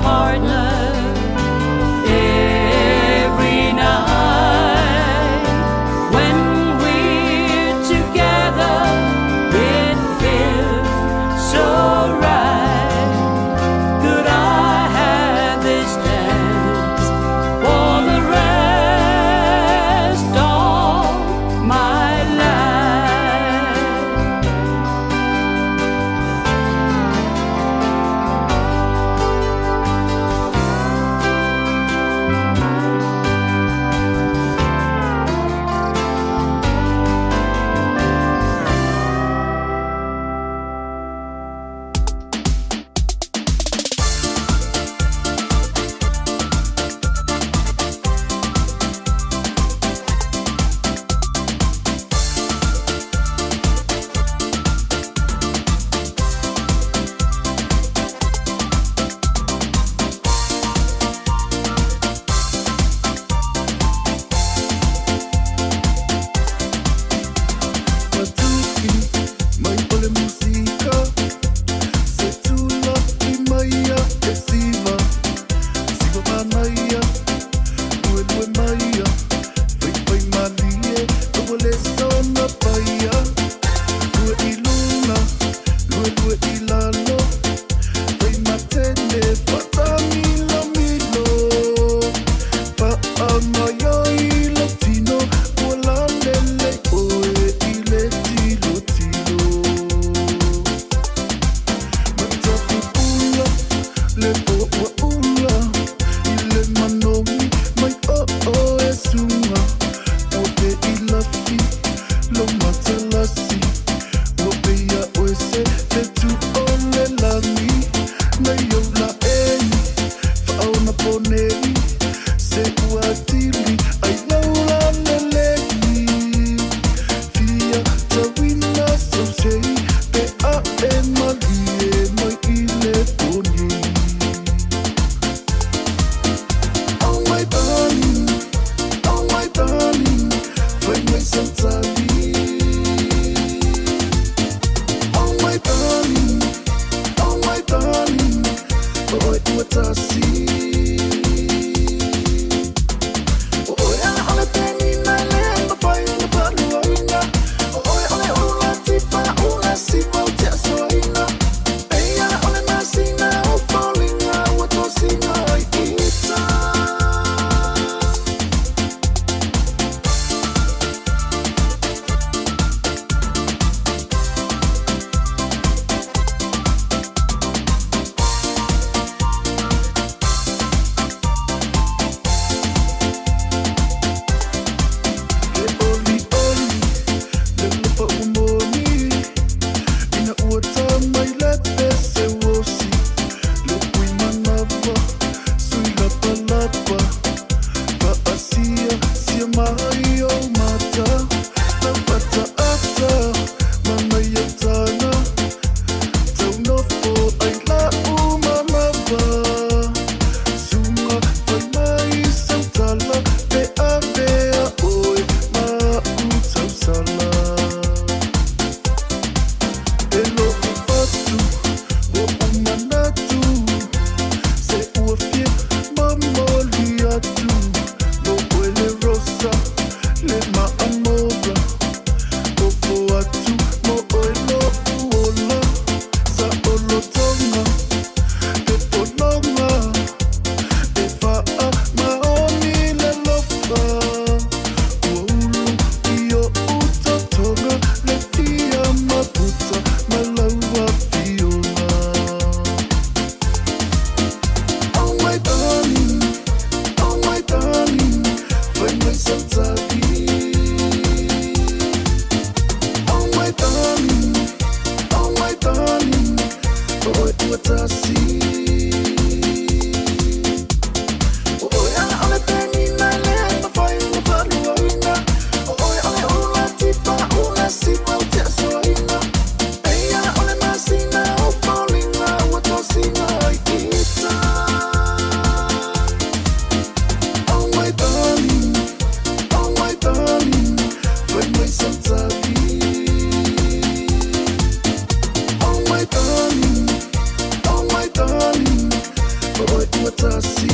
partner every night. When we're together, it feels so right. Could I have this dance for the rest of my life? Let's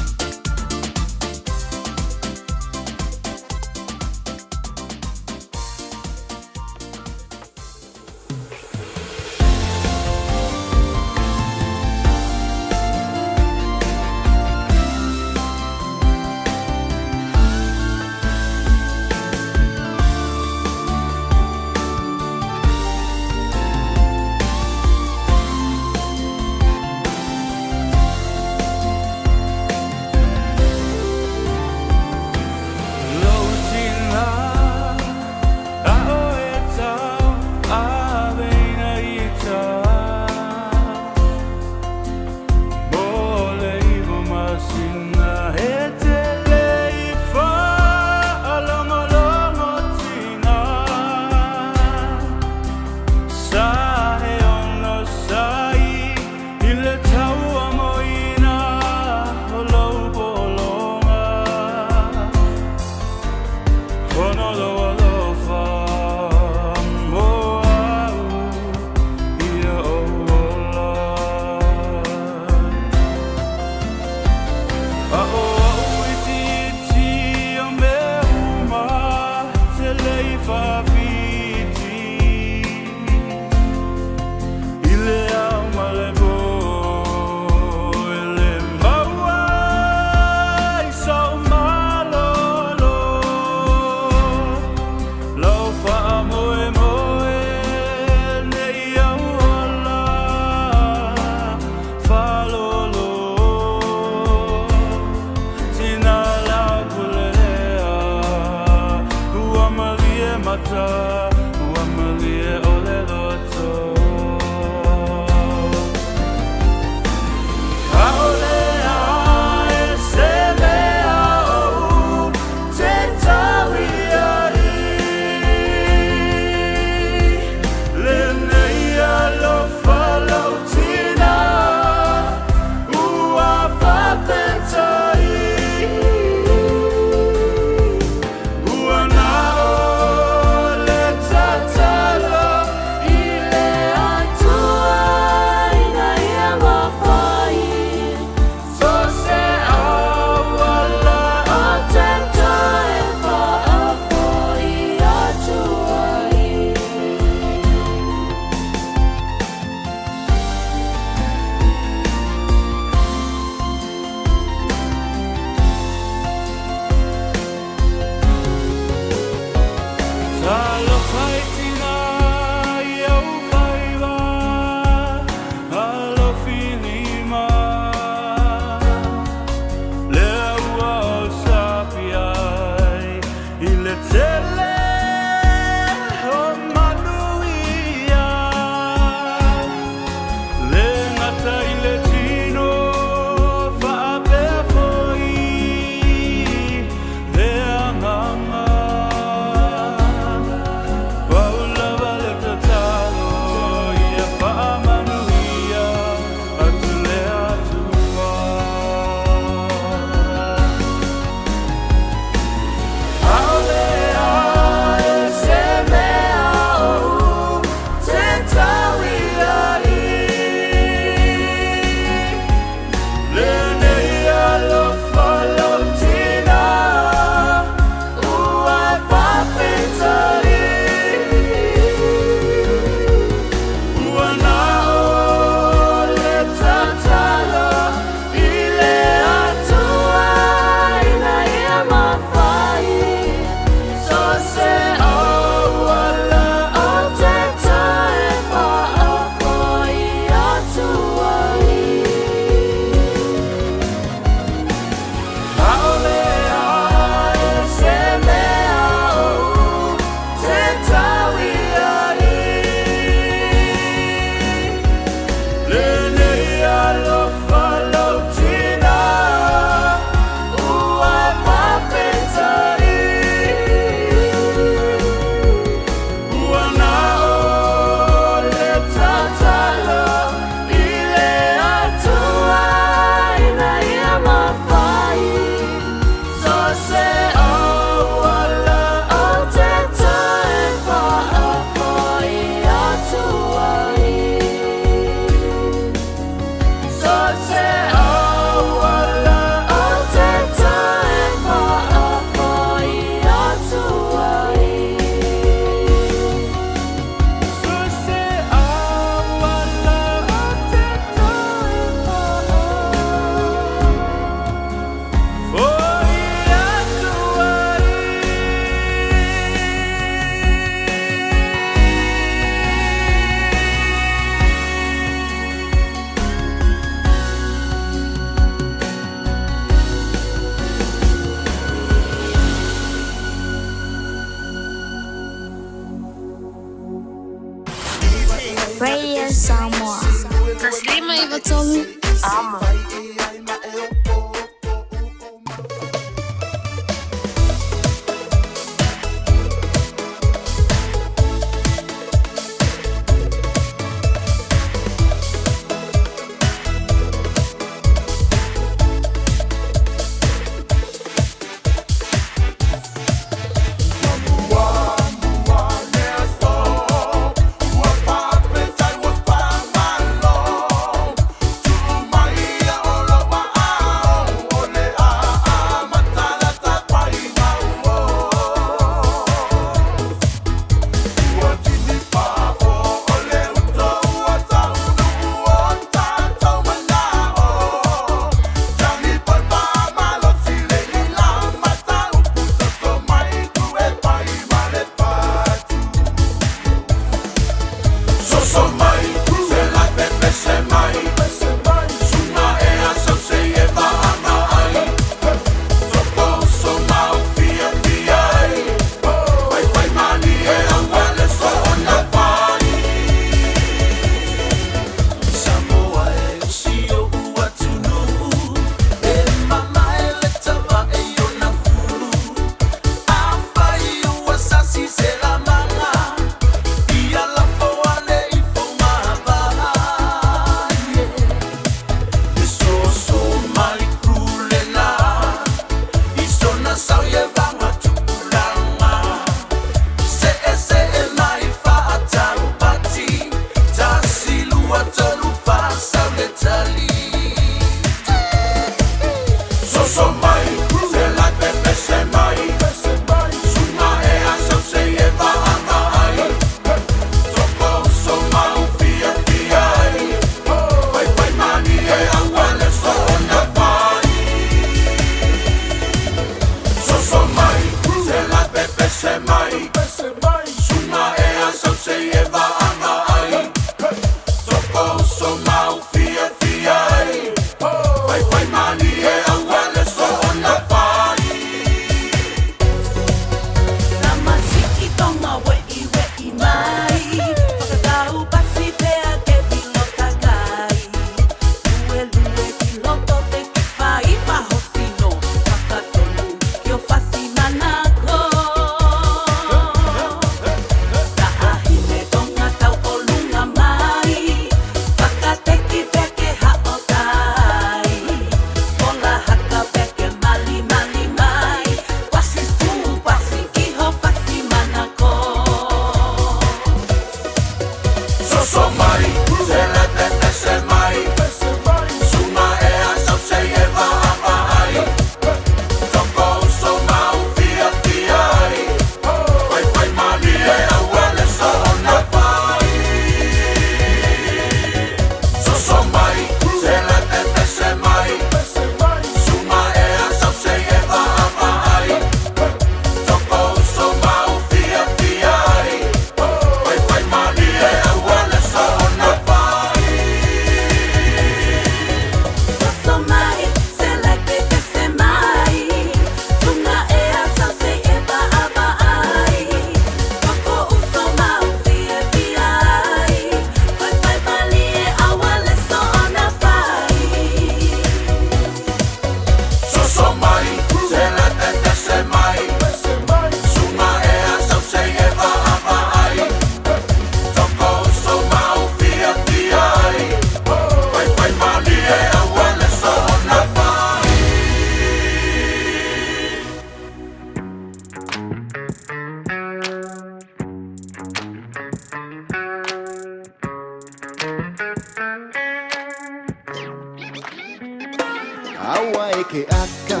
Awa eke aka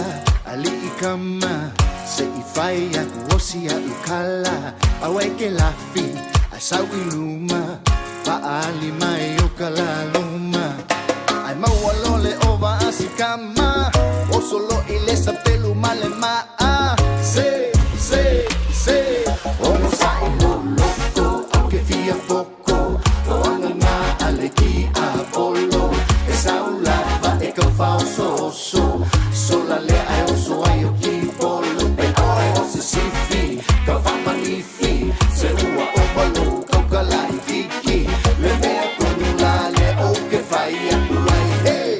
ali ikama se ifaya kuosia ukala awa eke lafi asau iluma faali mai ukala luma ai mawalole ova asikama o solo ilesa pelu male maa se o sai no loco aunque fia poco o anga aleki apolo esa ulava e que falso sola le ai oso ai o ki polo e ai o se sifi ka fa manifi se ua o palo ka la kiki le mea con la le o que fai ai hey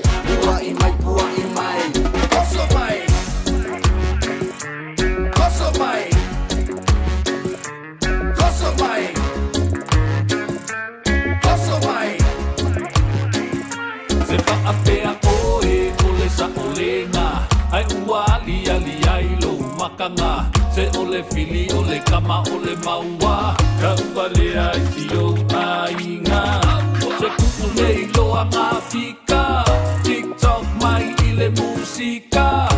kanga se ole fili ole kama ole maua ka uvalea isio ainga se kukule iloa ngafika TikTok mai ile musika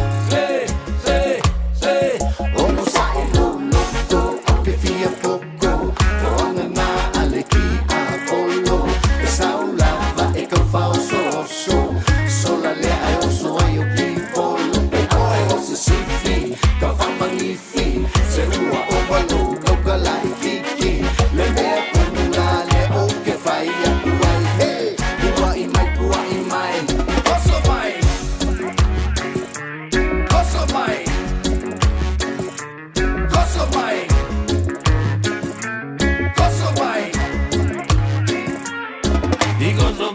Ono sa iluluto o ke fia poko o anga na aleki a polo e saulava e ka fao so sola le ai o so ai o pipolo e oe o se sifi ka whamangifi se ua o walu kau ka lai kiki le mea kumula le o ke whai a kuai hey pua i mai Koso mai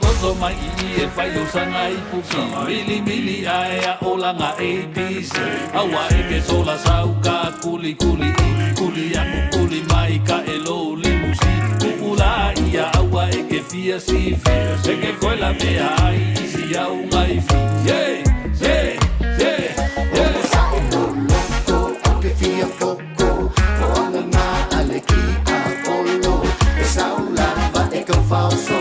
Gozo mai e fai o sanga i puki Mili ai a olanga ABC Awa e ke sola sauka kuli aku mai ka elo limusi Kukula ia awa e ke fia sifi E ke koe la mea ai isi au ngai fi Ono sa iluluto o ke fia poko o anga na aleki a polo e saulava e ka whao so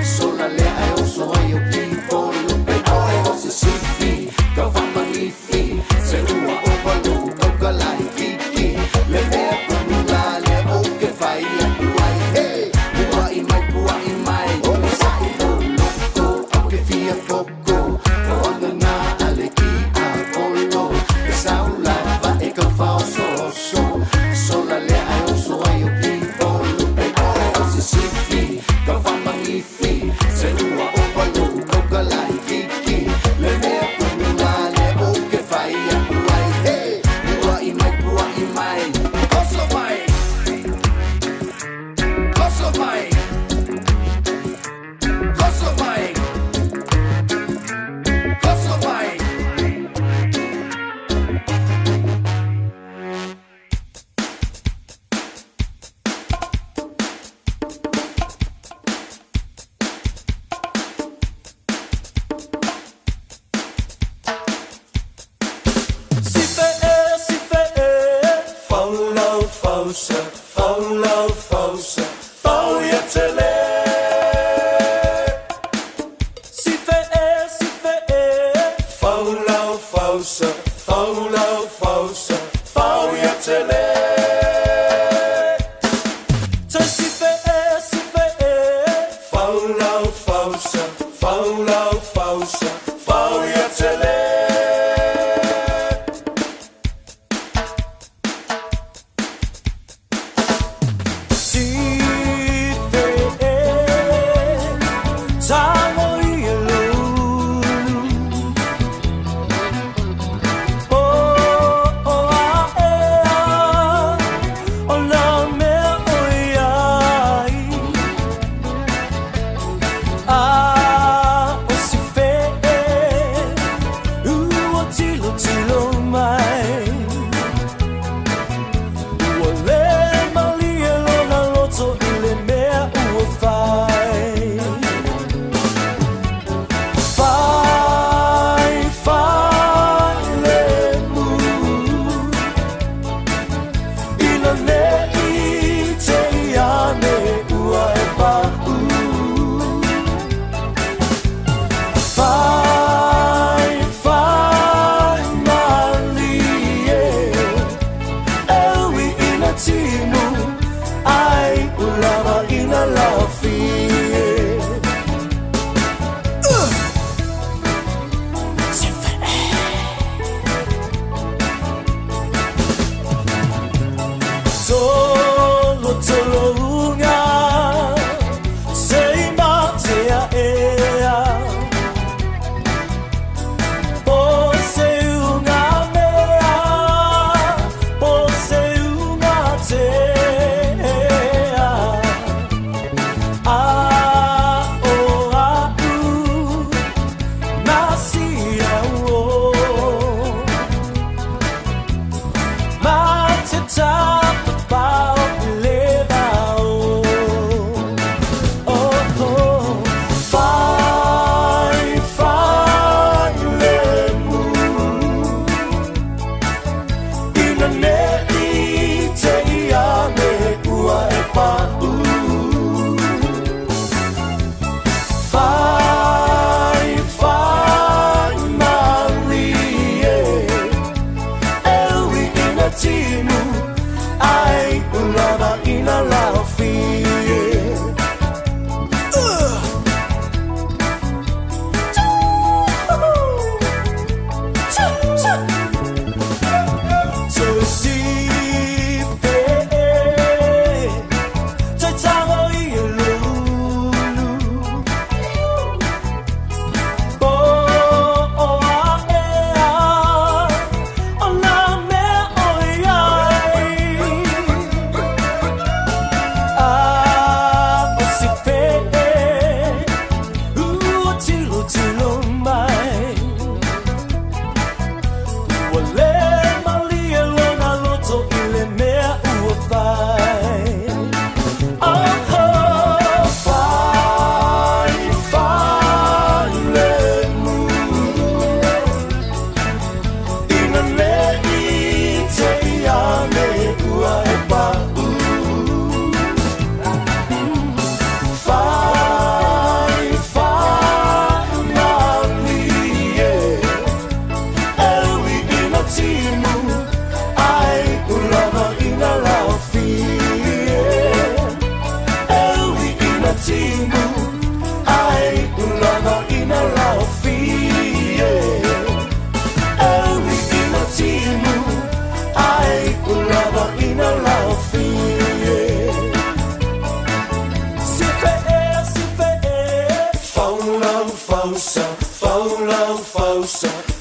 sola le ai o so ai o pipolo e oe o se sifi ka whamangifi se ua o walu kau ka lai kiki le mea kumula le o ke whai a kuai hey pua i mai Ono sa iluluto o ke fia poko o anga na aleki a polo e saulava e ka whao so sola le ai o so ai o pipolo e oe o se sifi ka whamangifi se ua o walu kau ka lai kiki le mea kumula le o ke whai a kuai hey pua i mai Koso mai Fausa, pau ya tele. Si fe fausa, pau ya tele. Ta si fe fausa, pau ya tele.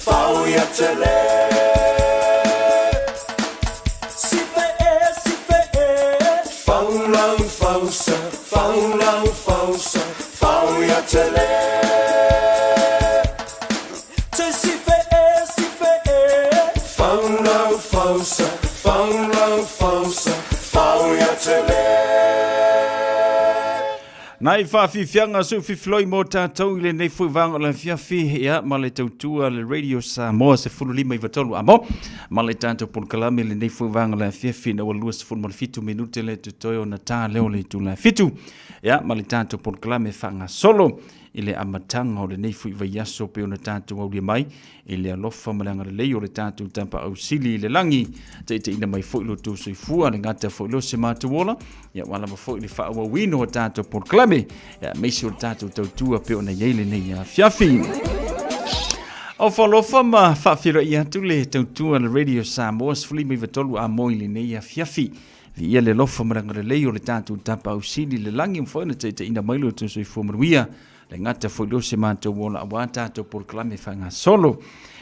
fau ia tele. Sife e, fau lau fausa, fau ia tele. Te sife e, fau lau fausa, fau ia tele. Nai whawhiwhianga su whiwhloi mō tātou i le nei whuivanga le whiawhi ia ma le tautua le radio sa moa se fulu lima i watolu amo ma le tātou pon kalame le nei whuivanga le whiawhi na walua se fulu ma le fitu minute le tutoi o na tā leo le tu le fitu ia ma le tātou pon kalame whanga solo i le amatanga o le nei fui vai aso pe o na tātou au lia mai i le alofa malanga le lei o le tātou tampa au sili i le langi te ina mai fui lo tu sui fua le ngata fui lo se mātu wola ia wala ma fui le wha wino o tātou por klame ia meisi o le tātou tautua pe o na yeile nei a fiafi o whalofa ma whawhira i atu le tautua le radio Samoa sfuli mai vatolu a moi le nei a fiafi vi ia le lofa malanga le lei o le tātou tampa au sili le langi mfoina te ina mai lo tu sui fua maruia le ngata foi lo se manto wona awata to por klame fanga solo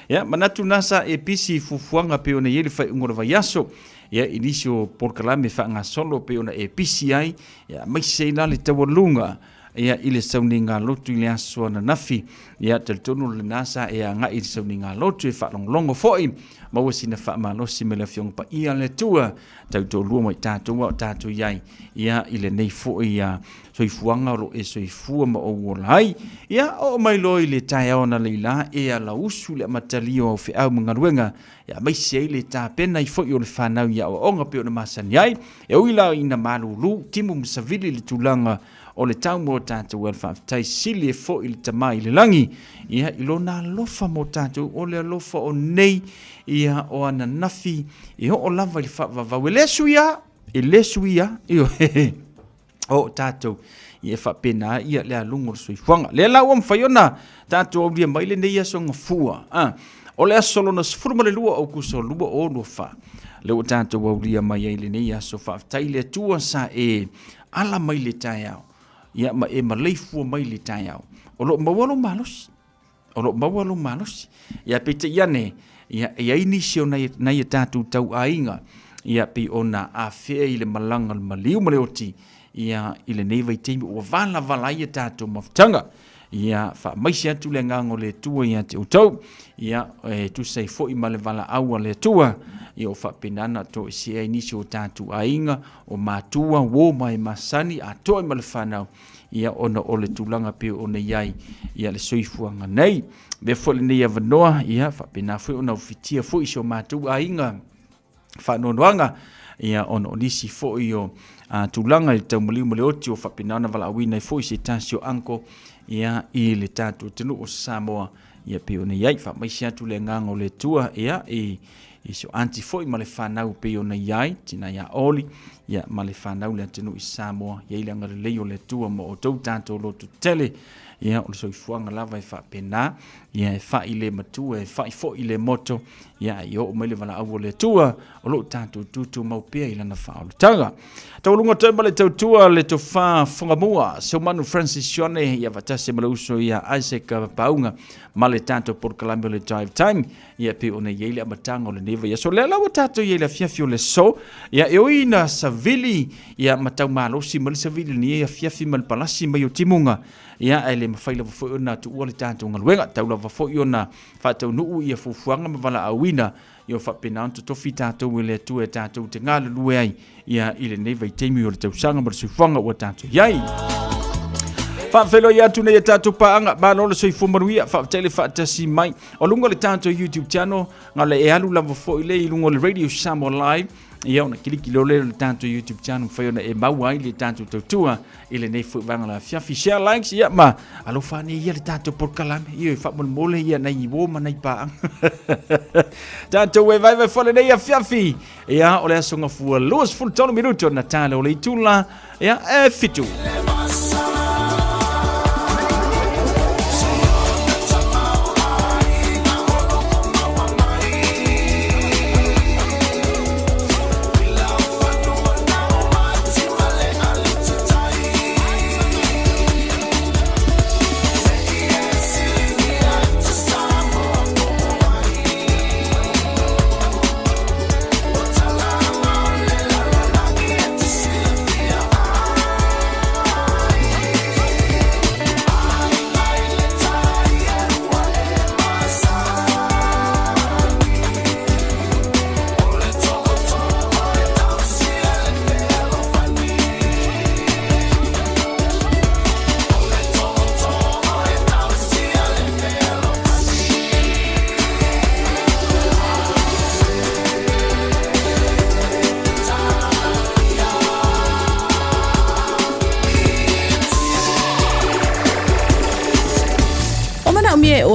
ya manatu nasa e pisi fufuanga pe ona yele fai ngora vaiaso ya inicio por klame fanga solo pe ona e pisi ai ya mai se na le tawalunga ya ile sauninga lotu ile aso na nafi ya teltonu le nasa e nga ile sauninga lotu e fa longo foi ma wasina fa ma lo simela fiong pa ia le tua tauto lu mo tatu yai ya ile nei foi ya soifuanga ro e soifua ma o lai ia o mai lo ile tai ona leila e ala usu le matalio o fe au mangaruenga ia mai se ile ta pena i foi o le fanau ia o onga pe o masani ai e uila ina malulu timu msavili le tulanga o le tau mo tatu wel fa tai sili fo il tamai le langi ia ilona lofa mo tatu o le lofa o nei ia o ana nafi e o lava il fa va welesuia io o tatou ia fa pena ia le alungo soifuanga le la o mfaiona tatou o dia mai le nei aso ngafua o le asolo na sfurma le lua o kuso lua o no fa le o tatou o dia mai le nei aso fa tai le tua sa e ala mai le taiao ia ma e maleifu mai le taiao o lo mawalo malos ia pete iane ia inisio na ia tatou tau ainga ia pe ona a fe ile malanga maliu maleoti ia ile neva i teimi o vala ia tātou mafutanga ia fa maisi atu le ngango le tua ia te utau ia tu sei fo i male vala aua le tua ia o fa penana to si e nisi o tātou ainga o matua wo mai masani a toi male whanau ia ona o le tulanga pe ona iai ia le soifuanga nei be fo le nei avanoa ia fa pena fo ona ufitia fo i so matua ainga fa nonoanga ia ona onisi fo i o tulanga i tau maliu maleoti o whapinana wala awina i fo i se tasio anko ia i le tātou tenu o Samoa ia pe ona iai wha maisi atu le ngango le tua ia i so anti fo i male whanau pe ona iai tina ia oli ia male whanau le tenu i Samoa ia i le angare leo le tua mo o tau tātou lotu tele ia o le soifuanga lava i whapena ia e wha i le matua e wha i fo i le moto ia i o mai le wala awo le tua o lo tātou tutu maupea i lana wha o le tanga taulunga taima le tautua le to wha whangamua so manu Francis Sione ia vatase malauso ia Isaac Paunga ma le tātou por Columbia le drive time ia pe ona yeile amatanga o le neva ia so le lawa tātou yeile fiafi o le so ia e oina savili ia matau malosi mali savili ni ia fiafi mal palasi mai o timunga ia ele mafaila fo ona tu o le tātou ngaluenga taula fo iona fatau nuu ia fufuanga ma vala awina ia fa penanto to fitatou le tu e tātou te ngale lue ai ia ile nei vai teimi o le tausanga ma le suifanga o tātou iai Whawhelo i atu nei tātou paanga, mālo le soi fumaruia, whawtele whaatasi mai. O lunga le tātou YouTube channel, ngā le e alu lava fo i le i lunga le Radio Samoa Live. Ia ona kiliki lole le tātou YouTube channel, whaiona e mau ai le tātou tautua, i le nei fuivanga la fiafi. Share likes, ia ma, alo whane ia le tātou porkalame, ia i whamole ia nei i woma nei paanga. Tātou e vai whale nei a fiafi. Ia o le asonga fua luas full tono minuto na tāle o le itula, ia e fitu.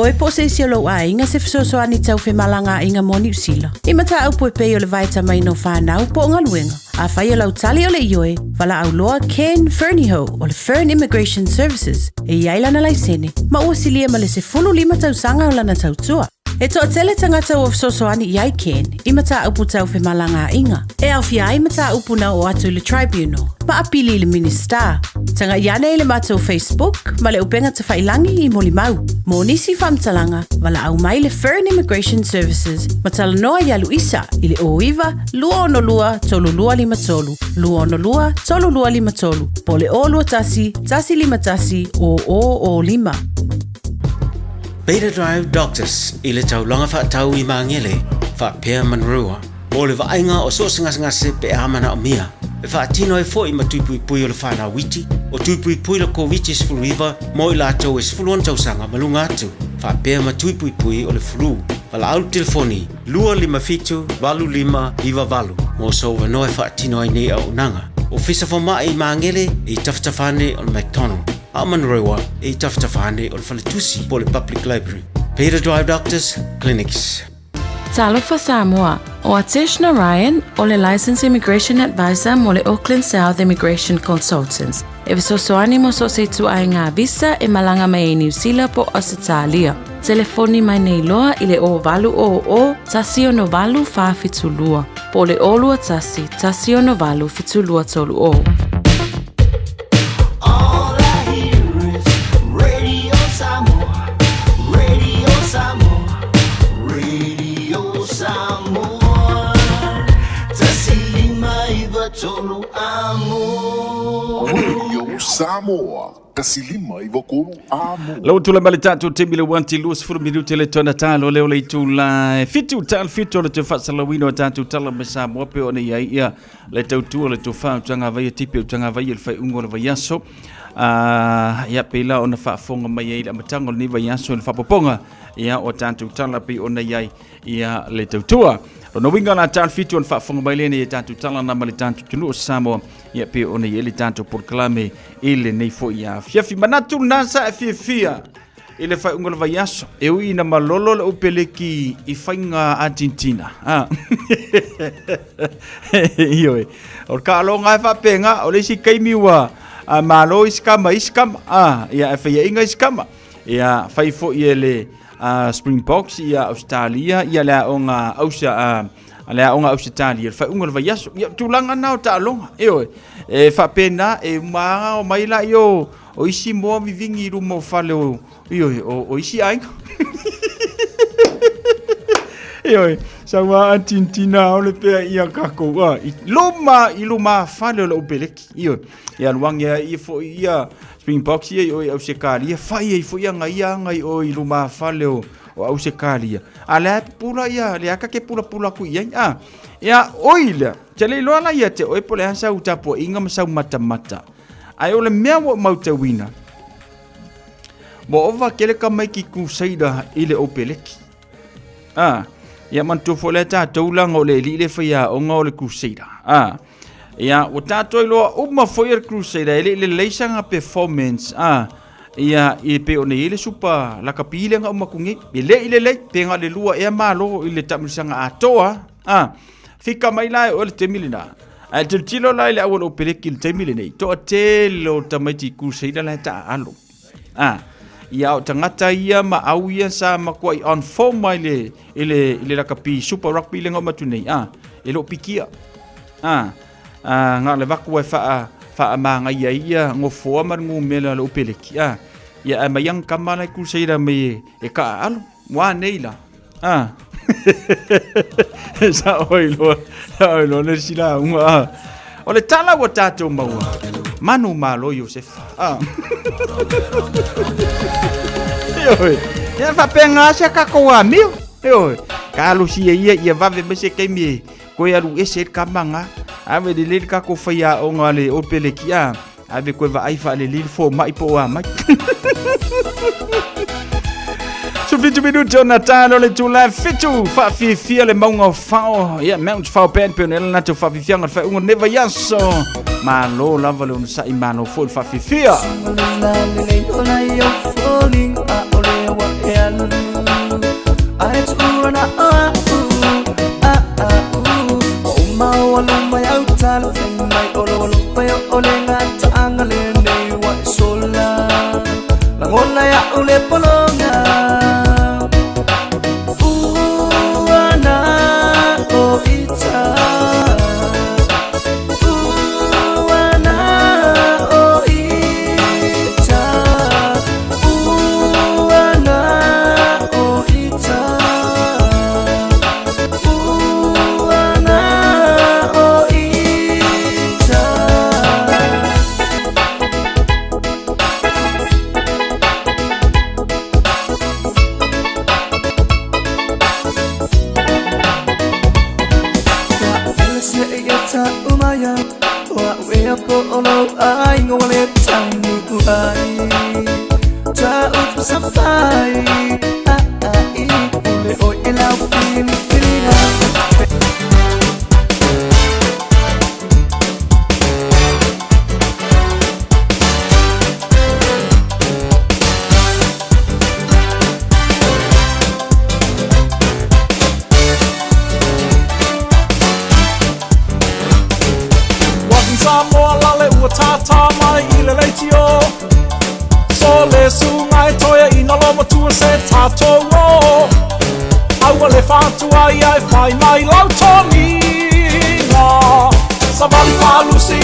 oe po se lo a inga se fesoasoani tau whemalanga inga mo New Zealand. I mata au poe pei o le vaita mai no whanau po ngaluenga. A whai o lau tali o le ioe, wala au loa Ken Fernieho o le Fern Immigration Services e iailana laisene. Ma ua silia ma le se 15 tau sanga o lana tau tua. E toa tele tangata o fesoasoani iai Ken, i mata upu tau whemalanga inga. E au fia ai mata upu na o atu le tribunal, ma apili le minister. Tanga iane le mata o Facebook, ma le upenga te whailangi I moli mau. Mo nisi whamtalanga, wala au mai le Fern Immigration Services, ma tala noa ia Luisa, I le oiva, lua ono lua, tolu lua lima tolu. Lua ono lua, tolu lua lima tolu. Po le o lua tasi, tasi lima tasi, o lima. Beta Drive Doctors I le taulanga whaatau I maangele, whaapea manrua. O le vainga o so ngase pe amana o mia. E whaatino e fo I matupui pui o le whana witi, o tupui pui le COVID is fluiva, mo I lato is fuluan tausanga malunga atu. Whaapea matupui pui o le flu. Wala au telefoni, 255 iwa valu. Mo so wanoe whaatino I nei au nanga. O fisa whama I maangele I taftafane o le McDonald. Amanrewa I taftafane o le Whaletusi po le Public Library. Beta Drive Doctors Clinics. Talofa Samoa, o Atishna Ryan, o le Licensed Immigration Advisor mo le Auckland South Immigration Consultants. E visosoani mo so se tu ai ngā visa e malanga mai New Zealand po Australia. Telefoni mai nei loa I le o valu o tasi o no valu wha fitulua. Po le olua tasi o no valu fitulua tolu o. Samoa, kasilima ivokuru amo. Lau tula mali tatu tebile wanti luas furu minuti le tona talo leo le tula fitu le te fasalawino tatu tala mesa mope o ne ia le tautua le tofa utanga vai tipe utanga vai le fai ungo le vaiaso. Ia pela ona whaafonga mai ai la matango ni vaiaso le whapoponga ia o tatu tala pe ona iai ia le tautua. No winga na tan fitu on whaafonga mai lene ia tatu tala na mali tatu tunu o Samoa ia pe ona iai le tatu porklame ile nei fo ia fiafi manatu nasa e fia ile fai ungola vaiaso e ui na malolo le upeleki I whainga Argentina ioi o ka alonga e whapenga o le si kaimiwa malo iskama ia e whaia inga iskama ia whai fo ia le Springboks ia Australia ia lea onga ausa Alea onga Australia fai ungola vaiaso ia tulanga nao ta alonga ioi e whapena e maa o maila io o isi moa vivingi rumo whale o isi ainga ioi sawa Argentina o le pea ia kako luma whale o le upeleki ioi ia luangia ia fo ia Springboks ia o Australia fai ia fo ia ngai o luma whale o Australia ala pula ia le aka ke pula ku ia ia oila tele loana ia te oi pole hansa utapo inga masau mata ai ole mea wo mautawina mo ova kele ka mai ki kusaida ile opeleki ia mantu fole ta toulanga ole lile fia onga ole kusaida ia o tato lo uma foi crusader ile leisanga performance ia I pe o nei le supa la kapile nga umakungi ile tenga le lua e malo ile tamisanga atoa fika mai lai o le temilina ai te tilo lai le awolo peleki le temilina to telo tamaiti kusaida la ta alo ia o tangata ia ma au ia sa makwai on form mai le ile la kapi super rugby le nga matunei ile o pikia nga le vaku e fa manga ia ngofo mangu mela lo peleki ia mayang kamala kusaida me e ka alo wa neila sa oilo le sila ole tala wa tato maua manu malo Josef ia fa penga se ka ko amio ka lu si ia va ve se ke mi ko ya lu ese kamanga ave de le ka ko fa ya o ngale o peleki ave ko va ai fa le lil fo mai po mai so 20 minuti o Natale le tula fitu fa fia le maunga fao ia mount fao pen na to fa fianga fa un neva yaso ma lo lava le un sa imano fo fa fia Ai tu na mau lumai au tal mai olo lupa yo ole ngata angale ne wa sola la ngona ya ule polonga uana o ita uana o ita uana o ita umaya wa wea po olo ai ngole tamu ai ta up safai ai ule o elau pilipina Samoa lale ua tata mai I le leitio So le sunga e toia I na loma tua se tatou o Aua le whātua I ai whai mai lau toninga Savali whalusi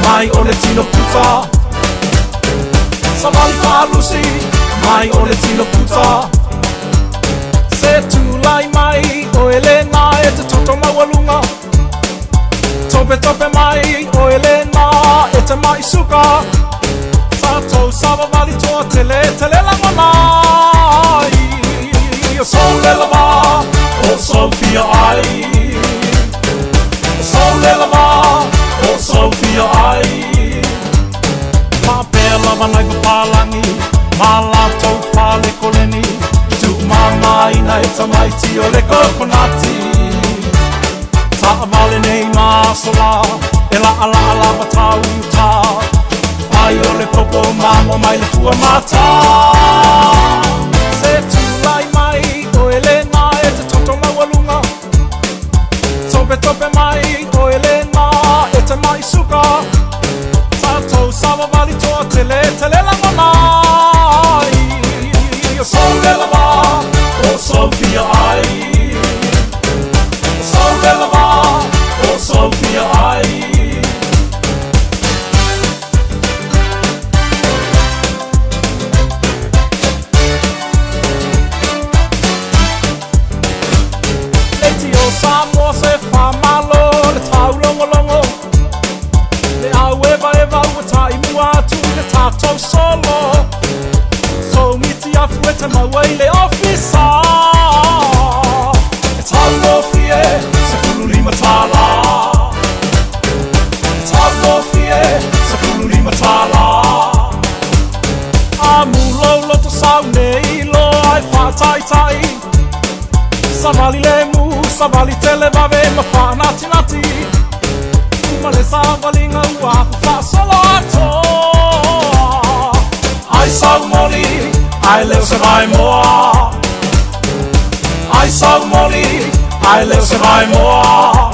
mai o le tino puta Savali whalusi mai o le tino puta Se tūlai mai o elena e te toto maualunga Tope tope mai o elena e te mai suka Tātou sawa wali toa tele tele langa mai O sau lela wā o Sophia ai O sau lela wā o Sophia ai Ma pēr lava nai papalangi Ma lātou whale koleni Tu mamai nai tamaiti o le kokonati Ta amale nei masola E la ala ala matau ta Ai o le popo mamo mai le tua mata Se tūlai mai o elena e te toto maualunga Tope tope mai o elena e te mai suka Tātou sawa wali toa tele tele langa mai O sau lela wā o Sophia ai O lela wā o Sophia ai Eti o Samoa se whamalo le tau longolongo Le au eva ua tai mua atu le tātou solo So miti afu e te maua I le ofisa E tau ngofie se fulurima tala E tau ngofie se fulurima tala A mulo loto sau nei lo ai whātai tai Savali le mu, savali tele vave ma whanati nati Uma le savali ngā uafu whasolo ato Ai sau moli, ai leo se vai moa Ai sau moli, ai leo se vai moa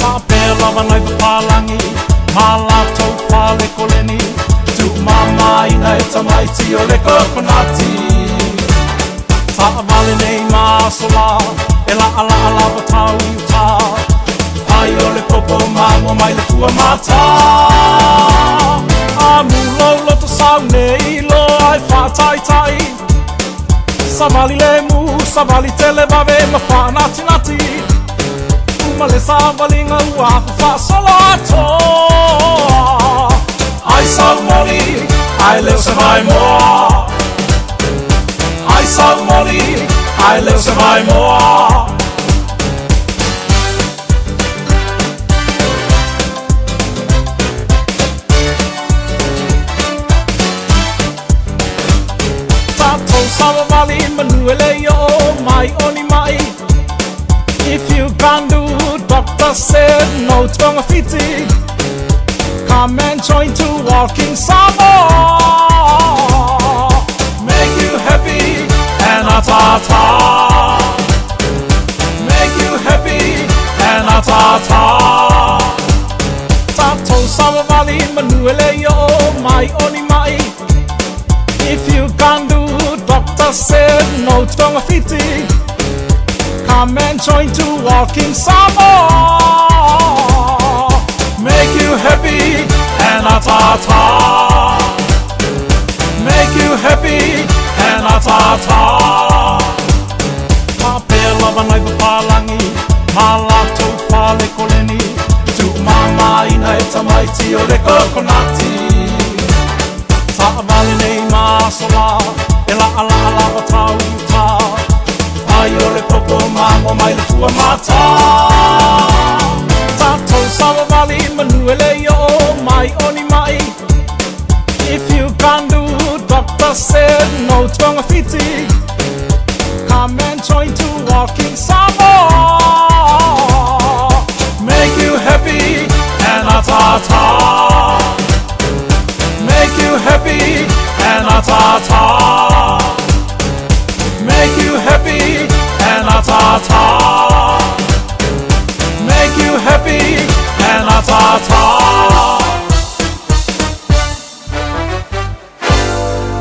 Ma pēr lava nai papalangi Ma lātou whale koleni Tu mamai nai tamaiti o le kokonati Ta avale nei masola E la ala ala watau ta Ai o le popo mamo mai le tua mata A mulo loto sau nei lo ai whātai tai Savali le mu, savali tele vave ma whanati nati Uma le savali ngā uafu whasolo ato Ai sau moli, ai leo se vai moa Ai sau moli, ai leo se vai moa Tātou sawa wali manuele yo mai oni mai If you can do, doctor said no tonga fiti Come and join to walking Samoa Make you happy manuele yo mai oni mai. If you can do, doctor said no tonga fiti. Come and join to walking Samoa. Make you happy and atata. Make you happy and atata. Papela banai palangi, malato pale koleni. Tu mama ina etamaiti o le kokonati. Ta vale nei masola, ela ala ala watau ta. Ai o le popo mamo mai le tua mata. Tato sawa vale manuele yo mai oni mai. If you can do, doctor said no tonga fiti. Come and join to walking Samoa. Make you happy and atata. Make you happy and atata. Make you happy and atata. Make you happy and atata.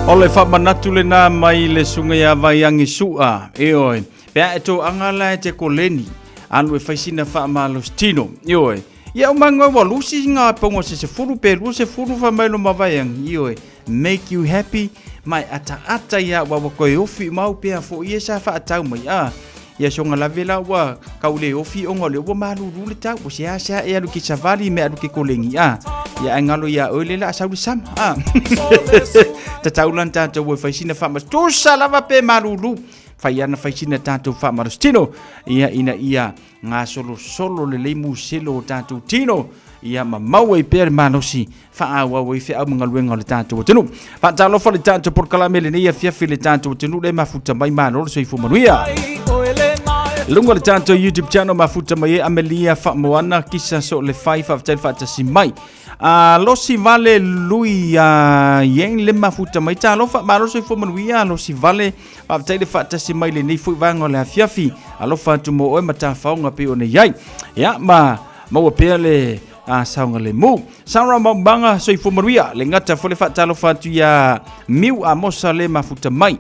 Ole whamanatu le nā mai le sunga ia vaiangi sua. E oi, pea e tō angala e te koleni. Anu e whaisina whaamalos tino. E oi, ia umanga walusi ngā pongo se furu peru se furu whamailo mawaiangi. E oi, make you happy. Mai ata ia wawakoi ofi mau pea fo ia sa whaatau mai. Ia songa lavela wa kaule ofi onga le wa maluru le tau. O se asa e alu ki savali me alu ki kolengi. Ia ngalo ia oile la sauri sam. Ta taulan tata wo faisina famas to salava pe marulu faiana faisina tata famas tino ia ina ia nga solo le lemu selo tata tino ia mamau e per manosi fa awa we fe am ngalwenga le tata tino fa talo fa le tata por kala mele ia fia file tata tino le mafuta mai mano so ifu manuia lungo le tata YouTube channel mafuta mai Amelia fa moana kisa so le 5 of tel fa tasimai losi vale lui yeng le mafuta mai ta lofa ma losi fo manuia losi vale pa tele fa tasi mai le nei fu vanga le afiafi alofa tu mo o mata faunga pe one yai ya ma pe le saunga le mu saura banga so fo manuia le ngata fo le fa ta lofa tu ya miu mosa le mafuta mai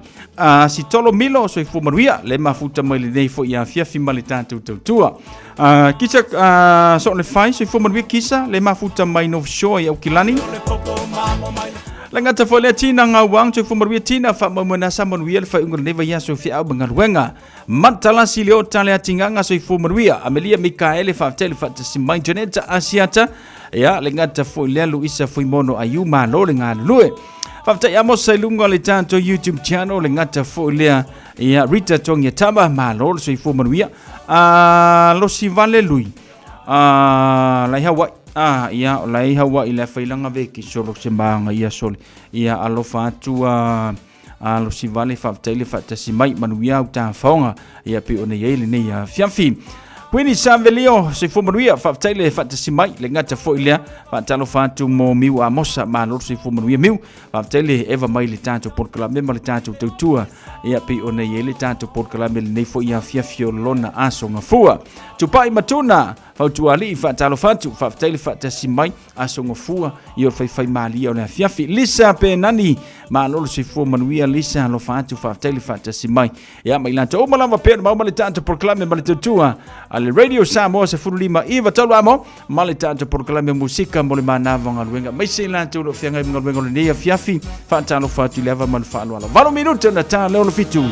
si tolo milo so fo manuia le mafuta mai le nei fo ya afiafi mali tantu tua kisa so le fai so fo manuia kisa le mafuta mai no show ya ukilani la ngata fo le tina nga wang so fo manuia tina fa mamana sa manuia fa ungol neva ya so fi au bengalwenga matala silio tale atinga nga so fo manuia Amelia Mikaele fa tele fa simai joneta asiata ya le ngata fo le Luisa fo mono ayuma lo le nga lue Fafta ya mosa ilunga le tanto YouTube channel le ngata fo le ya Rita Tongia Taba ma lo so fo manuia lo si vale lui la hawa ia la hawa ila failanga veki solo sembanga ia sol ia alofa atu lo si vale fafta ile fata si mai manuia uta faunga ia pe one yele ne ia fiafi Quindi Savelio se fo manuia fafta ile fata si mai le ngata fo ile fata lo fatu mo miu mosa ma lo se fo manuia miu fafta ile eva mai le tanto por kala me le tanto tutua ia pe one yele tanto por kala me ne fo ia fiafio lona aso ngafua tupai matuna fautu ali fata lo fatu fafta ile fata si mai aso ngafua io fai mali ona fiafi lisa pe nani ma lo se fo manuia lisa lo fatu fafta ile fata si mai ia mai lanto o malama pe ma le tanto por kala me tutua ale radio Samoa se furulima iva talo amo male tanto por kalame musika mole manava ngaluenga mai se lanto lo fianga ngaluenga le nia fiafi fa tano fatu leva man fa lo 20 minuto na ta le fitu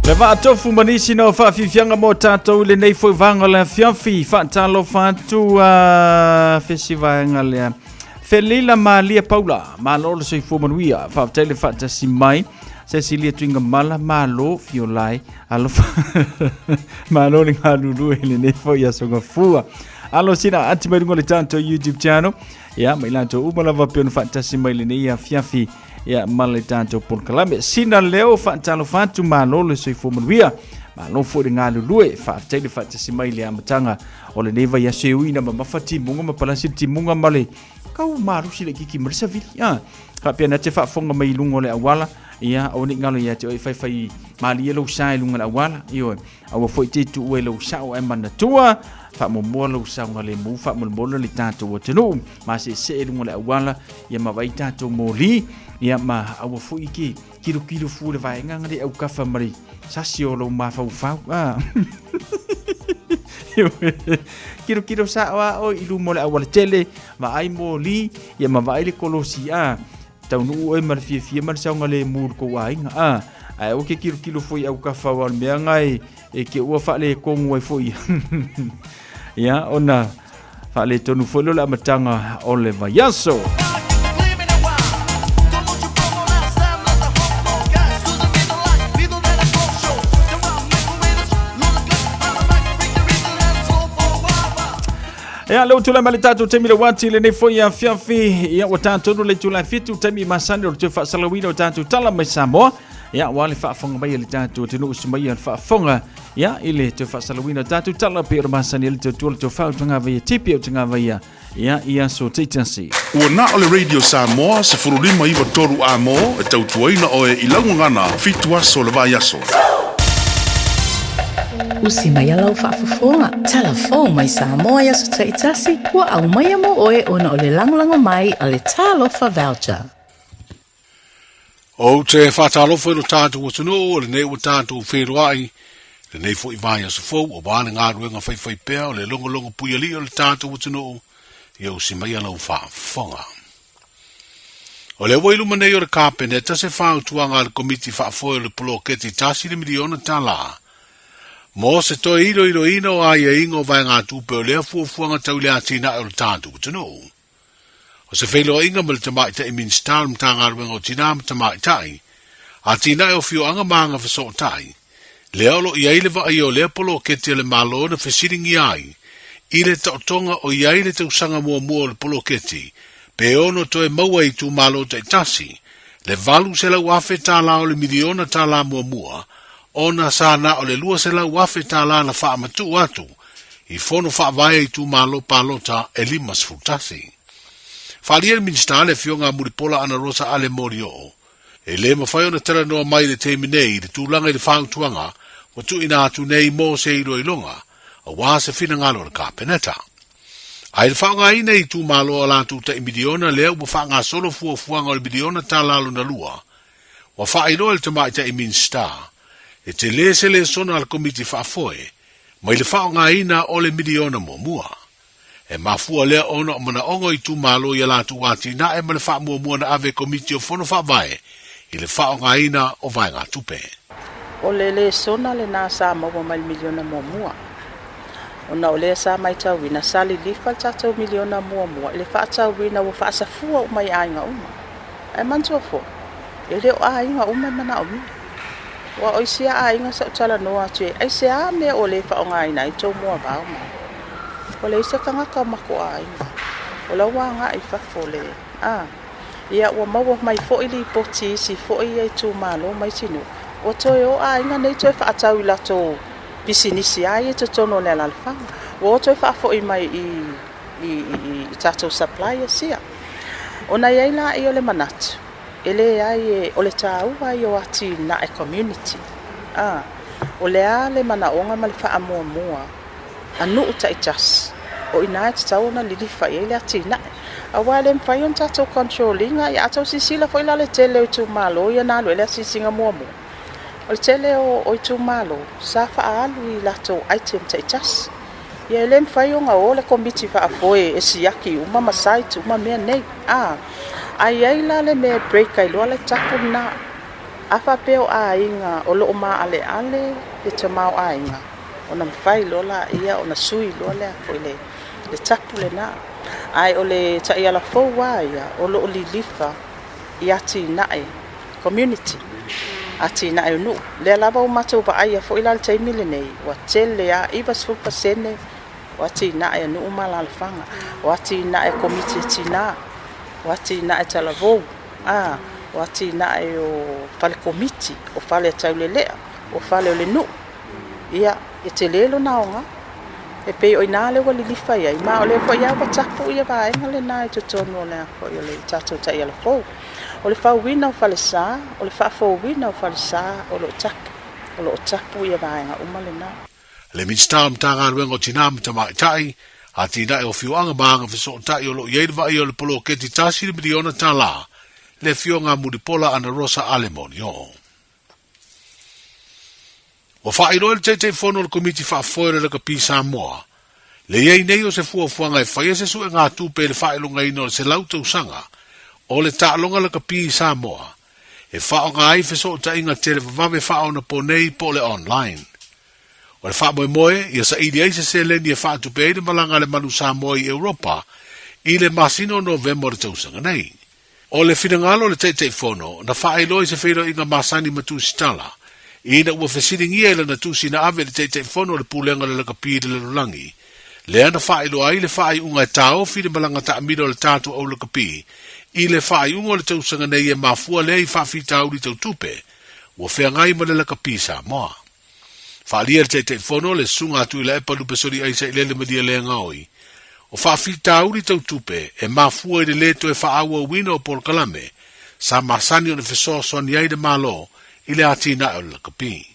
Le va tofu manisi no fa fianga mo tatou le nei foi vanga le fiafi fa talo fa tu festival ngale Felila Malia Paula malo se fo manuia fa tele fa tasi mai Cecilia Twinga Mala malo fiolai alo malo ni ngalulu le nei foi ya songa fua alo sina ati mai ngole tanto YouTube channel ya mai lanto umala va pe fa tasi mai le nei ya fiafi ya male tanto por kalame sina leo fa talo fa tu malo le se fo manuia malo fo de ngalulu fa tele fa tasi mai le amatanga o le neva ya seuina mafati munga mapalasi timunga male kau maru sile kiki merisa vili ka pia te fa fonga mai lungo le awala ia o ni ngalo ia te fai mali lo sai lungo le awala io awa foi te tu we lo sa o emana tua fa mo mo lo sa ngale mu fa mo bolo le tanto o tenu ma se lungo le awala ia ma vai tanto moli ia ma awa foi ki kilo fu le vai nganga de au kafa mari sasio lo ma fa Kiro sa o ilu mo le awal tele ma ai mo li ya ma vai le kolosia tau nu e mar fie mar sa ngale mur ko ai ai o ke kiro foi au ka fa wal me ngai e ke o fa le ko ngoi foi ya ona fa le tonu foi lo la matanga o le vayaso ya leo tula malitatu temi le wati le nefo ya fiafi ya watanto no le tula fitu temi masande o fa salawina watanto tala mai Samoa ya wale fa fonga mai le tanto tenu usmai fa fonga ya ile te fa salawina tanto tala pe masande le tula to fa tunga vai tipi o tunga vai ya ia so titansi Ua na o le Radio Samoa se furulima iwa toru amo e tautuaina o e ilangungana fitu aso le vai aso Usi mai alau whaafafonga. Telefon mai Samoa ia so taitasi. Ua au mai amo oe ona o le langolango mai a le talofa voucher. O te whatalofa ino tātou o tunu o le nei o tātou wheroai. Le nei fo i vai aso fau o wāne ngā ruenga whai pēa o le longo puiali o le tātou o tunu. Ia usi mai alau whaafonga. O le wailu manei o le kāpeneta se whautuanga le komiti whaafoe o le poloketi tasi le miliona tala. Mo se to iro ino ai ingo vai ngā tupe o lea fuafuanga tau lea tina o le tātu kutano. O se whailo inga mele tamai ta imin star mta ngā ruenga o tina ma tamai tai, a tina o fio anga maanga whaso tai, lea olo i ailewa ai o lea polo kete le malo na whesiringi ai, i le taotonga o i aile te usanga mua o le polo kete, pe ono to e maua i tu malo te tasi, le valu se lau afe tā la o le miliona tā la mua, ona sana o le lua se lau wafe tā la na wha amatu atu, i fono wha vai i tu malo palota e limas futasi. Whalia minsta le fionga muripola ana rosa ale mori o, e le mawhai ona tera noa mai le teimi nei, le tūlanga i le whautuanga, wa tu ina atu nei mō se i roilonga, a wā se whina ngalo le kāpeneta. Ai le whaunga ina i tu malo a la tu ta i miliona leo wa whaunga solo fuafuanga o le miliona tā lalo na lua, wa whaino le tamai ta i minsta, e te lese le sona al komiti whaafoe, mai le whaonga ina o le miliona mua. E mafua lea ona o mana ongo i tu malo i ala tu wati na e ma le wha mua na ave komiti o fono whaavae, i le whaonga ina o vai ngā tupe. O le sona le nā sa maua mai le miliona mua. O na o le sa mai tau wina sali lifa tatau miliona mua. I le wha tau wina o wha asafua o mai ainga uma. E mantuafo, e le o ainga uma mana o mi. Wa o sia ainga sa tala noa tue ai se a me o le fa nga ina i to mo ba ma o le se kanga ka mako ainga o la wa nga i fa fole ia o mawo mai fo ili poti si fo i tu malo mai sinu o to yo ainga nei to fa tau la to bisinisi ai to tono le alfa o to fa fo i mai i tato supply sia ona ia ila i o le manatu ele ai o le tau ai o ati na e community o le ale mana onga mal fa mua anu uta itas o ina tau na lili fa ele ati na awale mfayon tato controlling ai ato sisila foi la le tele tu malo ya na le sisinga mua o le tele o tu malo sa fa alu i lato item ta itas ye le mfayon o le committee fa afoe e siaki uma masai tu uma me nei ai la le me break ai lo le tapu na Afa peo ainga o lo ma ale e te mau ainga. Ona mawhai lola ia ona sui lola ko le tapu le na. Ai o le ta ia la fou ia o lo li lifa ia ti nae community. Ati nae nu. Le lava o matu pa ai fo ila le taimi le nei. Wa tele a iwa supa sene. Wati nae nu malalfanga. Wati nae committee tina. Wati nae talavou. Wati nae o fale committee. O fale taulelea. O fale o le nu. Ia, e te lelo naonga. E pe o ina le wali lifa ia. Ma o le fo ia wa tapu ia va enga le nae tutono le fo ia le tato ta ia le fo. O le fau wina o fale sa. O le fau wina o fale sa. O lo tapu. O lo tapu ia va enga umale na. Le minsta mtanga ruengo tinam tama tai. A tina e o fiuanga maanga fiso tai o lo iedva i o le polo keti tasi le miliona tala. Le fionga mudipola ana Rosa Alemonio. O whaero le te fono le komiti whaafoere le kapi Samoa. Le iei nei o se fuafuanga e whaia se su e ngā tūpe le whaelunga ino le se lauta usanga. O le tālonga le kapi Samoa. E whao ngā ai fiso ta inga te le vavame whao na ponei po le online. O le wha moe, ia sa idi eise se leni e wha tupe eide malanga le manu Samoa i Europa, i le masino November le tausanga nei. O le finangalo le te fono, na wha eloi se whiro inga masani matu sitala, i na ua whesiringi e le na tusi na ave le te fono le pulenga le lakapi le lulangi, le ana wha eloi le wha i unga e tau fide malanga ta amiro le tatu au lakapi, i le wha i unga le tausanga nei e mafua le i wha fitau li tau tupe, ua whea ngai ma le lakapi Samoa. Whaalia te fono le sunga atu i la epa lupe sori aisa i lele madia lea ngaoi. O whaafita auri tau tupe e mafua i le leto e whaaua wina o Pol Kalame sa masani o ne whesoa soani ai de malo i le atina o le kapi.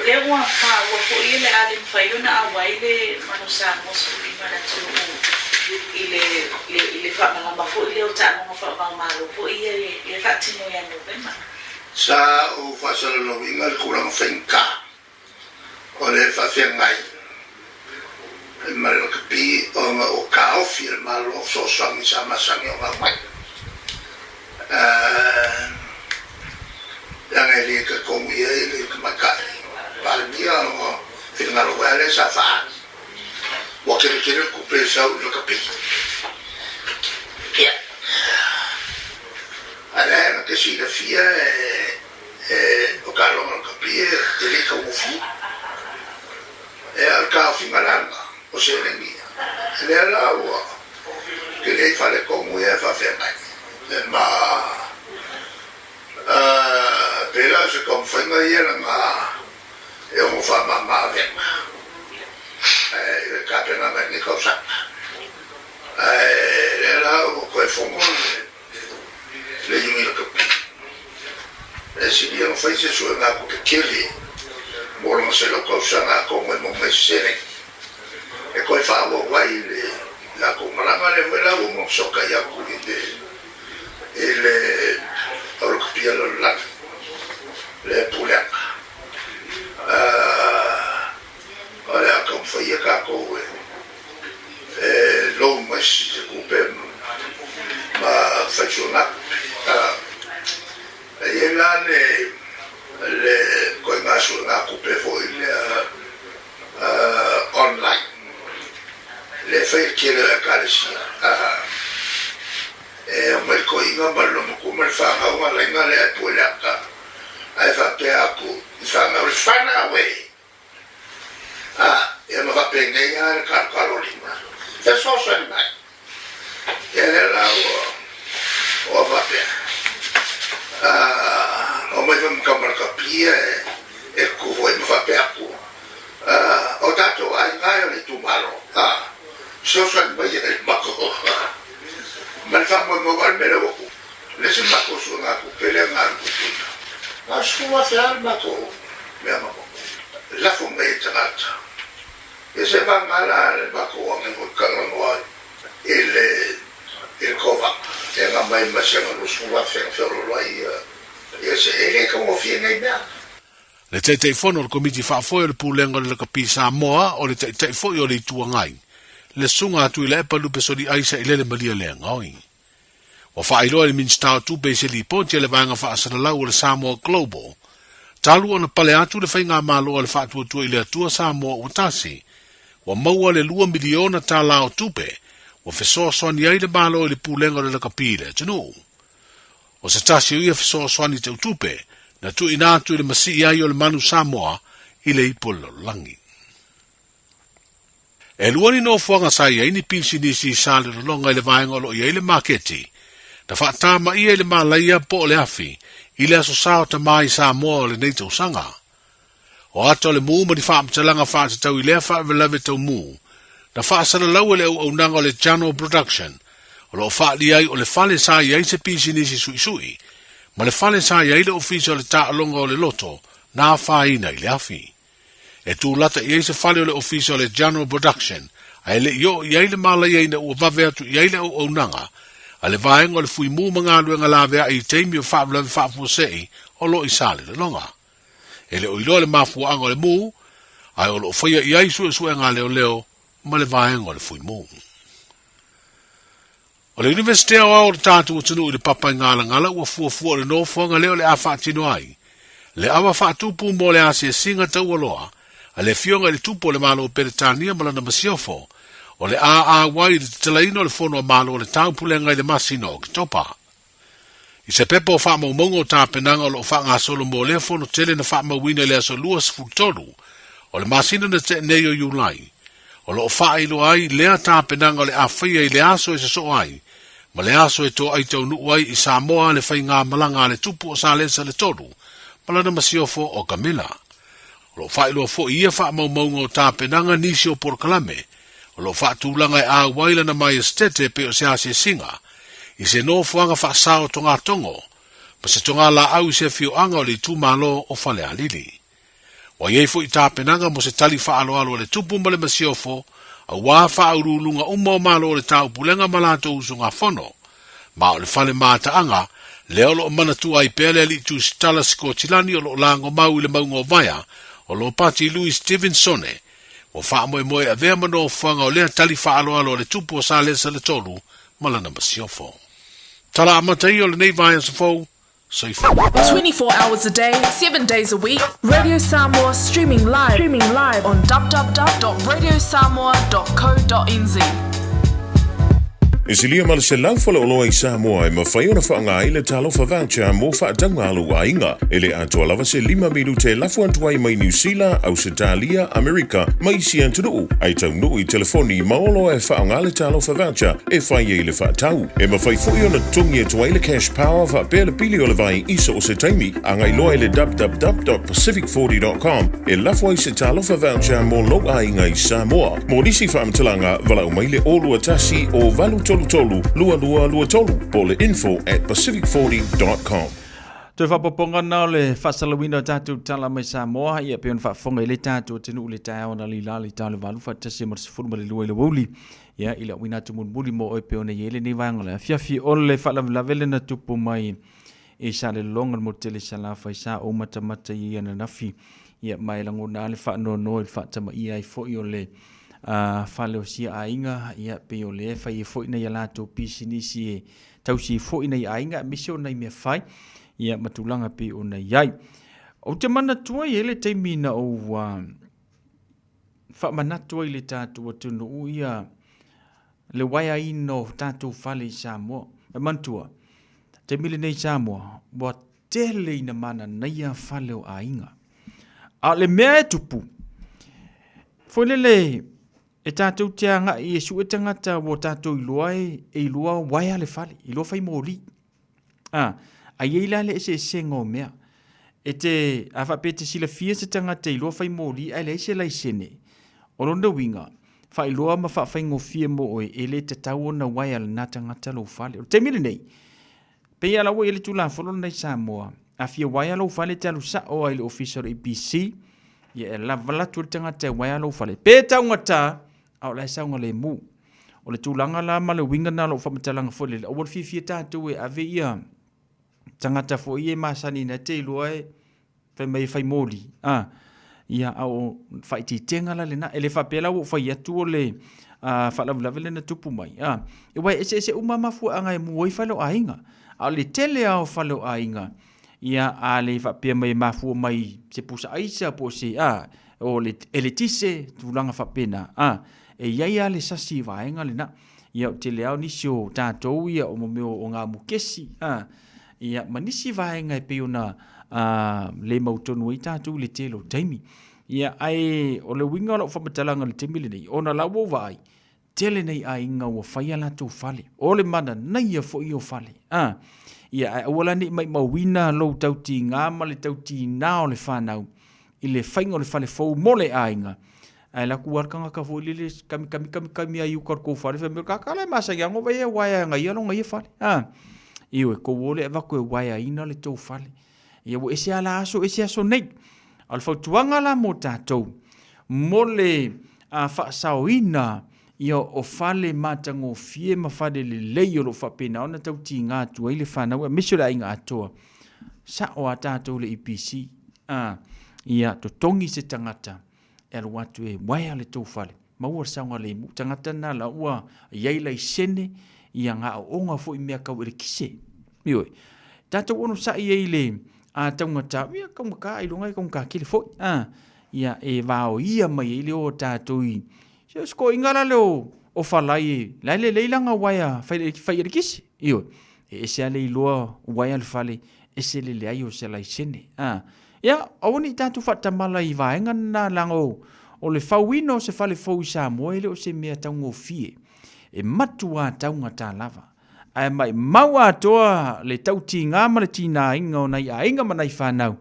Le ua whaua po i le alim whaiona awa i le manusa mosu i mana tu i le whaamanga po i le o tānonga whaamanga malo po i le whaatino ia November. Sa o whaasala no inga le kuranga whainka. O le whawhiangai. E marino kapi o ka ofi le malo o sosangi sa masangi o ngā mai. Yang e li ka kongu ia i li ka makai. Pale mia o whingaro wale sa whaa. Wa kere kupe sau le kapi. Ia. Ana na ke si le fia o ka longa kapi e li ka ufu. E al ka fingalanga o se rengia. E le ala ua ke le fale kongu e fa whenai. E ma pela se kom whenga ia nga e o mo fa mama venga. E ka pena vengi kausanga. Le ala ua koe fongo le yungi la kapi. E si lia no whaise sue ngā ko ke kiri. Moro ma se lo kausanga ko mo mo sere. E koe whaawa wai le la ko maranga le wela o mo soka ia ku i le oro kapia lo la le puleanga. Ole a kom whaia ka ko lo mas se kupe ma whaisona. E la le koe ngā sura ngā kupe fo i le online. Le whai kere a karesia. E o mai koe inga malo mo kuma le whanga unga lainga le apu le aka. Ai whape aku i whanga ule whana awe. E ma whape ngai a le karo lima. Te sosa ni mai. E le lau o whape. O mai whamu kamara kapia e kuho e ma whape aku. O tato ai ngai o le tumaro. Sosa ni mai e mako. Man whamu e mawar mele waku. Lesi mako su ngā kupele ngā rukutuna. Ngā skua whiar mako mea mako. Lafo mei tangata. E se mangala le mako wange mukanga noa il kova. E ngā mai masenga rusua whenga lai e se ere ka mo fie ngai mea. Le te fono le komiti whaafoe le pūlenga le kapi Samoa o le te foe o le tuangai. Le sunga atu i le epa lupe sori aisa i lele malia le ngaoi. O whaeloa le Minstau tupe se li ponti le vanga whaasaralau o le Samoa Global. Talu ona pale atu le whainga maloa le whaatuatua i le atua Samoa Utasi. Wa maua le 2 miliona tā lao tupe. Wa fesoa soani ai le maloa le pūlenga le lakapile. Tenu. O se tasi uia fesoa soani te utupe. Na tu inatu le masi ai o le manu Samoa i le ipolo langi. E luani no fuanga sai ai ni pinsi nisi sale longa i le vaenga lo i le maketi. Na whaatama i le malaia po le afi. I le aso sao ta mai Samoa le neita usanga. O ato le muuma ni whaamtalanga whaatatau i lea whaavelawe tau muu. Na whaasara lau le au nanga le Channel Production. O lo whaali ai o le whale sai ai se pinsi nisi sui sui. Ma le whale sai ai le ofisa o le taalonga o le loto. Na whaina i le afi. E tu lata i eise whale o le ofisa o le General Production, a ele i ai le mala i aina ua wawe atu i aile au nanga, a le vaenga o le fui mū mga luenga lawea i teimi o whaafulawe whaafusei o lo i sale le longa. E le oiloa le mafua anga o le mū, a o lo whaia i ai sue ngā leo leo, ma le vaenga o le fui mū. O le Universite o le tātu o tunu i le papai ngala ua fuafua le nofuanga leo le a whaatino ai. Le awa whaatupu mo le ase singa tau aloa, a le fionga le tupo le malo peretania malana masiofo, o le wai le talaino le fono a malo le taupulenga i le masino o kitopa. I se pepo wha maumongo tā penanga o lo wha ngā solo mo le fono tele na wha mawina le aso luas futoru, o le masino na te neo yulai, o lo wha ilo ai lea tā penanga o le awhia i le aso e se so ai, ma le aso e to ai tau nuai i Samoa le whai ngā malanga le tupu o sa lesa le toru, malana masiofo o Camilla. O lo whaelo fo ia wha maumongo tā penanga nisi o Porkalame, o lo wha tūlanga e a waila na mai estete pe o se ase singa, i se no fuanga wha sao tonga tongo, pa se tonga la au i se fio anga o le tūmalo o whale alili. Wa iei fo i tā penanga mo se tali wha alo alo le tupu male masiofo, a wā wha urulunga umo malo o le tau pulenga malato usu ngā whono, ma o le whale māta anga, leo lo mana tu ai pele ali tu stala siko tilani o lo lango mau i le maungo vaya, o lo pati Louis Stevensone, o wha moe moe a vea mano whanga o lea tali wha alo alo le tupu o sa lesa le tolu, malana masiofo. Tala amatai o le nei vaya sa fau, saifo. 24 hours a day, 7 days a week, Radio Samoa streaming live on www.radiosamoa.co.nz. E si lia mala se laufala o loa i Samoa e mawhai ona whaanga ile talofa voucher mo whaatanga alu a inga. Ele atua lava se 5 minute lafu antuai mai New Zealand, Australia, Amerika, mai si antunu. Ai tau nuu i telefoni maolo e whaanga ile talofa voucher e whai e ile whaatau. E mawhai fui ona tungi e tua ile cash power whaapea pili o le vai isa o se taimi. Anga i loa ile www.pacific40.com e lafu ai se talofa voucher mo lo a inga i Samoa. Mo nisi whaamtalanga vala umaile o lua tasi o valu tolu, lua tolu, pole info@pacific40.com. Toi whapoponga nao le whasalawina tātou tala mai Samoa, ia peon whafonga i le tātou tenu le tāia o na li la li tāle walu whatase mar sifuru ma le lua i le wauli. Ia ila wina tu munmuli mo oi peon e yele ni vanga le fiafi o le whalavele na tupu mai e sa le longa mo tele sa la whai sa o matamata i ana nafi. Ia mai lango na le whaano no i whaatama i ai fo i o le fale o sia ainga ia pe o le fai e foi na ia lato pisi nisi e tausi foi na ia ainga misio na me fai ia matulanga pe o na iai o te mana tua i ele teimina o fa manatua i le tatu o tunu ia le waia ino tatu fale i Samoa e mantua te mile nei Samoa wa tele ina mana na ia fale o ainga a le mea e tupu foi lele e tātou te anga i e su e tangata o tātou i lua waia le fale, i lua fai mōli. A ieila le ese ngō mea. E te awhapete sila fia se tangata i lua fai mōli, ai le ese lai sene. O ronda winga, wha i lua ma wha fai ngō fia mo oe, e le te tau na waia le nā tangata lo fale. O te mire nei, pe ala wa i le tula wholona nei Samoa, a fia waia lo fale te alu sa o ai le official EPC, ia e la valatu le tangata waia lo fale. Pe tau ngata, au lai saunga le mu. O le tūlanga la ma le winga na lo whamatalanga fole. O wal fifia tātou e ave ia tangata fo ie masani na te ilua e whai mai whai mōli. Ia au whai ti tenga la le na. E le whapela o whai atu o le whaalavilave le na tupu mai. E wai ese uma mafua anga e muoi whalo ainga. A le tele au whalo ainga. Ia a le whapea mai mafua mai se pusa aisa po se o le eletise tulanga whapena. E iai a le sasi vaenga le na. Ia o tele au nisi o tātou ia o momeo o ngā mukesi. Ia manisi vaenga e peona le mautonu i tātou le telo taimi. Ia ai o le winga o lau whamatalanga le taimi le nei. O na lau o vai. Tele nei a inga ua whaia lātou whale. O le mana nei a fo i o whale. Ia ai awala ni mai mawina lo tauti ngāma le tauti nā o le whanau. I le whainga o le whale fau mole a inga. Ai la kuarkanga ka fo lele kami ai ukar ko whale. Whamir kakala masa yango vai e waia ngai alo ngai e whale. Iwe ko wole e wako e waia ina le tau whale. Ia wo ese ala aso nei. Al fautuanga la mo tātou. Mole whaasauina ia o whale matango fie mawhale le leio lo whapena. Ona tau ti ngā tua i le whanau. Misio la inga atoa. Sa o a tātou le IPC. Ia to tongi se tangata. E alo watu e waia le tau whale. Maua saunga le mu. Tangata na la ua iaila i sene. Ia ngā o onga fo i mea kau ere kise. Mioi. Tātou ono sa i eile. Taunga tā. Ia kaunga kā i longa i kaunga kā kile fo. Ia e vao ia mai eile o tātou i. Sko ingara leo o whalai e. Laile leilanga waia. Whai ere kise. Ioi. E se ale i loa waia le whale. E se le leai o se lai sene. Ia, awani tātou whatamala i vaenga na lango o le whauino se whale fau i Samoa ele o se mea taungo fie. E matua taunga tā lava. Ai mai maua atoa le tauti ngāma le tina inga o nei a inga manai whanau.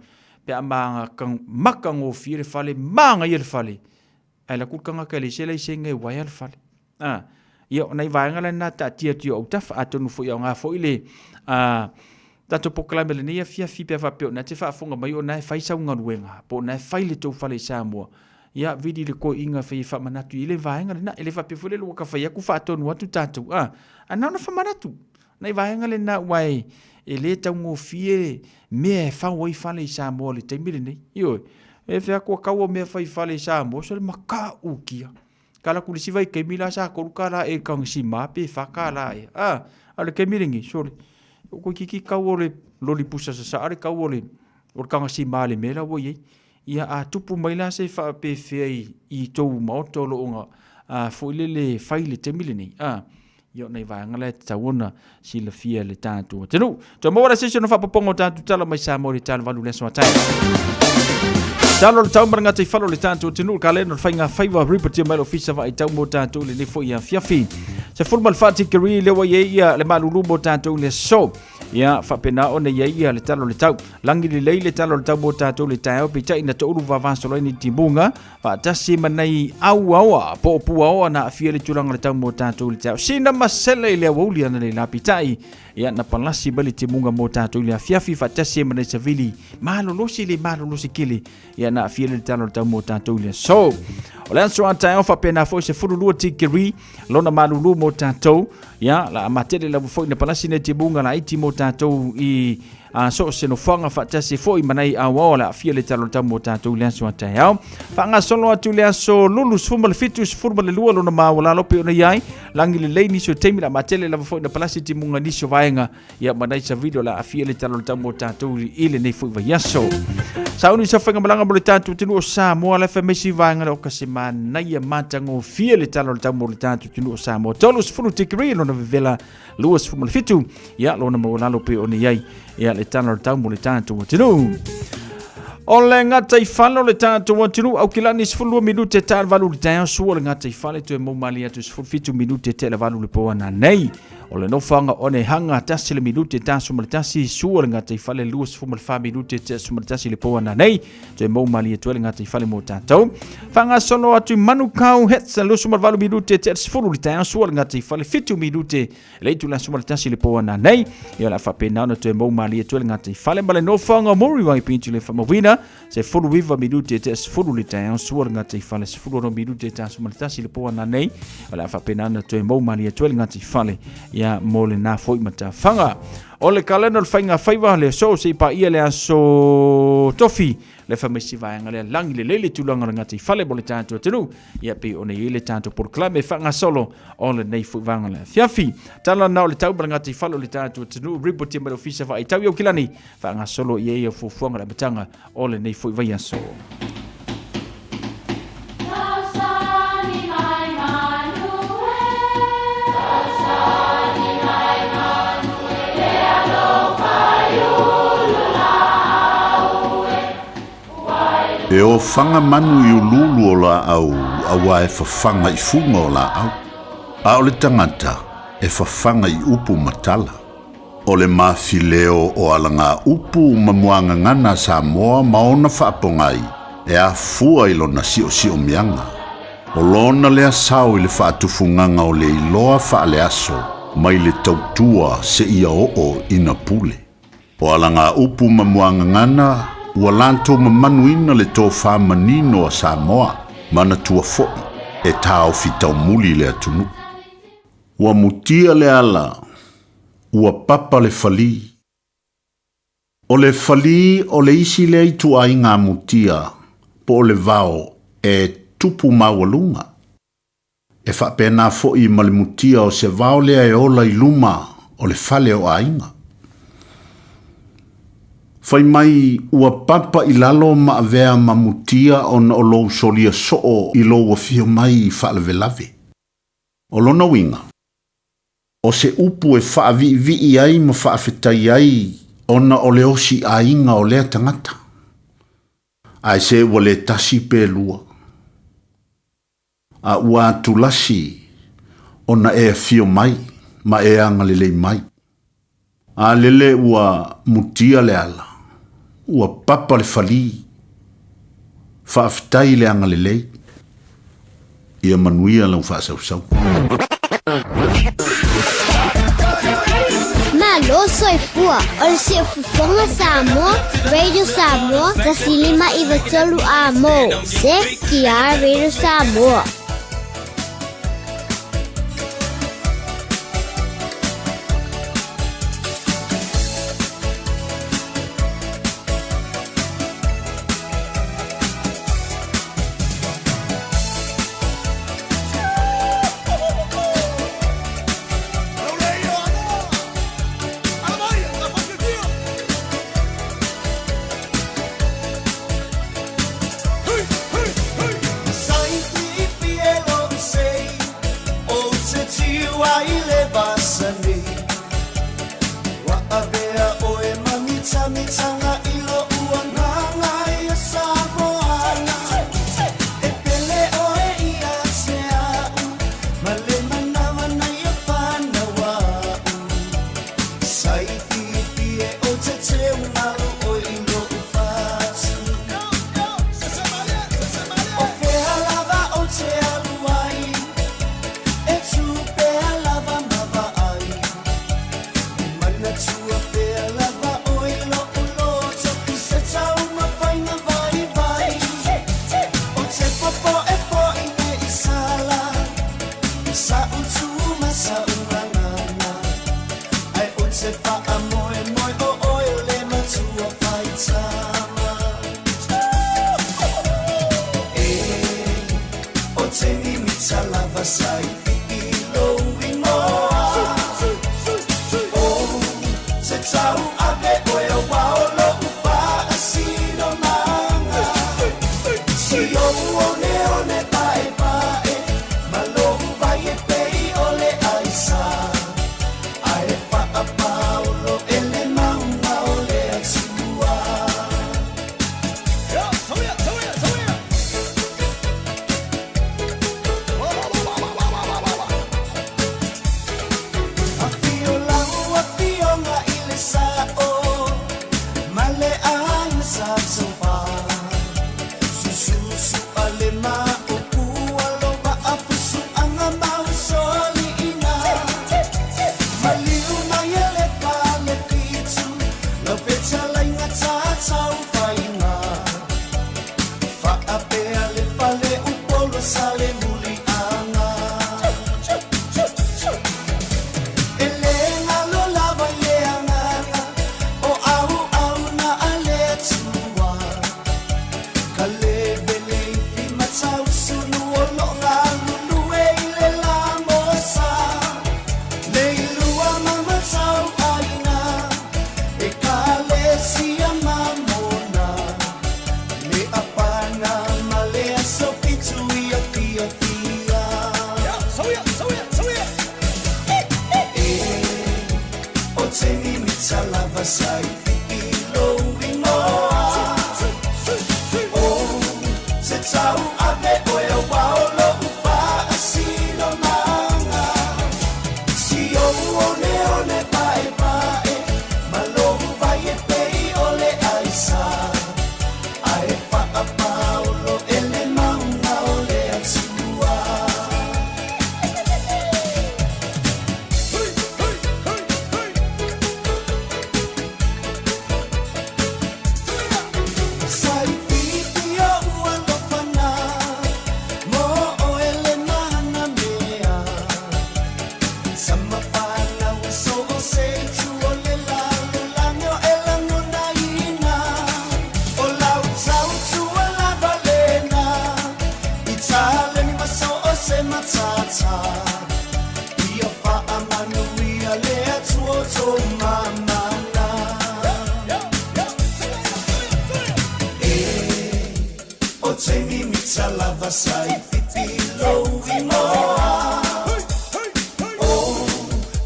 Pe a makango fie le whale, maanga i le whale. Ai la kukanga ka le sele i senga i waia le whale. Ia, o nei vaenga le nā tā tia tio au tafa atonu fo i au ngā fo i le tato pokalame le nia fia fi pe fa pe na te fa fonga mai o na fai sa unga ruenga po na fai le tau fale Samoa ia vidi le ko inga fai fa manatu ile vaenga le na ele fa pe fole lo ka fai ku fa tonu atu tatu ana na fa manatu na vaenga le na wai ele tau ngo fie me fa wai fale Samoa le temile nei io e fa ko ka o me fai fale Samoa so le maka ukia kala kulisi vai ke mila sa ko kala e kang si ma pe fa kala ale ke miringi sorry ko kiki kawole loli pusa sa are kawole o kanga si male mela wo ye ia a tupu mai la se fa pe fe i to moto lo nga fo le faile te milini yo nei va ngale tawona si le fia le tanto tenu to mo ra se no fa popongo tanto tala mai sa mo le tala valu le so tai talo le tau maranga te falo le tanto tenu kale no fainga faiva ripoti mai ofisa va i tau mo tanto le fo ia fiafi se formal fati kiri le wa ia le malulu mo tanto le so ia fa pena ona ia le talo le tau langi le le talo le tau mo tanto le tau pita ina to uru va vansolo ni timbunga fa tasi manai au po pu na fia le turanga le tau mo tanto le tau sina masele le wuli ana le lapitai ia na palasi bali timbunga mo tanto le fiafi fa tasi manai savili malolosi le malolosi kili ia na fia le talo le tau mo tanto le so o le anso ata fa pena fo se fulu tikiri lona malulu mo tanto ia la matele la fo na palasi ne timbunga la iti mo tanto i so se no fanga fa tasi fo i manai awala fia le talo tamo tanto le anso ata ia fa nga solo atu le anso lulu sfumal fitus furmal le lualo na mawala lope ona iai langi le leini so temi la matele la fo na palasi timbunga ni so vaenga ia manai sa video la fia le talo tamo tanto ile nei fo va yaso sauni sa fanga malanga mo le tanto tinu sa mo la fa mesi vaenga o kasima nai matango fia le talo tamo le tanto tinu sa mo tolus fulu tikri no na vela luas furmal fitu ia lo na mawala lope ona iai ia le tano tau mo le tanto tinu o le ngata i falo le tanto tinu au kilani 10 minute tal valu le tanto su le ngata i fale to mo mali atu 7 minute tele valu le po na nei o le no fanga one hanga tasi le minute tasu mo le tasi su le ngata i fale luas fu mo le 5 minute tasu mo le tasi le po na nei to mo mali atu le ngata i fale mo tanto fanga sono atu manukau hetsa luas mo valu minute tasu fu le tanto su le ngata i fale 7 minute le tu la su mo le tasi le po na nei ia la fa pena no to mo mali atu le ngata i fale male no fanga mori wa pintu le fa mo wina se fulu viva minute tasu fu le tanto su le ngata i fale fu no minute tasu mo le tasi le po na nei la fa pena no to mo mali atu le ngata i fale ia mo le na foi matafanga o le kalena le fainga faiva le so se pa ia le aso tofi le famisi vaenga le langi le lele tulanga ngati fale bole tanto tenu ia pe ona ile tanto por clame fanga solo o le nei foi vanga le fiafi tala na le tau ngati falo le tanto tenu report me ofisa fa itau yo kilani fanga solo ia fufuanga le batanga o le nei foi vai aso E o whanga manu i ululu o la au, awa e whawhanga I funga o la au. A o le tangata, e whawhanga I upu matala. O le mawhileo o alanga upu mamuanga ngana Samoa maona whaapongai, e a fua I lona sio mianga. O lona lea sao I le whaatufunganga o le iloa whaale aso, mai le tautua se ia o ina pule. O alanga upu mamuanga ngana, ua lantou mamanuina le tō whamanino a Samoa, mana tua foi, e tāo fitau muli le atunu. Ua mutia le ala, ua papa le fali. O le fali o le isi le itu ai ngā mutia, po o le vao e tupu mawalunga. E whapena foi ma le mutia o se vao lea e ola I luma o le fale o ainga. Fai mai ua papa I lalo ma avea mamutia on o lou solia soo I lou fio mai whaalvelave. O lona winga. O se upu e whaavi ai ma whaafetai ai ona o le osi a inga o lea tangata. Ai se ua le tasi pe lua. A ua tulasi ona e fio mai ma e angalele mai. A lele ua mutia le ala. Ua papa le fali. Whaafetai le angalelei. Ia manuia lau whaasau. Malo soy fua. O se fufonga Samoa, Radio Samoa, tasilima iwatolu amo. Se kia Radio Samoa. Sa mitalava sai ilo ingoa o se tau ave oe waolo upa asino manga si o one one pae pae malohu vai e pei ole aisa ae pa paulo ele maunga ole atua sai pipio ualo pana mo o ele mana mea sama pana uso o se tu ole la lanyo ele nona ina o lau tau tu ala balena itale ni maso o se matata io fa amanu ia le tuo to mama o te mi mitalava sai pipilo imoa o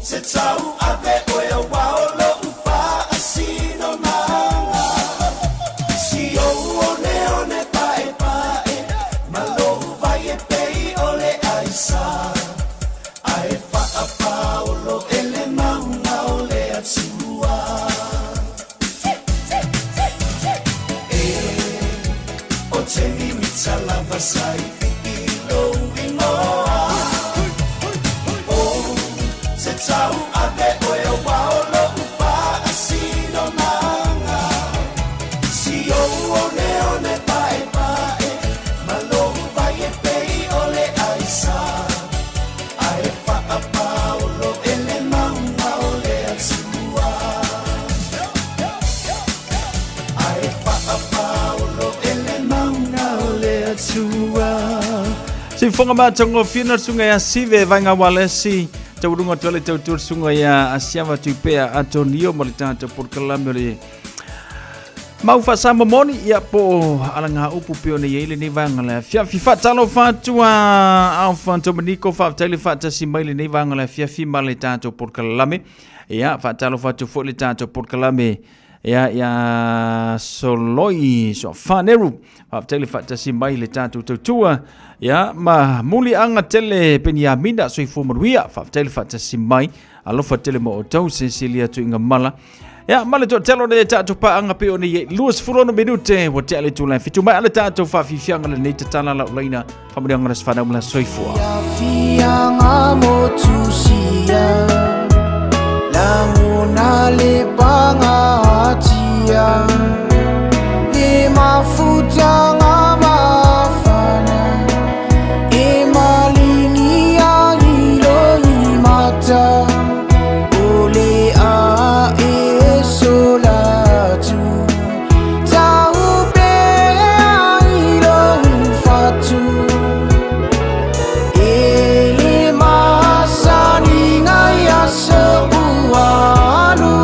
te tau ave oe waolo upa asino manga si o one one pae pae malohu vai e pei ole aisa ae fa a paulo ele maunga ole atua o te mi mitalava sai ilo imoa o te tau ave oe waolo upa asino manga si o one one pae pae malohu vai e pei ole aisa ae fa a paulo ele maunga ole atua ae fa a paulo ele maunga ole atua Si fonga matongo fina sunga ya sive vanga walesi taurunga tole tautur sunga ya asiava tuipea Antonio Molitata por Calame mau fa sama moni ya po alanga upu pio ne yele ne vanga la fia fifa talo fatua au fanto manico fa tele fata simaile ne vanga la fia fi Molitata por Calame ya fa talo fatu fo Molitata por Calame ya soloi so faneru fa tele fata simaile tatu tutua ya ma muli anga tele penia minda so ifo maruia fa tele fata simai alofa tele mo tau Cecilia tu inga mala ya mala to telo ne tatu pa anga pe oni luas furono minute wo tele tu la fitu mai ala tatu fa fianga le neta tala la laina fa mo ngara sfana mala soifua fianga mo tusia la mona le banga hatia le mafuta mafana e malini ya ilo imata ole a e solatu tau be ilo fatu ele masani ngaya sebualu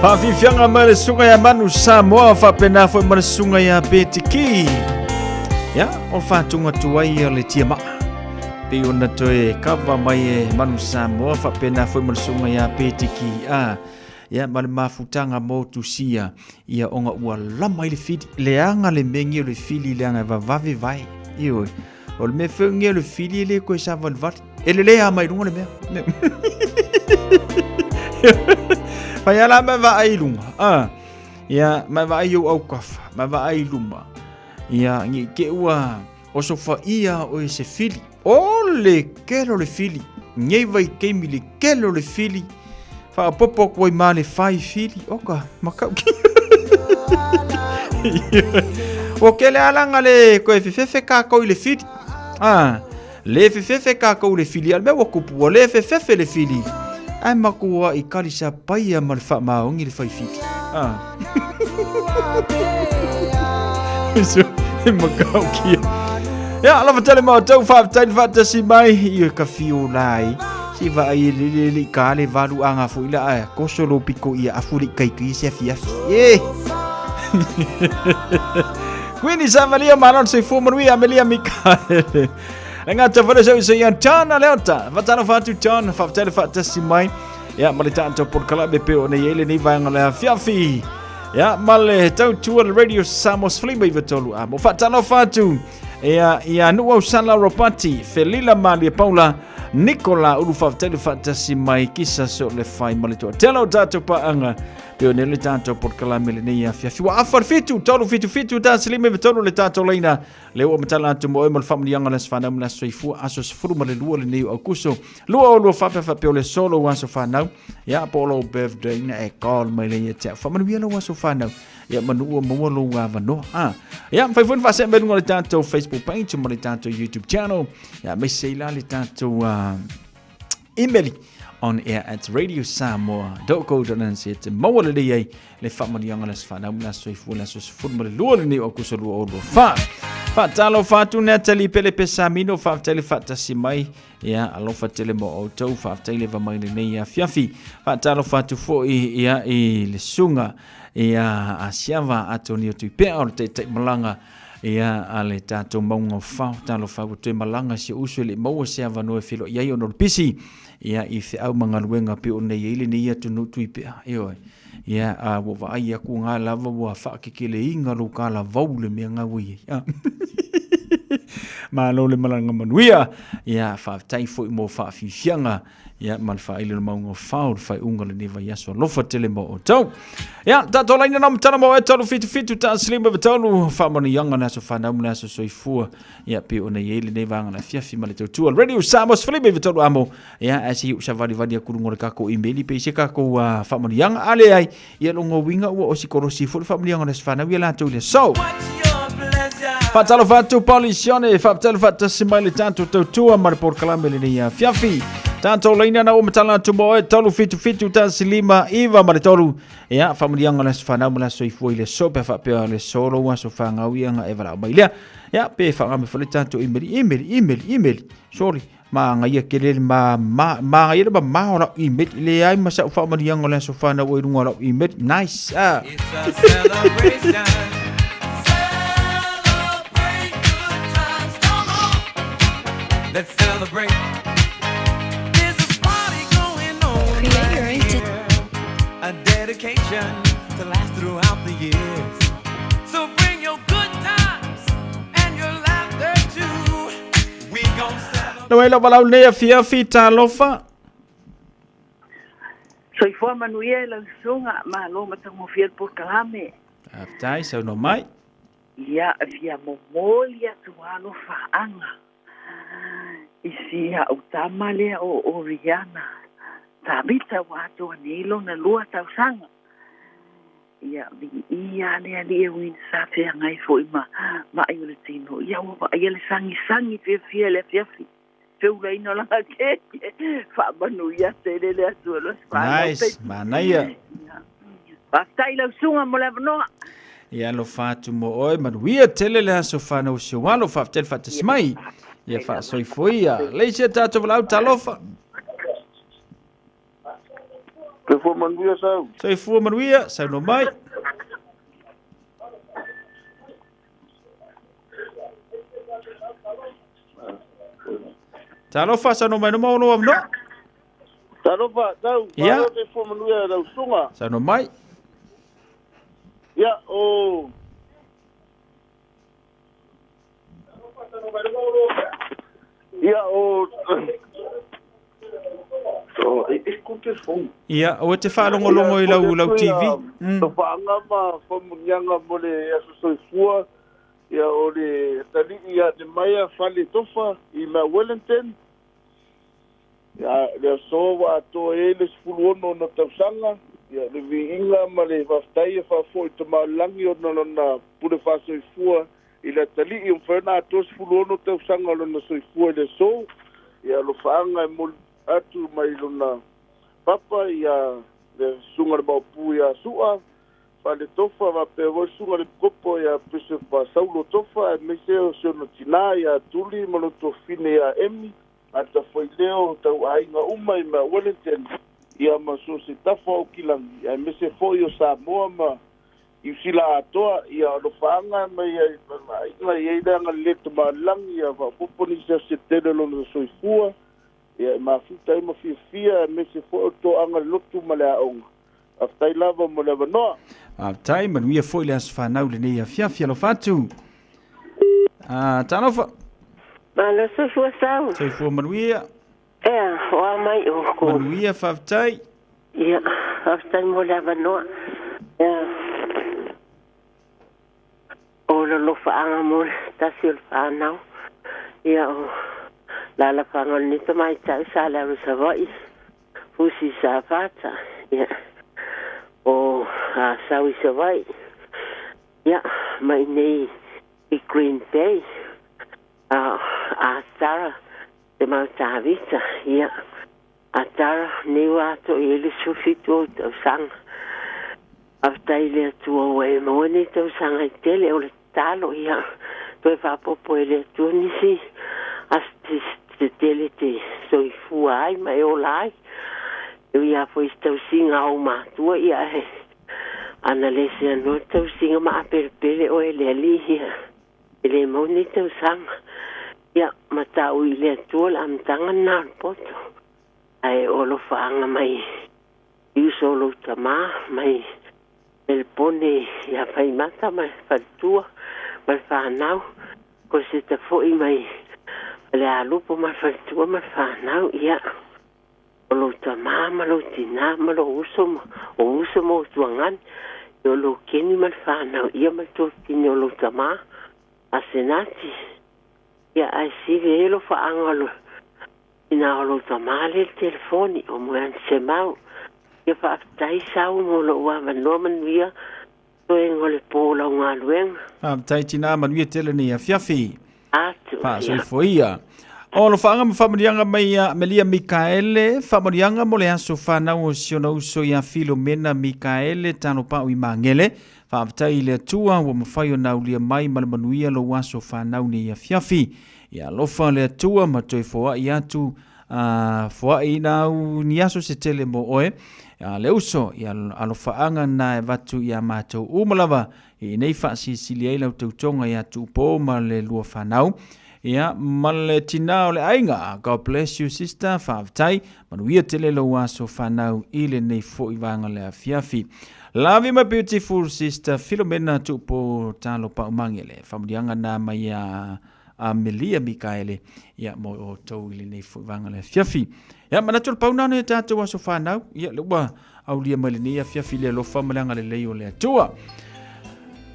Whawhiwhianga ma le sunga ya manu Samoa whapena fo ma le sunga ya Petiki. Ya, o whatunga tuai o le tia maa. Pe ona toe kawa mai e manu Samoa whapena fo ma le sunga ya Petiki. Ya, ma le mafutanga mo tusia. Ia onga ua lama i le fiti. Le anga le mengi o le fili le anga vavavi vai. Ioi. O le me whengi o le fili le koe sa valvati. Ele le a mai runga le mea. Pai ala me va ai lunga. Ya, me va ai au kafa, me va ai luma. Ya, ngi ke ua o so fa ia o se fili. O le kelo le fili. Ngai vai ke mi le kelo le fili. Fa popo ko i male fai fili. Oka, makau ki. O ke le alanga le ko e fefe ka ko le fili. Le fefe ka ko le fili al me wo kupu le fefe le fili. Ai makua I kalisa paia ma le whamaongi le whaifiti. So, e makau kia. Ia, alawa tale mau tau whaaftaini whaatasi mai I ka whio lai. Si wa ai le ka le walu anga fu ila ai. Kosolo piko ia afuri kaikui se afi. Quindi Samalia manon se fu manui Amelia Mikaele. Ngata fara sa isa yan tana leota. Vatana fatu tana faftele fatasi mai. Ya malita anto por kala bepe o yele ni vai ngala fiafi. Ya male tau tua radio Samos Flima Ivatolu amo. Fatana fatu. Ya nuwa usala ropati. Felila Malia Paula. Nicola ulu faftele fatasi mai kisa so le fai malito. Telo tato pa anga. Peo nele tato por kala melenia fiafi. Wa afar fitu tolu fitu ta Slima Ivatolu le tato leina. Leo matala atu mo emal family yang alas fana mla soifu aso sfuru male lua le neu akuso lua o lua fape fape o le solo waso fanau ya polo birthday na e call mai le ya family wielo waso fanau ya manu o mo lo wa vano ya fai fun fa sembe ngol tanto Facebook page mo le tanto YouTube channel ya me sei la le tanto email on air at radiosamoa.co.nz mo le dei le family yang alas fana mla soifu la sfuru male lua le neu akuso lua o lua fa Fatalo fatu Natalie pele pesamino fatele fatasi mai ya alo fatele mo auto fatele va mai nei ya fiafi fatalo fatu fo ya le sunga ya asiava Antonio tupe o te malanga ya ale tato maunga fa talo fa te malanga si usule mo se ava no filo ya yo no pisi ya if au mangaluenga pe o nei ile nei atu no tupe yo ya wo va ia ku nga lava wo fa kikile inga lo kala vaule me nga wi ma lo le malanga manuia ya fa tai fo mo fa fianga ya mal fa ile mo ngo fa fa unga le neva ya so lo fa tele mo to ya ta to laina nam tana mo eto fitu ta slima betonu fa mani yanga na so fa na mna so so fu ya pe ona yele neva nga na fiafi mal to tu radio Samos Flima betonu amo ya asi usavali vadia kurungo ka ko email pe se ka ko fa mani yanga ale ai ya lo ngo winga o sikorosi fu fa mani yanga na fa na wi la to le so Fatalo fatu polisione fatalo fatu simile tanto tua mar por calambele ni fiafi tanto leina na umatala tumo tolu fitu ta Slima Iva maritoru ya family yang las fana mala soifu ile sope fa pe le solo wa so fa ngawi nga evala bailia ya pe fa ngam fole tanto email sorry ma ngai kelel ma ngai ba ma ora email le ai masa fa family yang las so fa na wo runga email nice It's a celebration. Let's celebrate. There's a party going on right here. A dedication to last throughout the years. So bring your good times and your laughter too. We gon' celebrate. No ela balau ne fiafi talofa. Soy for Manuela sunga ma lo matamo fiel por kalame. Aftai so no mai. Ya via momolia tuano faanga. Isia utama lea o Rihanna. Tabita watu anilo na lua tausanga. Ia ia lea lea win safe ngai foi ma ayole tino. Ia wa ayole sangi fia le fiafi. Feula ino la ke. Fa banu ya tele le asuelo. Nice, manaya. Pastai la sunga mo la no. Ia lo fatu mo oi man wia tele le so fa no so walo fa tel fa tsmai. Ia fa soi foi ia. Leise tato vlau talofa. Pe fo manuia sau. Sai fua manuia, sau no mai. Talofa sa no mai no mau no. Talofa, tau. Ia. Paro te fo manuia rau sunga. Sa no mai. Ia, o. Ia, o. So, escuta fo. Ia, o te whaalongolongo I lau TV. To whaanga ma whamunianga mo le aso soifua. Ia o le tali ia te maia whale tofa I ma Wellington. Ia le so wa to e le spuluono na tausanga. Ia le vi inga ma le waftai e whafo I te maalangi o na pule whasoifua. I le tali I umwhena ato spuluono tausanga o na soifua le so. Ia lo whaanga mo atu mai luna papa ia le sunga le maupu ia sua. Fale tofa va pe vo sunga le kopo ia pese pa saulo tofa me se o sono tina ia tuli mo to fine ia emi ata foi leo tau ainga uma I ma Wellington ia ma so se tafa o kilang ia me se foi o Samoa ma I sila atoa ia lo fanga ma ia ia nga le tuma lang ia va poponi se tele lo so fua ia ma futa ma fia me se foi to anga lotu ma le aonga aftai lava mo le vanoa. Tai manuia foi le aso whanau le nei a fiafia lo fatu. Tanofa. Malo so fua sau. Sai fua manuia. Ea, oa mai o ko. Manuia whaftai. Ia, aftai mo le vanoa. Ea. O lo whaanga mo le tasi o le whanau. Ia o lala whangal ni to mai tau sa le aru sa vai. Fusi sa fata. Ia. O sawi sa vai. Ia, mai nei I Green Bay. A Tara te mau tāwita. Ia, a Tara ni wato I ele sufitu o tau sanga. Aftai le atua wai mawani tau sanga I tele o le talo. Ia, toi whapopo ele atua nisi. Asti te tele te soifua ai mai o lai. Ia foi tau singa o matua ia he. Ana le se no tau singa ma perpele o ele alihia. Ele mauni tau sanga. Ia matau I le tuol am tanga na poto. Ai olo faanga mai. Iso lo tama mai. El pone ia fai mata mai fatua. Mai whanau. Ko se te foi mai. Le alupo mai fatua mai whanau ia. O lo tamama lo tina ma lo uso mo tuangan yo lo keni mal fana ia mal to tini o lo tama a senati ia ai sige lo fa angalo ina o lo tama le telefoni o mo an se mau ia fa tai sau mo lo wa manoman via to engole po lo ngalwen Tai tina manuia tele ni a fiafi. Atu. So foia. O lo whaanga ma whamarianga mai a Melia Mikaele, whamarianga mo le aso whanau o siona uso I a Filomena Mikaele, tano pao I mangele, whaaftai le atua wa mawhai o naulia mai malamanuia lo aso whanau ni I a fiafi. Ia lofa le atua ma toi foa I atu, foa I nau ni aso se tele mo oe, le uso I a lo whaanga na e watu I a mātou umalawa, I nei whaasi sili lau tautonga I atu po ma le lua whanau, Ia, male tina o le ainga. God bless you, sister. Whaaftai. Manuia te lelo aso whanau I le nei fo I wanga le a fiafi. Love you, my beautiful sister. Filomena tupo talo pa umangele. Whamudianga na mai a Melia Mikaele. Ia, mo o tau I le nei fo I wanga le a fiafi. Ia, manatul paunano e tātou aso whanau. Ia, lewa au lia male ni a fiafi le lofa malanga le leo le atua.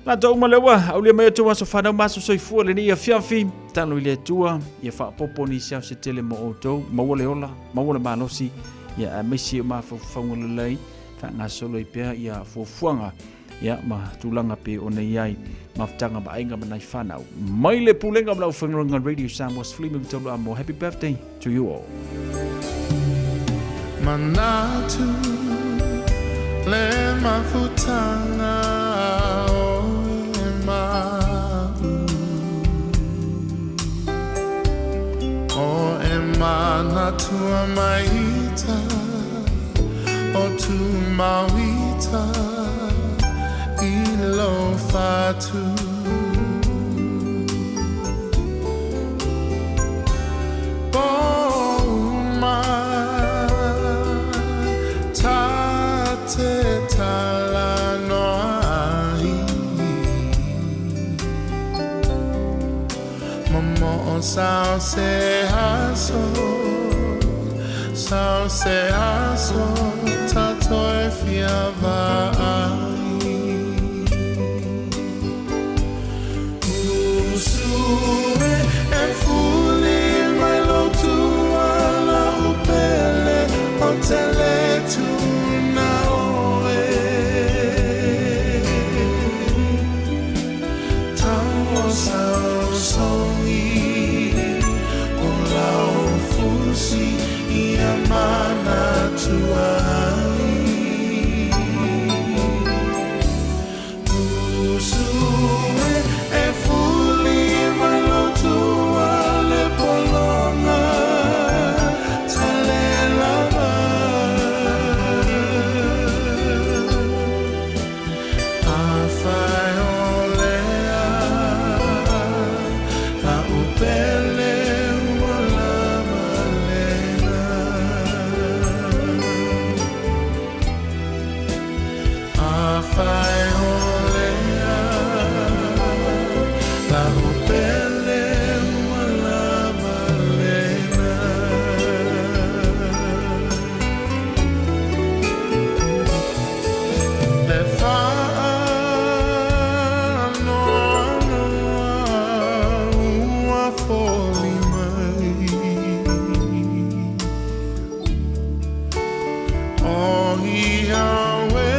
Na tau malewa, au lia mai atua so whanau maso soifua le ni a fiafi, talo I le atua, ia whaapopo ni siau se tele mo outou, maua le ola, maua le malosi, ia meisi o mawhawhaunga le lei, ka ngā solo I pēr, ia fuafuanga, ia ma tūlanga pe o nei ai, mawhtanga ma ainga manai whanau. Mai le pulenga mlau whangaranga Radio Samoa's Flimu Tolu Amo, happy birthday to you all. Manatu, le mafutanga, o e mana tua maita o tu mawita I lo fatu Boma ta te tala no ai Mamo sao se haso Sao se aso ta toi fia vai Usue e fuli mai lo tua la upele o tele tu na oe Tau sao songi o lau fusi Mana tuai Usue e fuli mai lo tua le polonga tale lava A fai olea la upele Fai olea la upele wala malena Le fa no ua foli mai Oh Yahweh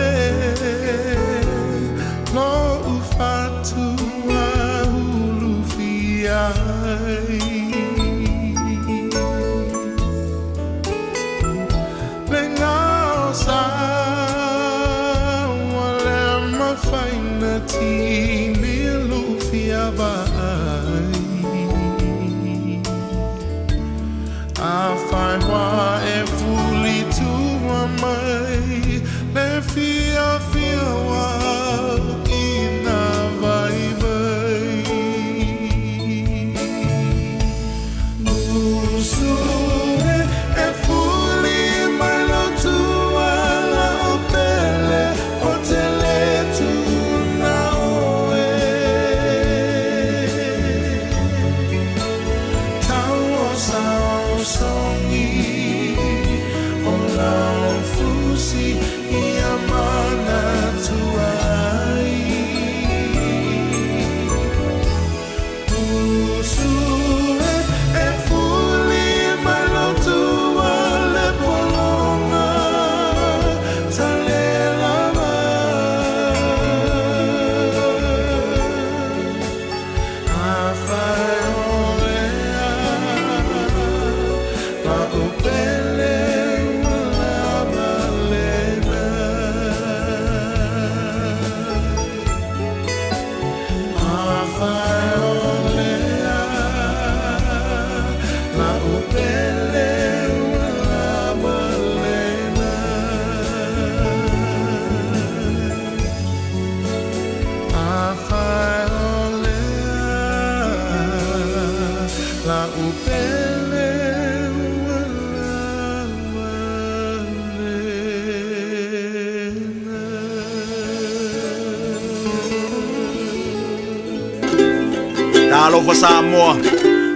Alova Samoa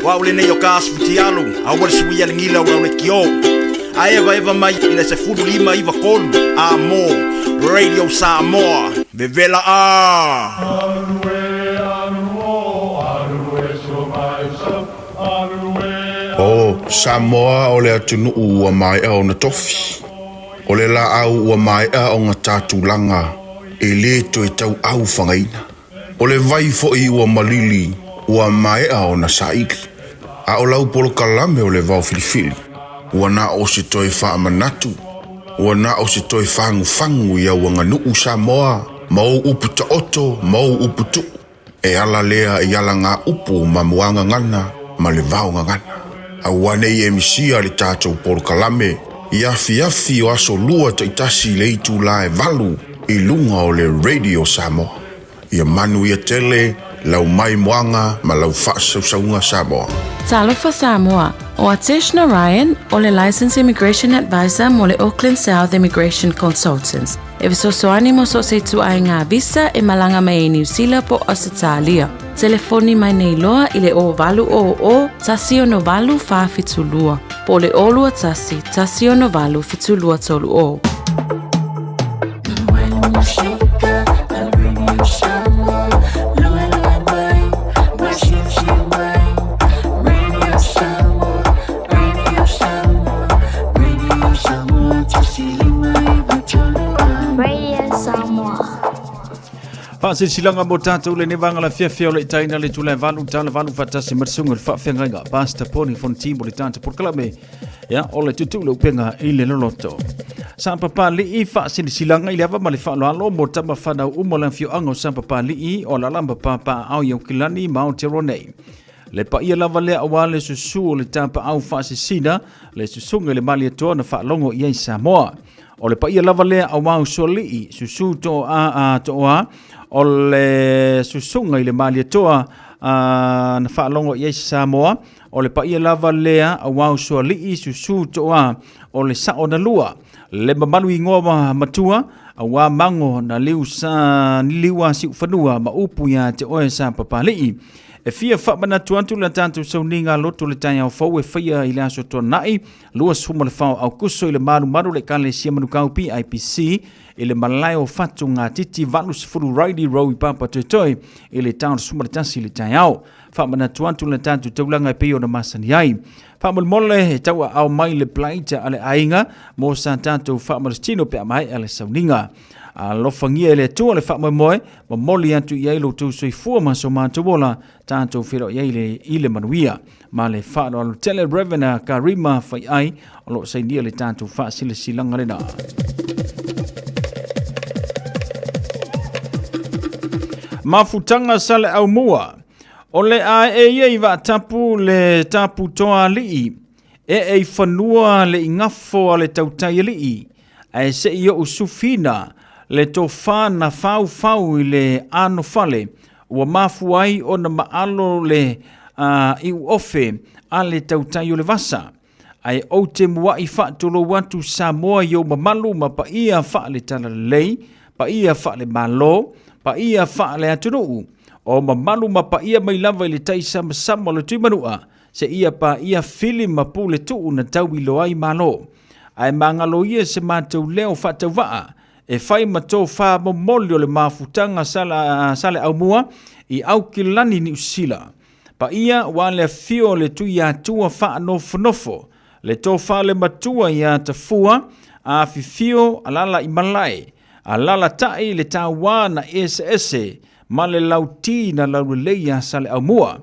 wa ule ne yoka sputialo a wal suia ngila wa le kio a eva mai ina se fudu lima iva kolu a mo Radio Samoa bevela O Samoa o le atunu ua mai au na tofi o le la au ua mai o ngā tātulanga e le to e tau au whangaina o le vai fo i ua malili ua mai o na saiki a o lau polo kalame o le vau filifili ua na o se toi wha manatu ua na o se toi whangu ia ua nganuu Samoa mau upu ta oto mau upu tu e ala lea i ala ngā upu ma muanga ngana ma le vau ngana a wane i emisia le tātou polo kalame Iafi o aso lua taitasi le itu la e valu I lunga o le Radio Samoa. Ia manu ia tele, lau mai moanga, ma lau whaasausaunga Samoa. Talofa Samoa, o Ateshna Ryan, o le Licensed Immigration Advisor mo le Auckland South Immigration Consultants. E visosoani mo so se tu ai ngā visa e malanga mai e New Zealand po Australia. Telefoni mai nei loa I le o valu o tasi o no valu wha fitulua. Po le olua tasi o no valu fitulua tolu o. Silanga mo tātou le nevanga la fiafia o le taina le tula valu tala valu fatasi marsunga le whawhengainga pasta poni fon timo le tātou porkalame ya o le tutu le upenga I le loloto. Sa papa li I silanga I le ava ma le whaaloalo mo tama whanau umo lan fio ango sa papa li I o la lamba papa au iau kilani Mount Teronei. Le pa ia lava lea awa le susu o le tapa au whaasisina le susunga le mali atoa na whaalongo I Samoa. O le pa ia lava lea awa usoli susu to a o le susunga I le mali atoa na whaalongo I Samoa. O le pa ia lava lea awa usoli susu to a o le sao na lua. Le mamalu ingoa matua awa mango na liwa si ufanua ma upu ya te oe sa papalii. E fia whamana tuantu la tantu sauninga loto le tanya o fau e whaia I le aso toa nai, lua suma le whao au kuso I le maru le kale sia manukau PIPC, I le malai o fatu ngā titi valu sifuru raidi rau I papa toitoi, I le taun suma le tansi le tanya au. Whamana tuantu la tantu taulanga e peo na masani ai. Whamal mole he taua au mai le plaita ale ainga, mo sa tantu whamal stino pe amai ale sauninga. A lofangia le tua le whamoe moe, ma moli atu I eilo tu sui fua ma so mātua wola, tātou whiro I le manuia. Ma le whaano alu tele revena ka rima whai ai, o lo sainia le tātou wha sile silanga rena. Mafutanga sale au mua, o le a e wa tapu le tapu toa lii, e whanua le ingafo le tautai lii, e se I o usufina, le tofa na fau I le ano fale, ua mafu ai o na maalo le I uofe a le tautai o le vasa. Ai o te mua I whaatolo watu Samoa I o mamalu ma pa ia wha le tala lei, pa ia wha le malo, pa ia wha le atunuu. O mamalu ma pa ia mai lava I le taisa masama le tuimanua, se ia pa ia fili ma pu le tuu na tau I lo ai malo. Ai mangalo ia se mātou leo whatau waa, e whai mato wha momoli o le mafutanga sale au mua I au kilani ni usila. Pa ia wale fio le tu atua wha nofo, le to wha le matua ia tafua, a fifio alala I malai, alala tai le tawa na ese, ma le lauti na lauleleia sale au mua.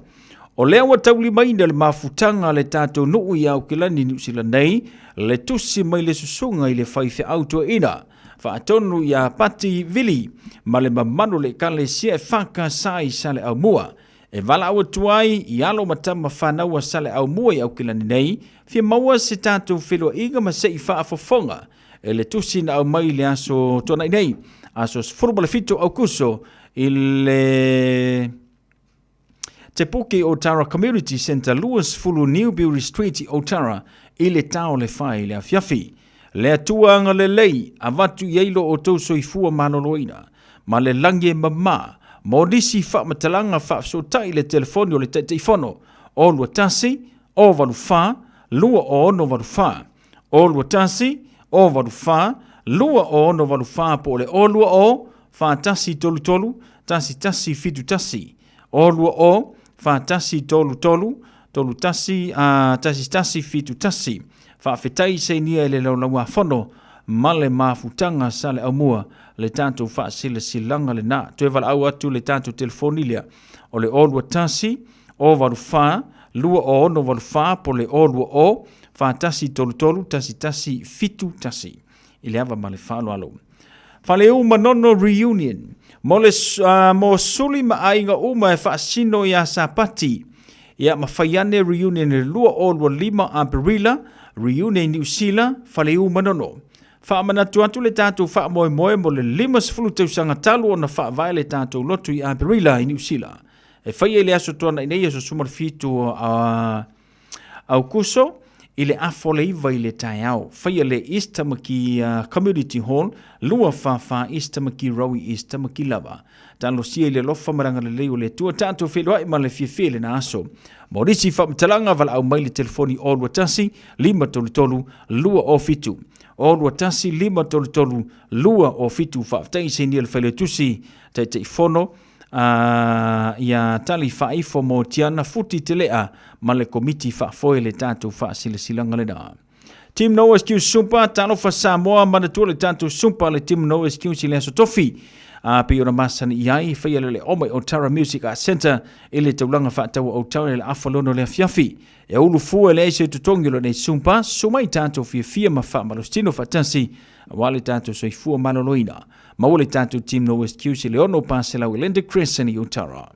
O lea wa tauli maina le mafutanga le tato nuu I au kilani ni usila nei, le tusi mai le susunga I le whaife autua ina. Whaatonu ia pati vili, ma le mamanu le kale sia e whaka sai sale au mua. E wala awa tuai, I alo matama whanaua sale au mua I au kilani nei, fia maua se tātou whilua iga ma se I whaafofonga, e le tusi na au mai le aso tona nei, aso sfuruma le fito au kuso, I le Te Puke Otara Community Centre, Lewis Fulu Newbury Street I Otara, I le tau le whai le afiafi. Le atuanga le lei, a watu yeilo o tau soifua manoloina, ma le langi mama, mo nisi wha matalanga wha so tai le telefoni o le teifono, o lua tasi, o walu wha, lua o ono walu wha, o lua tasi, o walu wha, lua o ono walu wha po le o lua o, wha tasi tolu, tasi fitu tasi, o lua o, wha tasi tolu, tasi fitu tasi, whaafetai se nia ele laulaua whono, ma le mafutanga sale au mua, le tātou whaasile silanga le nā. Tue wala au atu le tātou telefonilia, o le olua tasi, o waru wha, lua o ono waru wha, po le olua o, wha tasi tolu, tasi fitu tasi. Ile ava ma le whalo alo. Whale manono reunion, mo suli ma ainga uma e whaasino i a sapati, ia mawhaiane reunion e lua o lua lima Aperila, reunion New Zealand, whaleu manono. Whaamanatu atu le tātou whaamoe moe mo le 5 tausanga talu o na whaavai le tātou lotu i Aperila i New Zealand. E whaia le aso tuana inei aso sumarfitu au kuso, i le afole iwa i le tai au. Whaia le East Tamaki Community Hall, lua whawha East Tamaki Rawi East Tamaki Lava. Talo sia i le lofa maranga le leo le tua tātou whelua i ma le whiawhele na aso. Maurisi whamtalanga vala au mai le telefoni o lua tasi, 5 lua o fitu. O lua tasi 5 lua o fitu whaaftai se ni le whele tusi te fono ia tali whaifo mo tiana futi te lea ma le komiti whaafoe le tātou whaasilasilanga le na. Team NoSQ Sumpa, talofa Samoa, manatua le tātou Sumpa le Team NoSQ si le aso tofi. Pe ora masani iai, whaia le omai o Tara Music Art Center, ele taulanga whaatawa o Tara le awhalono le fiafi. E ulu fua le eise tutongilo nei Sumpa, sumai tātou fia ma wha malostino whatasi, wale tātou soi fua maloloina. Maule tātou Team NoSQ si le ono pāsela o Lende Crescent i o Tara.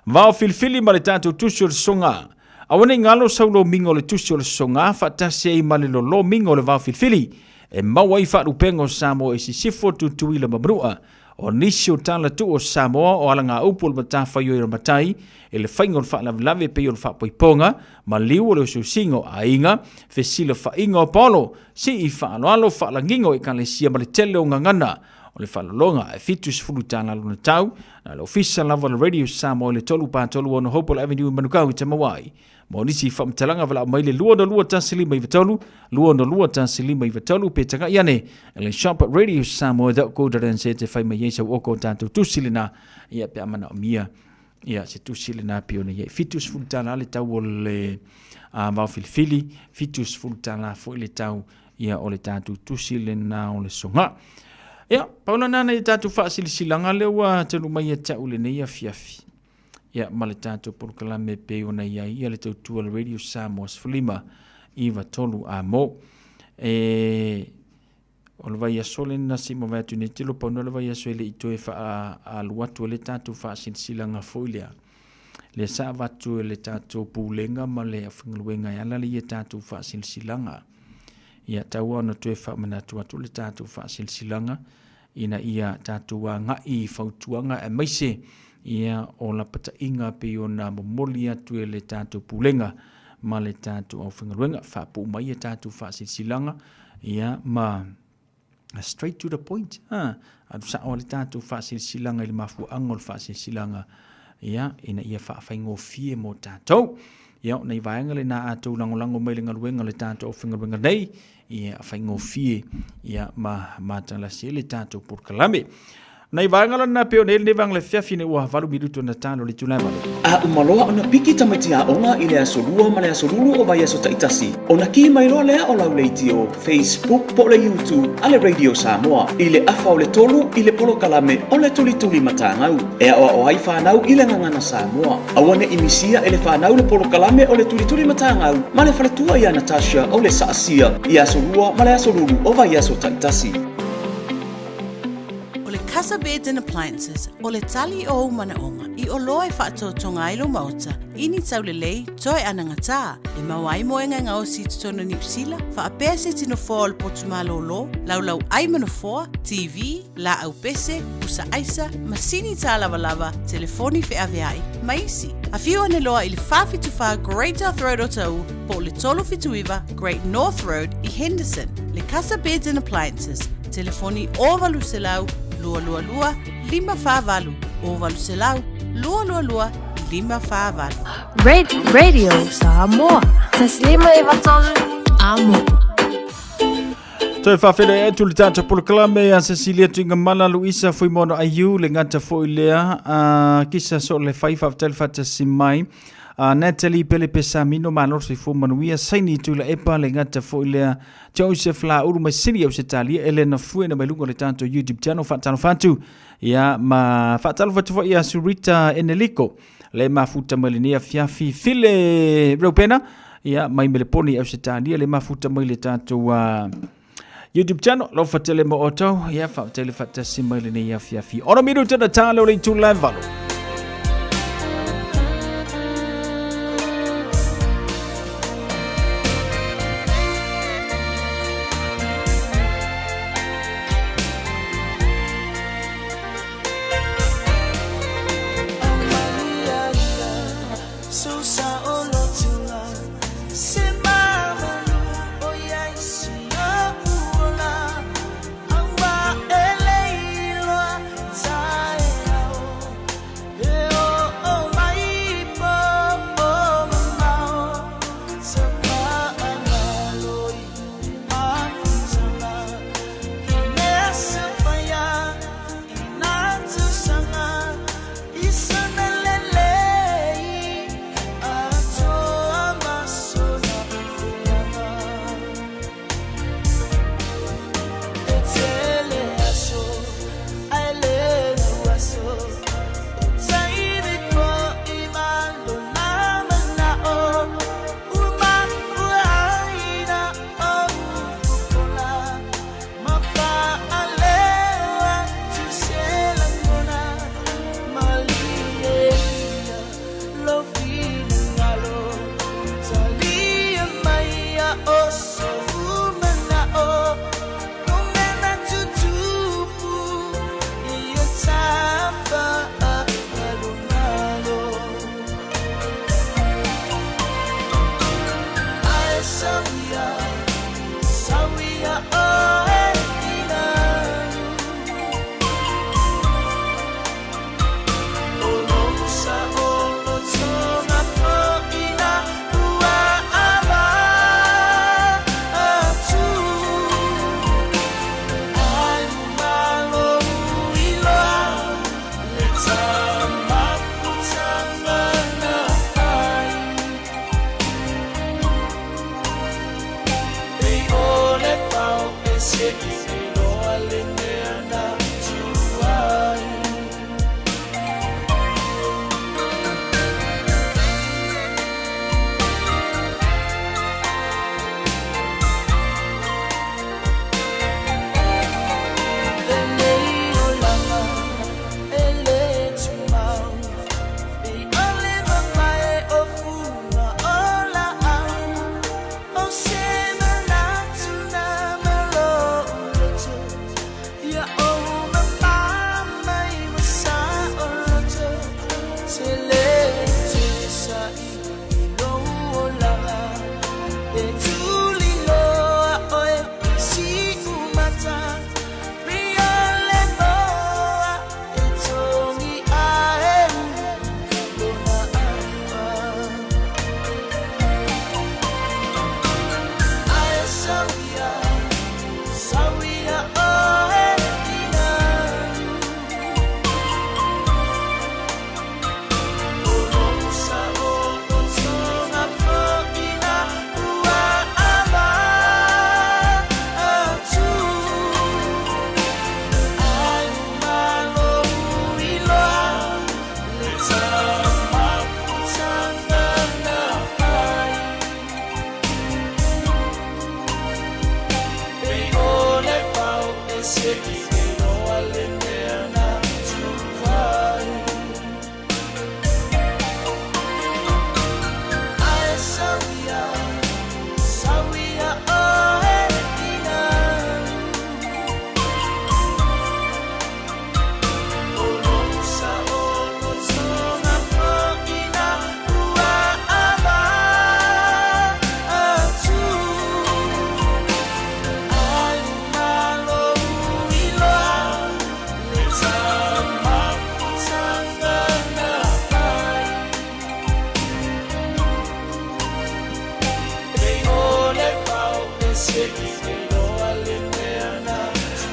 Vao filfili ma le tātou tusio le songa. Awane ngalo saulo mingo le tusio le songa, whatasi e male lo mingo le vao filfili. E mawai whaarupengo Samoa e si sifo tutuila mabrua o nisio tala tu o Samoa o alanga upul matawha yoi ramatai e le whaingon whaalawlawe pe yon whaapoiponga ma liu o le ususingo a inga whesila whainga o polo si i whaaloalo whaalangingo e kalesia ma le tele o ngangana o le whaalolonga e fitus fulu tala luna tau na le ofisa lava le radio Samoa le tolu pātolu o na Hopewell Avenue i Manukau i Tamawai. Maunisi whamtalanga wala mai le lua tasilima i vatolu, lua tasilima i vatolu, pe taka iane, le shop at Radio Samoa, da ko daran se te whai mai yesa oko tātou tusilina, ia pe amana o mia, ia se tusilina pio na ia, fitus fultana le tau o le vau filfili, fitus fultana fo le tau, ia o le tātou tusilina o le songa. Ia, paula nana i tātou whaasilisilanga lewa, tenu mai a tau le neia fiafi. Ia male tātou porokalame pe ona ia ia le tautua le Radio Samoa sfulima iwa tolu a mo. O le vai asole na si mo vai tune tilo pa no le vai asole le itoe wha a luatu le tātou wha silsilanga foilea. Le sa watu le tātou pūlenga ma le awhingaluenga ala le ia tātou wha silsilanga. Ia taua na tue wha manatu atu le tātou wha silsilanga ina ia tātou a ngai whautuanga e maise ia o la pata inga pe o na momoli atu e le tātou pūlenga ma le tātou au whingaruenga whapu mai e tātou whasilanga ia ma straight to the point adu sa o le tātou whasilanga ili mafu angol whasilanga ia ina ia whaafengo fie mo tātou ia nei vaenga le na atu langolango mai le ngaruenga le tātou au whingaruenga nei ia whaingo fie ia ma matala se le tātou purkalame. Nei vangala na peo ne vang le fiafine ua valu minuto na tano le tula malo. A umaloa ona piki tamatia onga ile asolua ma le asolulu o vai aso taitasi. Ona ki mai loa lea o lau leiti o Facebook po le YouTube ale Radio Samoa. Ile afa o le tolu ile polo kalame o le tuli matangau. Ea o ai whanau ile ngangana Samoa. Awane imisia ele whanau le polo kalame o le tuli matangau. Ma le whaletua ia Natasha o le saasia i asolua ma le asolulu o vai aso taitasi. Casa Beds and Appliances, o le tali o manaonga, i o loe whaatotonga ilo mauta, ini tau le lei, toi anangata, e mawai moenga ngao si tutona New Zealand, wha apea se tino fōa le potumalo lo, lau ai manafoa, TV, la au pese, usa aisa, masini tā lava, telefoni fe aveai, maisi. A whiu ane loa i le whawhituwha Great North Road o tau, po le tolo fituiva Great North Road i Henderson, le Casa Beds and Appliances, telefoni o valu se lau, lua, 5 o valu se lau, lua, 5 Radio Samoa. Taslima i vatolu amo. Toi whawhera e tuli tātou polokalame a Cecilia Tuinga Mala Luisa fui mono aiu le ngata fo ilea kisa so le whaiwhawtele whatasi mai. Natalie Pele Pesamino Manor si fu manuia saini tula epa le ngata fo ilea Joseph la uru mai siri au se talia Elena Fuena mai lungo le tanto YouTube channel whatano whatu ia ma whatalo whatu fo ia Surita Eneliko le mafuta malinia fiafi file raupena ia mai meleponi au se talia le mafuta mai le tanto YouTube channel lo whatele mo oto ia whatele whatasi malinia fiafi ono minuta na talo le tula valo.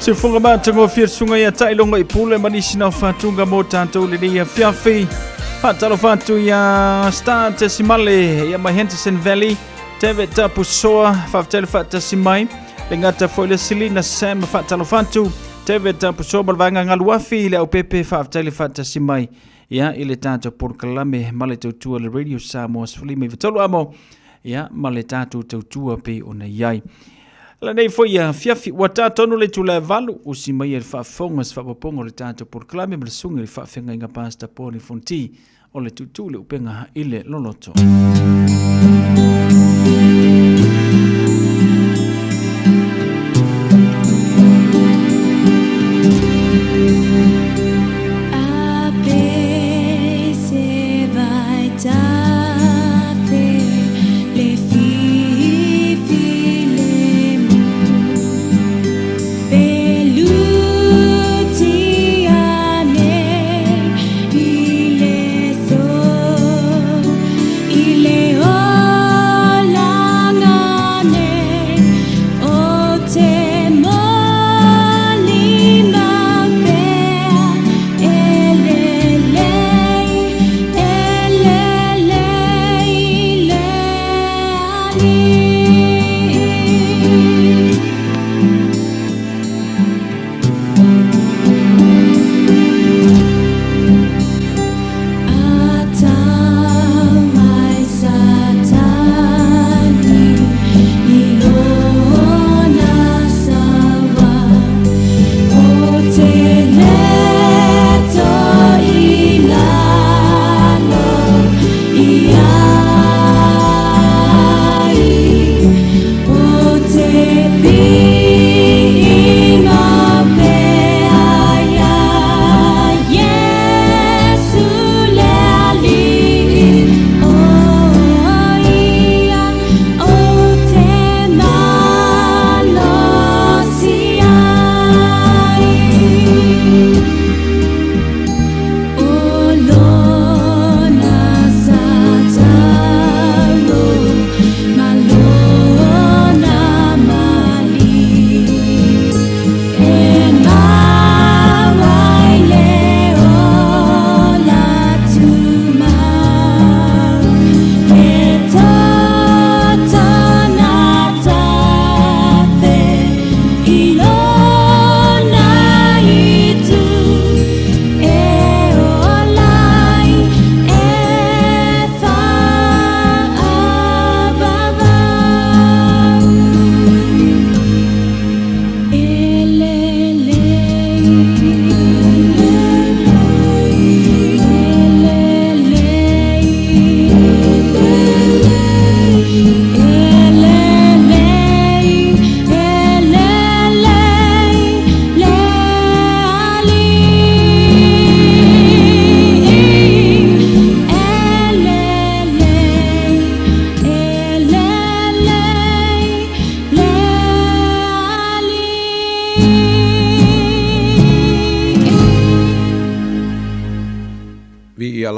Se funga matango fia sunga ya tailonga ipule manisi na fatunga mota antole ya fiafi. Fatalo fatu ya start simale ya Henderson Valley. Teve tapu soa faftele fata simai. Lengata foile silina sem fatalo fatu. Teve tapu soa balvanga ngaluafi ile upepe faftele fata simai. Ya ile tatu por kalame male tutua le radio Samoa Sfulime vitolo amo. Ya male tatu tutua pe ona yai. La nei foi a fiafi watata no le tula valu o si mai el fa fongas fa popongo le tata por clame me sunga le fa fenga inga pasta poni fonti o le tutule upenga ile loloto.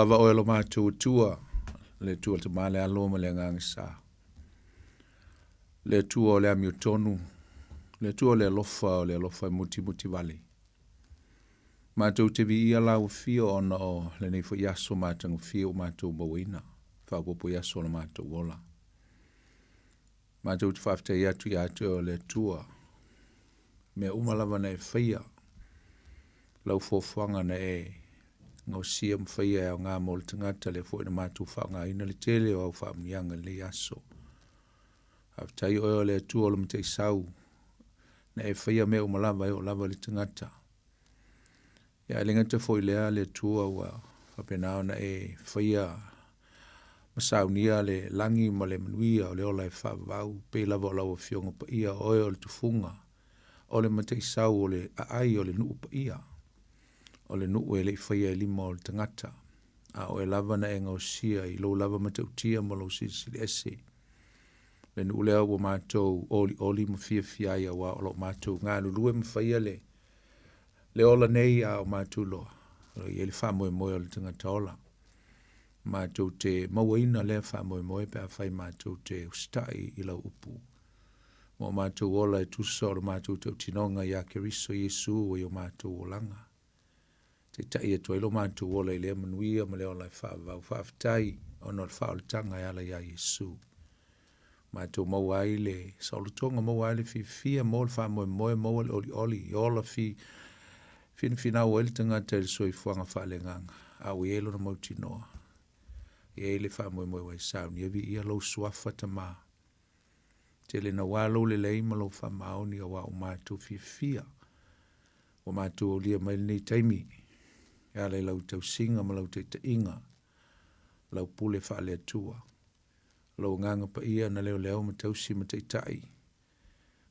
lava o lo mātou tua, le tua te male alo ma le ngangsa. Le tua o le ami tonu, le tua o le lofa muti vale. Mātou te vi ia lau fio ona o le nei fo yaso mātangu fio mātou bawina, whakopo yaso na mātou wola. Mātou te whafte iatu o le tua, me umalava na e whaia, lau fōwhanga na e, ngau sia mwhaia e o ngā mōle tangata le fo ina mātou whanga ina le tele o au whaamianga le yaso. Haftai o le tua o le mtei sau, na e whaia me umalava e o lava le tangata. Ia linga te foi lea le tua wa whapenao na e whaia masaunia le langi ma le manuia o le ola e whavau pe lava o lawa fionga pa ia oe o le tufunga o le matei sau o le aai o le nuu pa ia o le nuu e le whaia e lima o le tangata a o e lava na e ngau sia i lo lava matautia ma lo sisi le ese le nuu lea wa mātou oli ma fia ia wa o lo mātou ngā lulue ma whaia le ola nei a o mātou loa. I ele wha moe o le tangata ola. Mātou te mawaina le wha moe pe a whai mātou te ustai i lau upu. mo mātou ola e tusa o le mātou tau tinonga ia Keriso Iesu o i o mātou olanga. Te tai e toilo mātou ola i lea manuia ma leo lai whaaftai ono le whaolitanga e ala ia Iesu. Mātou mauai le saulotonga mauai le fia mo le wha moe moe le oli i ola fina o ele tangata le soifuanga whaalenganga. Au i elo na mautinoa. I ele wha moe wai sauni. Evi ia lau suafa ta maa. Te le na walo le leima lo wha maoni a wa o mātou fia. O mātou o lia mai nei taimi. Ia le lau tau singa ma lau te inga. Lau pule wha le atua. Lau nganga pa ia na leo ma tau si ma te tai.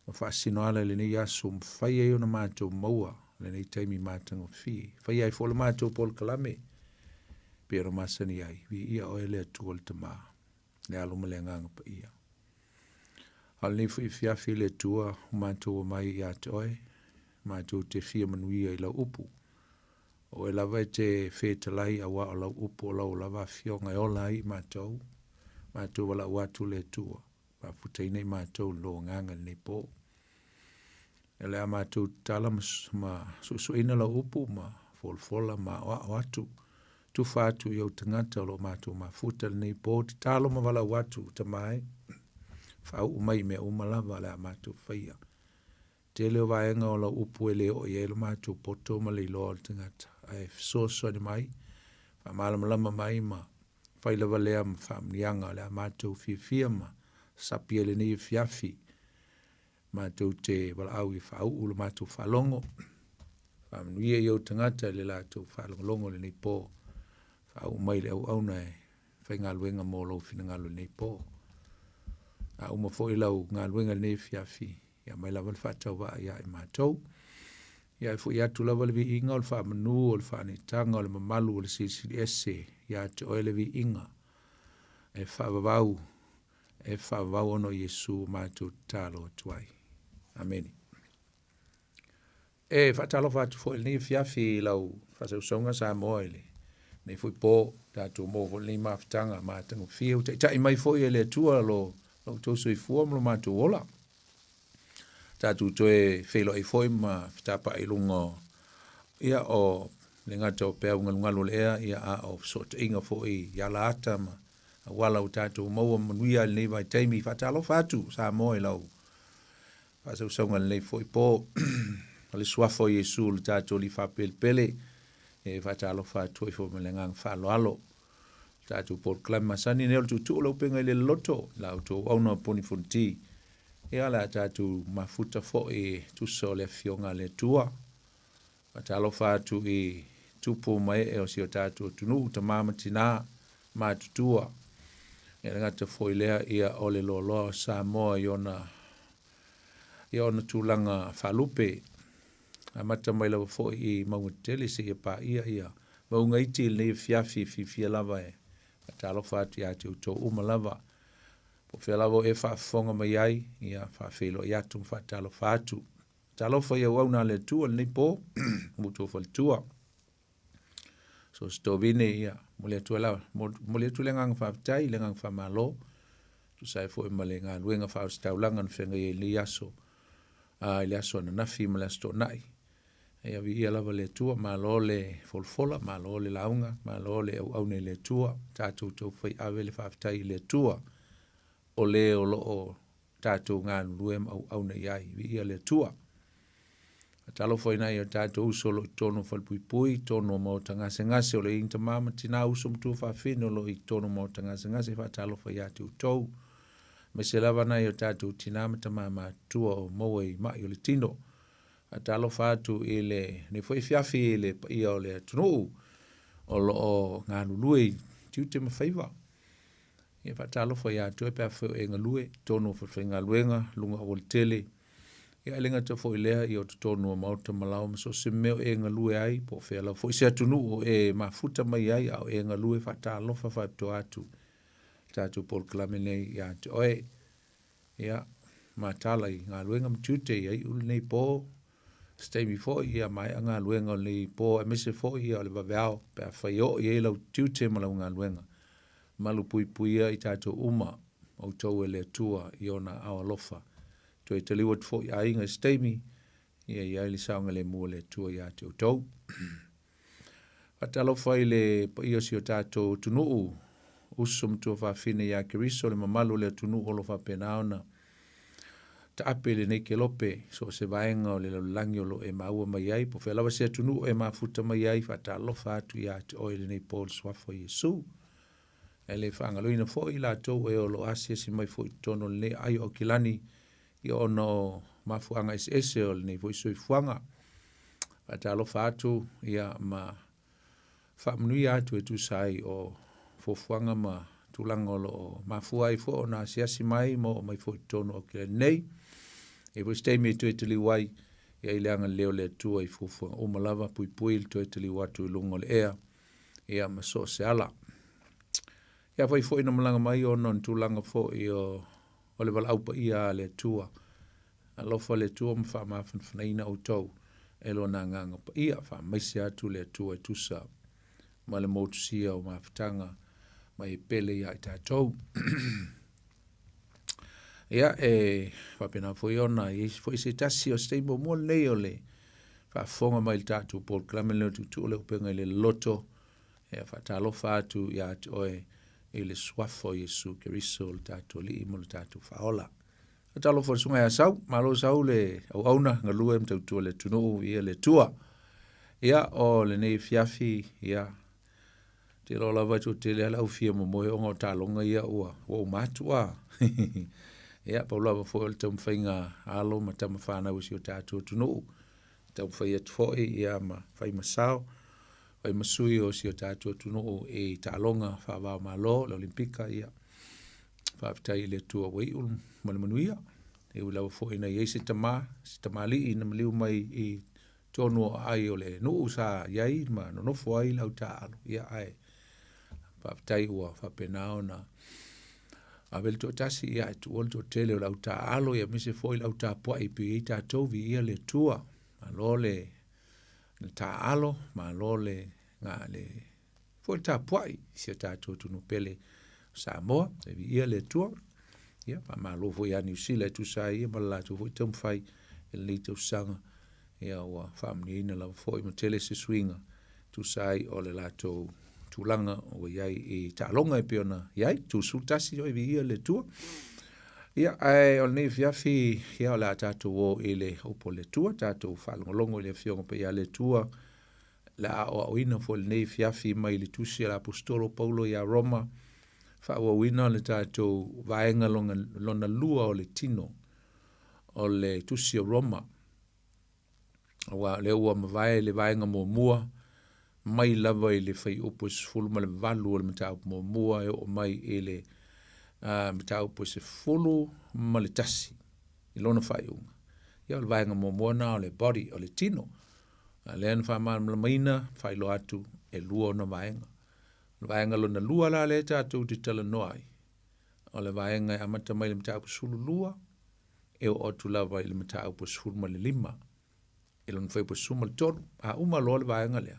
Ma wha sino ala le nei aso mwhai e o na mātou maua. Le nei taimi mātango fi. Whai ai fola mātou pol kalame. Pero masani ai. Vi ia o ele atua le tama. Le alo ma le nganga pa ia. Al ni fu fiafi le tua mātou o mai ia te oe. Mātou te fia manuia i lau upu. O e lava te whetalai a wa o lau upu o lau lava fionga e ola i mātou. Mātou wala watu le tua. Mafutai nei mātou lo nganga nei po. Ele a mātou tala ma susuina lau upu ma folfola ma watu. Tu fatu iau tangata lo mātou mafuta nei po. Te talo ma wala watu tamai. Fau umai me umalava le a mātou whaia. Te leo vaenga o lau upu e leo i elo mātou poto ma le iloa o tangata. Ai soso ni mai. Fa malama mai ma. Whailawa lea ma whamnianga le a mātou fia ma. Sapi ele nei fiafi. Mātou te wala au i whau ulu mātou whalongo. Whamnuia iau tangata le lātou whalongolongo le nei po. Whau mai le au auna e. Whaingaluenga mō lau whingalo le nei po. A uma fo i lau ngaluenga le nei fiafi. Ia mai lawa le whatau wa ia i mātou. Ia fo i atu lawa le vi inga o le whamanu o le whanitanga o le mamalu o le CCDS. Ia te oe le vi inga. E whavavau. E whavavau ono Yesu mātou talo tuai. Amen. E whatalo whatu fo i nei fiafi lau whasausonga sa moa ele. Nei fo i pō tātou mō fo nei mawhitanga mātangu whiu. Tai mai fo i ele tua lo tōsu i fua mlo mātou ola. Tātou toe whelo i fo i ma whitapa i lungo. Ia o le ngata o pēu ngalungalo le ea. Ia a o sota inga fo i yala ata ma. A wala o tātou maua manuia le nei vai taimi. Whatalo whatu sa moa i lau. Whasausonga le nei fo i pō. Le suafo Yesu le tātou li whapelpele. E whatalo whatu i fo me le ngang whaloalo. Tātou Paul Clam masani neo tu lau penga i le loto. Lau tō auna poni funti. E ala tātou mafuta fo i tuso le fionga le tua. Whatalo whatu i tupu mai e o si o tātou tunu. Ta mama tina mātutua. E ngata fo i lea ia o le lolo sa moa i ona tūlanga whalupe. A mata mai lawa fo i maungatele se ia pa ia. Maunga iti le fiafi fia lava e. Talo whatu ia te uto umalava. Po whia lava e whaafonga mai ai. Ia whaafelo i atum whaatalo whatu. Talo whai au na le tua nei po. Muto whal tua. So stovine ia. Mole tua lawa. Mole tua le ngang whaafitai. Le ngang whaamalo. Tu sai fo i male ngā luenga whaastaulangan whenga i li aso. Ili aso na nafi male asto nai. Ia vi ia lava le tua, ma lo le folfola, ma lo le launga, ma lo le au ne le tua, tātou tau whai awe le whaafitai le tua, o le o loo tātou ngā nuruem au ne iai, vi ia le tua. Talo whai nai o tātou usolo i tono whalpuipui, tono mo tangase ngase, o le inta mama tina uso mtu whaafino lo i tono mo tangase ngase, whaatalo whai atu tau. Me se lava nai o tātou tina mata mama tua o moe i mai o le tino. Talo whatu i le, ne fwoi fiafi i le ia o le tunu, o lo o ngā nulue tiu te mawhaiva. Ia whatalo whai atu e pēr whai e ngā lue, tonu whai ngā luenga, lunga o le tele. Ia elenga te whai lea i o te tonu o mauta malau, so se meo e ngā lue ai, po whai ala whai se atunu o e mafuta mai ai, au e ngā lue whatalo whai pto atu. Tātou Paul Klamenei i atu oe. Ia, mātala i ngā luenga mtute i ai ulu nei pō. Stemi fo ia mai ngā luenga le po e mese fo ia le babeao pe fa yo ia lau tiute ma lau ngā luenga malu pui pui i tātou uma o tau e le tua i ona awa lofa to e te liwa te fo i ainga steimi, ia ia ili saunga le mua le tua ia te utau. Atalo fai le pa ia si o tātou tunuu, usum tua whawhine ia Keriso le mamalu le tunuu olo whapenaona, ta ape le nei ke lope, so se vaenga o le langi o lo e maua mai ai, po whelawa se tunuu e mafuta mai ai, whatalo whatu ia te oi le nei Paul Swafo Yesu. E le whangaluina fo i la tau e o lo asia si mai fo i tono le ai o kilani, i ono mafuanga ese o le nei fo i sui fuanga. Whatalo whatu ia ma whamunui atu e tu sai o fofuanga ma tulanga o mafua i fo na siasi mai mo mai fo i tono o kilani nei. E voi stay me tu e tili wai, ia ileanga leo le tua i fofuanga o malava pui pui il tu e tili watu i lungo le ea, ia ma so se ala. Ia fai fo ina malanga mai o non tulanga fo i o le wala aupa ia le tua. A lofa le tua mwha mawhan whanaina o tau, e lo na nganga pa ia wha maisi atu le tua e tusa, ma le motu sia o mawhatanga, ma e pele ia i tātou. Ia e whapena fo i ona, fo i se tasi o steimo mua nei o le, wha fonga mai le tātou Paul Klamen leo tutu le upenga i le loto, e wha talo whātu ia atu oe, i le Swafo Yesu Keriso le tātou li imo le tātou whaola. A talo fo sunga ia sau, malo sau le au auna ngalua im tautua le tunuu ia le tua. Ia o le nei fiafi, ia te lola watu te le ala ufia mo moe onga o tālonga ia ua, o matua. Ia paulawa fo le tau mwhainga alo ma tama whanau si o tātou tunuu. Tau mwhai atu foi ia ma whai masao, whai masui o si o tātou tunuu e tālonga whawao malo, le Olimpika ia. Whaafitai le tua wei ulu manuia. E ulawa fo ina iei se tamali i na maliu mai i tonu ai o le nuu sa iai ma nonofo ai lau tāalo. Ia ai. Whaafitai ua whapenao na Abel to tasi ia tu ol to tele lau tāalo ia mise fo i lau tāpua i pi i tātou vi ia le tua. Ma lo le tāalo, ma lo le ngā le fo i tāpua i si tātou tunu pele Samoa, e vi ia le tua. Ia, ma lo fo ia New Zealand tu sa ia, ma la tu fo i tamwhai e le tau sanga. Ia ua whamni ina lau fo i matele se swinga tu sa i o le lato tulanga o iai i tālonga e peona iai, tu sultasi o i vi ia le tua. Ia, ai o nei fiafi, ia o la tātou o i le upo le tua, tātou whalongolongo i le fionga pe ia le tua. La o ina fo le nei fiafi mai le tusi la apostolo Paulo ia Roma, whaua wina le tātou vaenga lona lua o le tino o le tusi o Roma. Wa le ua mawai le vaenga mua mai lava i le whai upo se fulu ma le valu o le mta upo mua e o mai e le mta upo se fulu ma le tasi i lona whai unga. Ia le vaenga mua na o le body o le tino. Le anu wha maina whai lo atu e lua o na vaenga. Le vaenga lona lua la le tātou te tala noai. O le vaenga e amata mai le mta upo sulu lua e o otu lava i le mta upo sulu ma le lima. E lona whai upo sulu ma le tolu. A uma lo le vaenga lea.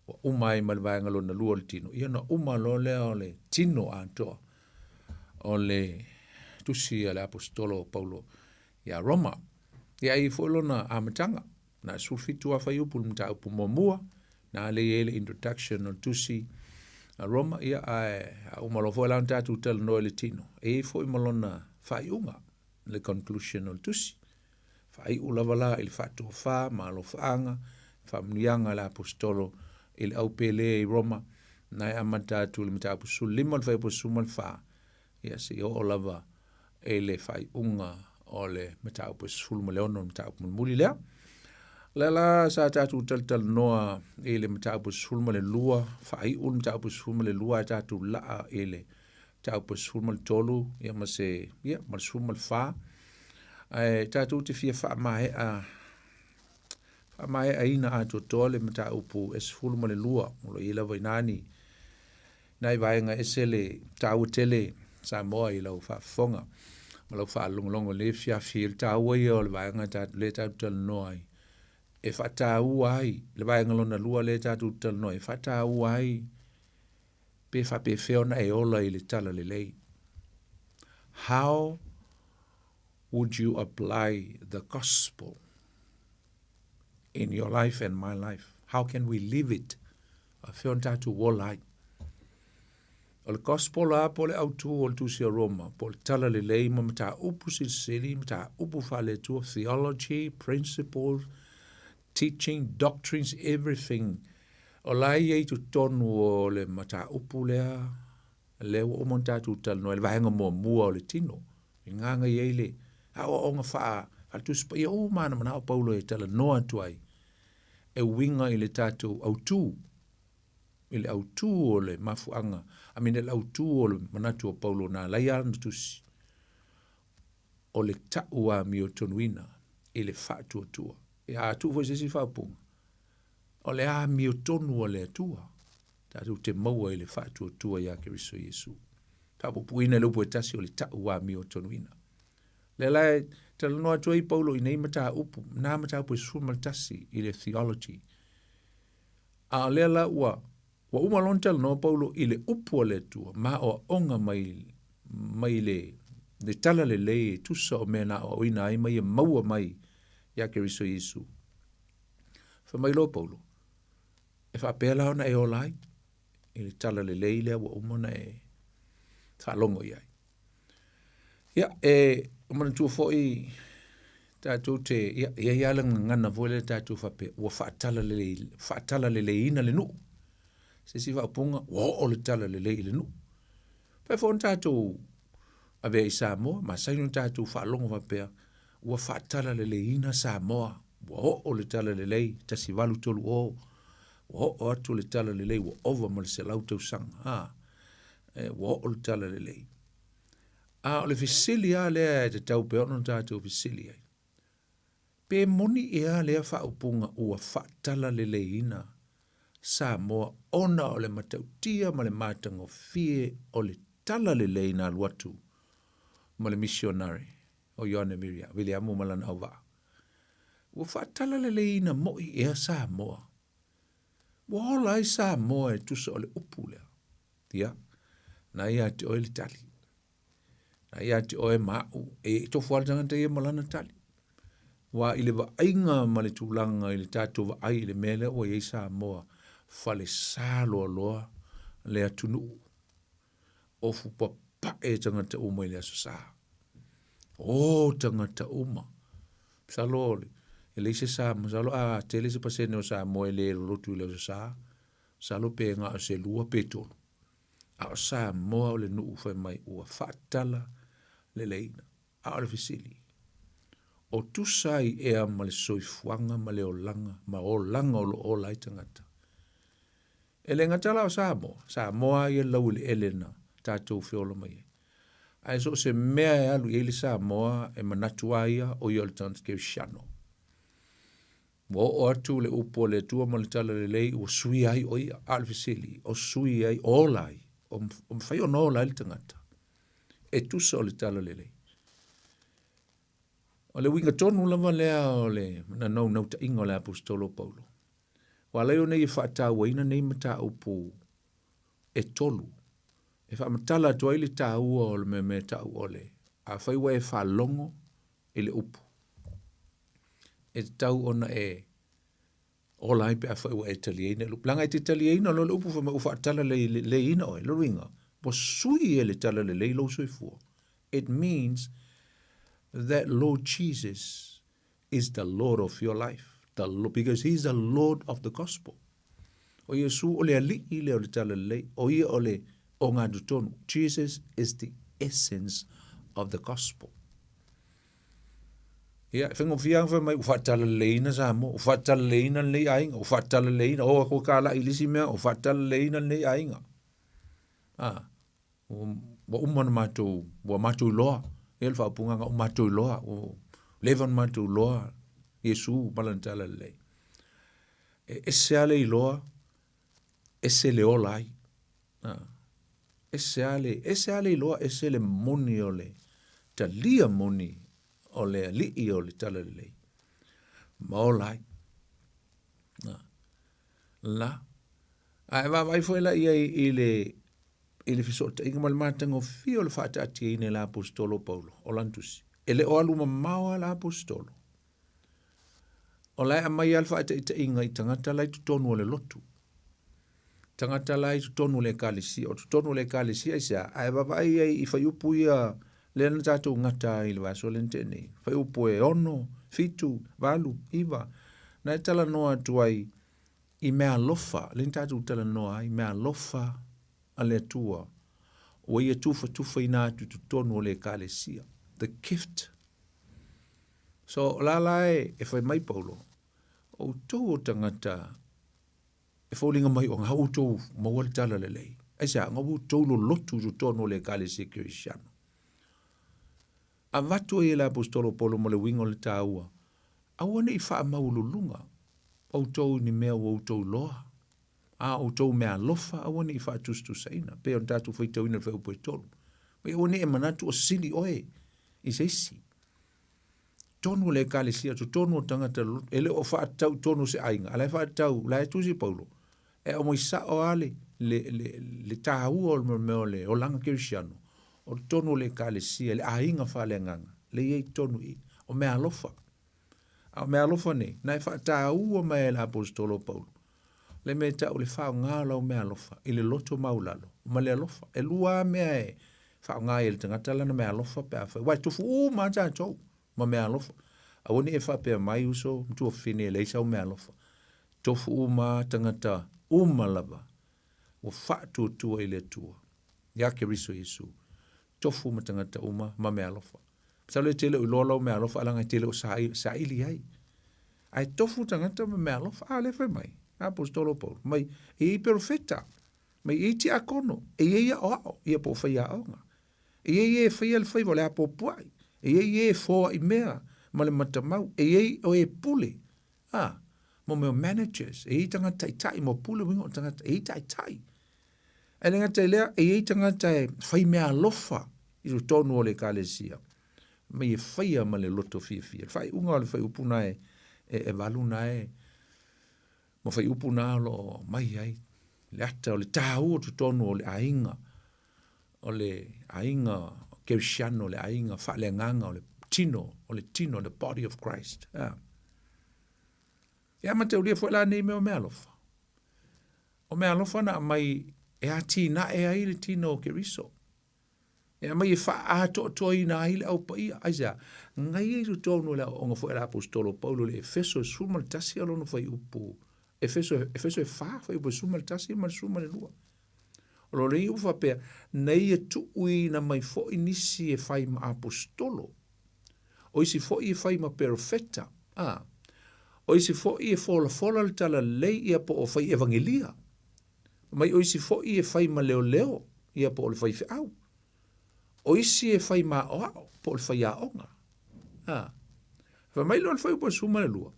O umai ma le vaenga lona lua le tino. Ia na uma lo lea o le tino antoa. O le tusi a le apostolo Paulo ia Roma. Ia i fo lona amatanga. Na sulfitu a whai upo le mta upo mua. Na le ele introduction o tusi a Roma ia a umalo fo lan tatu tel no le tino e fo imalona fai unga le conclusion o tusi fai ulavala il fatto fa malo fanga famnianga la apostolo il aupele Roma na amata tu le mata sul limon fai po sumal fa ia se o lava ele fai unga o le mata po sul mo leono mata po muli le la sa tatu tal noa ele mta po sulma le lua fai un mta po sulma le lua tatu la ele tau po sulma le tolu ia ma se ia ma sulma le fa tatu te fia fa mai a ina a to tole mta po es sulma le lua lo ila vai nani nai vai nga esele tau tele sa mo i lo fa fonga ma lo fa long le fia fil tau ia le vai nga tatu le tatu noai e fata uai le vai ngalona lua le tatu tal no e fata uai pe fa pe feona e ola i le tala le lei how would you apply the gospel in your life and my life? How can we live it? A whion tātou wolai. O le gospel a po le autu o le tusi a Roma, po le tala le lei ma mata upu silsili, mata upu whale tua, theology, principles, teaching, doctrines, everything. O lai ei tu tonu o le mata upu lea, leo o mon tātou tala no, le vahenga mua o le tino. I nganga iei le, hao o ngā wha tu spa, ia o mana mana o Paulo e tala noa tuai, e winga i le tātou autu, i le autu o le mafuanga, le autu o le manatu o Paulo na laiana tusi, o le taua mi o tonuina, i le whaatua tua. E a tu fo sisi whaapunga. O le a mi o tonu o le atua, tātou te maua i le whaatua tua ia Keriso Iesu. Tāpu puina lupu e tasi o le taua mi o tonuina. Le lai, tala noa tua i Paulo i nei mata upu, nā mata upu e suma tasi i le theology. A le la ua, wa umalon tala noa Paulo i le upu o le tua, ma o onga mai le tala le lei e tusa o mena o ina ai mai e maua mai ia Keriso Iesu. Fa mai lo Paulo, e fa pēla ona e o lai, i le tala le lei lea wa umana e whalongo iai. Ia, umana tua fo i tātou te, ia ialanga ngana voile tātou whape, ua whaatala le leina le nuu. Se si whaapunga, wa o le tala le lei le nuu. Pai fon tātou avea i Samoa, ma saino tātou whaalongo whapea, ua whaatala le leina Samoa, wa o le tala le lei, tasi walu tolu o, wa o atu le tala le lei, wa ova ma le se lau tau sanga, wa o le tala le lei. A o le fisili a lea e te tau peono tātou fisili ai. Pe moni e a lea whaupunga ua whaatala le leina Samoa, ona o le matautia ma le matanga fie o le tala le leina aluatu ma le missionary o Ione Miria, Williamu malana au waa. Ua whaatala le leina moi e a Samoa. Ua hola i Samoa e tusa o le upu lea. Tia, na ia te oe le tali. Na ia te oe mau, e tofu altanga te ia malana tali. Wa ile wa ainga ma le tūlanga i le tātou wa ai le mele o e Samoa, fale salo loa le atunu. Ofu pa e tangata uma i le aso o tangata uma. Salo e le se Samoa, salo a tele se pasene o Samoa e le rotu i le aso salo pe nga o se lua petolo. A o Samoa o le nuu fai mai ua whaatala le leina. A o le fisili. O tusai ea ma le soifuanga ma le olanga, ma o langa o lo o lai tangata. E le ngatala o Samoa, Samoa i e lau le elena, tātou whiola mai. Ai so se mea e alu i le Samoa e manatua ia o i o le Tanskeu Shano. Mo o atu le upo le tua ma le tala le lei, o sui ai o ia alfisili, o sui ai o lai, o mwhai o no lai le tangata. E tusa o le tala le lei. O le winga tonu lava lea o le nanau nauta ingo le apostolo Paulo. Wa leo nei whaata waina nei mata upu e tolu. E wha matala tua ili ta ua o le me ta ua le. A whaiwa e wha longo ili upu. E tau ona e o lai pe a whaiwa e talieina. Langa e te talieina lo le upu wha tala le ina o e lo ringa. Po sui e le tala le lo sui fua. It means that Lord Jesus is the Lord of your life. Because he's the Lord of the gospel. O Yesu o le ali i le o le tala le, o ia o le o ngā dutonu. Jesus is the essence of the gospel. Ia, whengo whianga mai, uwhatala leina sa mo, uwhatala leina nei ainga, uwhatala leina, o ako kala ilisi mea, uwhatala leina nei ainga. Wa umana mātou, wa mātou loa, elfa apunganga o mātou loa, o levan mātou loa, Yesu malantala lei. Ese ale i loa, ese le ola ai. Ese ale i loa, ese le moni o le, ta lia moni o le li o le tala le lei. Ma ola ai. La. Ai vai foi la i le fisota, inga malmatanga o fio le whaata ati i ne la apostolo Paulo, o lantusi. ele o alu mamau ala apostolo. O lai a mai alfa ita inga i tangata lai tu tonu le lotu. Tangata lai tu tonu le kalisia, o tu tonu le kalisia isa, ai wawai ai i whaiupu ia le ana tātou ngata i le waso le ntene. Whaiupu e ono, fitu, walu, iwa. Na e tala noa tuai i mea lofa, le tātou tala noa i mea lofa a le tua. O ia tufa i nā tu tonu le kalisia. The gift. So lalae e whai mai paulo. O tau o tangata e whaulinga mai o ngā utou mawal tala le lei. Aisa, ngā utou lo lotu tu tono le kalisia Kirisiano. A watu e la apostolo Paulo mo le wingo le tāua. Awane i wha maululunga. O tau ni mea o tau loa. A o tau mea lofa, awane i wha tustu saina. Pe on tātu whaitau ina whau poe tolu. Pe awane e manatu o sili oe. I seisi. Tonu le kalisia, tu tonu o tangata, ele o wha tau tonu se ainga. Alai wha tau, lai tusi Paulo. E o moisa o ale, le tāua o meo le, o langa Kirisiano. O tonu le kalisia, le ainga wha le nganga. Le iei tonu i, o mea lofa. O mea lofa ne, nai wha tāua mai le apostolo Paulo. Le mea tau le wha ngāla o mea lofa, i le loto maulalo, ma le lofa. E lua mea e, wha ngā e le tangata lana mea lofa pe a wha. Wai tufu ma tātou. Ma mea alofa. A wani e whapea mai uso, mtua whine e leisa o mea alofa. Tofu ma tangata lava. O whātua tua i le tua. Ia ke riso Yesu. Tofu ma tangata ma mea alofa. Sa le tele o lola o mea alofa, alanga tele o sa ili ai. Ai tofu tangata ma mea alofa. A le whai mai. Apostolo Paulo. Mai e i profeta. Mai e ti akono. E ia o ao. Ia po whai a aonga. E ia whai al whai wale a po puai. E ei fōa i mea, ma le matamau, e ei o e pule. Mo meo managers, e ei tanga tai, mo pule wingo o tanga e ei tai. E le ngata lea, e ei tanga tai, whai mea lofa, i ru tonu o le kalesia. Ma i e whaia ma le loto fia. Whai unga o le whai upuna e waluna e, mo whai upuna lo mai ai, le ata o le tāu o tu tonu o le ainga, Kirisiano le ainga whale nganga o le tino, the body of Christ. Ia ma te ulia fwela nei me o mea lofa. O mea lofa na mai e a tina e ai le tino o Kiriso. Ia mai e wha a toi na ai le au pa ia. Aisa, ngai e tu tonu le o nga fwela apostolo Paulo le Efeso sumal tasi alo no fai upu. Efeso e wha fai upu sumal tasi ma sumal e lua. O lo rei ufa pea, nei e tu ui na mai fo inisi e fai ma apostolo. O isi fo i e fai ma perfetta. O isi fo i e fola le tala lei ia po o fai evangelia. Mai o isi fo i e fai ma leo ia po o le fai fe au. O isi e fai ma o ao po o le fai a onga. Fa mai lo le fai upo suma le lua.